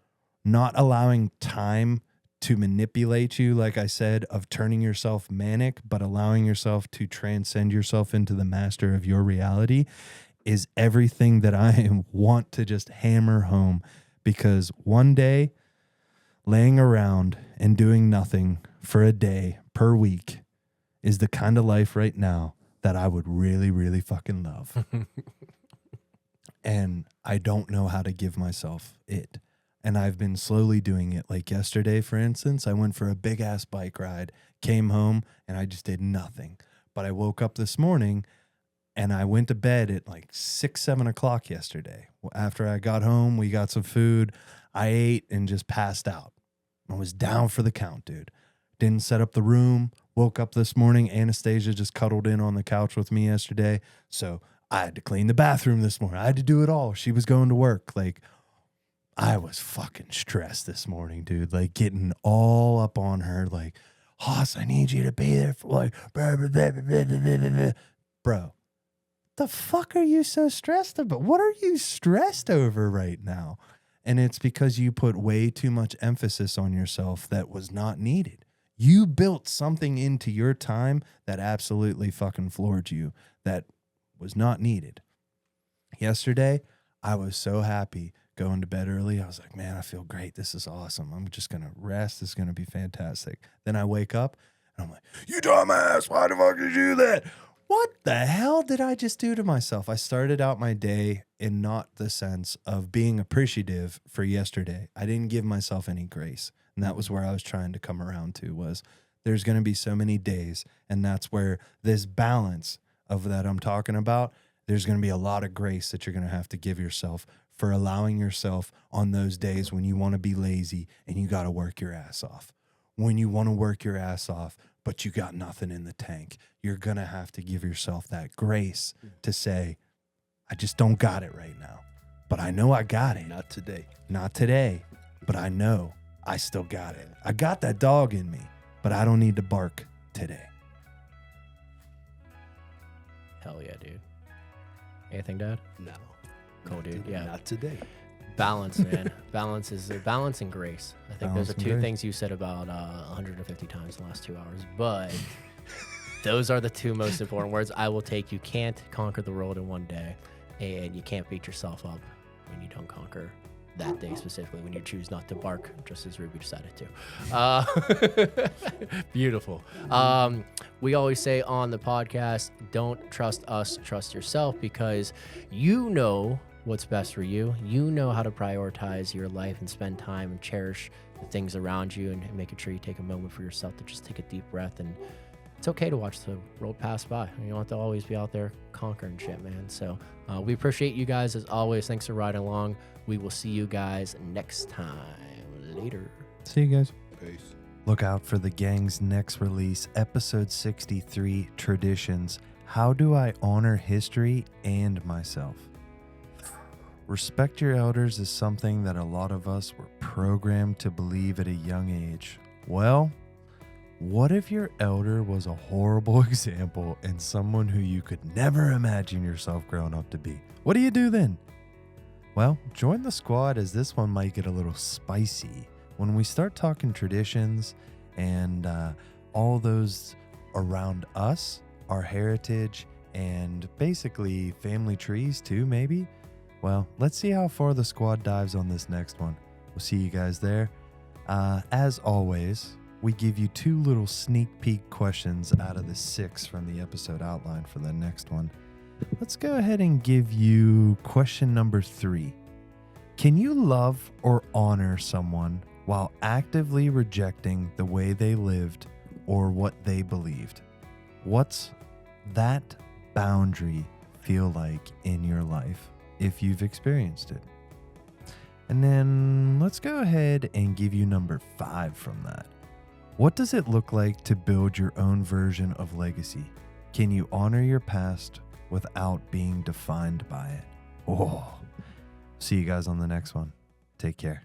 not allowing time to manipulate you, like I said, of turning yourself manic, but allowing yourself to transcend yourself into the master of your reality, is everything that I want to just hammer home. Because one day, laying around and doing nothing for a day per week is the kind of life right now that I would really, really fucking love. And I don't know how to give myself it. And I've been slowly doing it. Like yesterday, for instance, I went for a big ass bike ride, came home, and I just did nothing. But I woke up this morning and I went to bed at like 6, 7 o'clock yesterday. After I got home, we got some food. I ate and just passed out. I was down for the count, dude. Didn't set up the room. Woke up this morning. Anastasia just cuddled in on the couch with me yesterday. So I had to clean the bathroom this morning. I had to do it all. She was going to work. Like, I was fucking stressed this morning, dude. Like, getting all up on her. Like, Hoss, I need you to be there for like, blah, blah, blah, blah, blah, blah, blah. Bro, the fuck are you so stressed about? What are you stressed over right now? And it's because you put way too much emphasis on yourself that was not needed. You built something into your time that absolutely fucking floored you, that was not needed. Yesterday, I was so happy going to bed early. I was like, man, I feel great. This is awesome. I'm just going to rest. This is going to be fantastic. Then I wake up and I'm like, you dumbass, why the fuck did you do that? What the hell did I just do to myself? I started out my day in not the sense of being appreciative for yesterday. I didn't give myself any grace. And that was where I was trying to come around to, was there's going to be so many days. And that's where this balance of that I'm talking about, there's going to be a lot of grace that you're going to have to give yourself for allowing yourself on those days when you want to be lazy and you got to work your ass off. When you want to work your ass off, but you got nothing in the tank, you're going to have to give yourself that grace to say, I just don't got it right now, but I know I got it. Not today. Not today, but I know I still got it. I got that dog in me, but I don't need to bark today. Hell yeah, dude. Anything, Dad? No. Cool, dude. Yeah. Not today. Balance, man. Balance is balance and grace. I think Balance those are and two grace. things you said about 150 times in the last 2 hours. But those are the two most important words. I will take. You can't conquer the world in one day, and you can't beat yourself up when you don't conquer that day specifically, when you choose not to bark, just as Ruby decided to. Beautiful. We always say on the podcast, don't trust us, trust yourself, because you know what's best for you. You know how to prioritize your life and spend time and cherish the things around you, and making sure you take a moment for yourself to just take a deep breath. And it's okay to watch the world pass by. You don't have to always be out there conquering shit, man. So we appreciate you guys as always. Thanks for riding along. We will see you guys next time. Later. See you guys. Peace. Look out for the gang's next release, episode 63, Traditions. How do I honor history and myself? Respect your elders is something that a lot of us were programmed to believe at a young age. Well, what if your elder was a horrible example and someone who you could never imagine yourself growing up to be? What do you do then? Well, join the squad, as this one might get a little spicy when we start talking traditions and all those around us, our heritage, and basically family trees too, maybe? Well, let's see how far the squad dives on this next one. We'll see you guys there. As always, we give you 2 little sneak peek questions out of the 6 from the episode outline for the next one. Let's go ahead and give you question number 3. Can you love or honor someone while actively rejecting the way they lived or what they believed? What's that boundary feel like in your life if you've experienced it? And then let's go ahead and give you number 5 from that. What does it look like to build your own version of legacy? Can you honor your past without being defined by it? Oh, see you guys on the next one. Take care.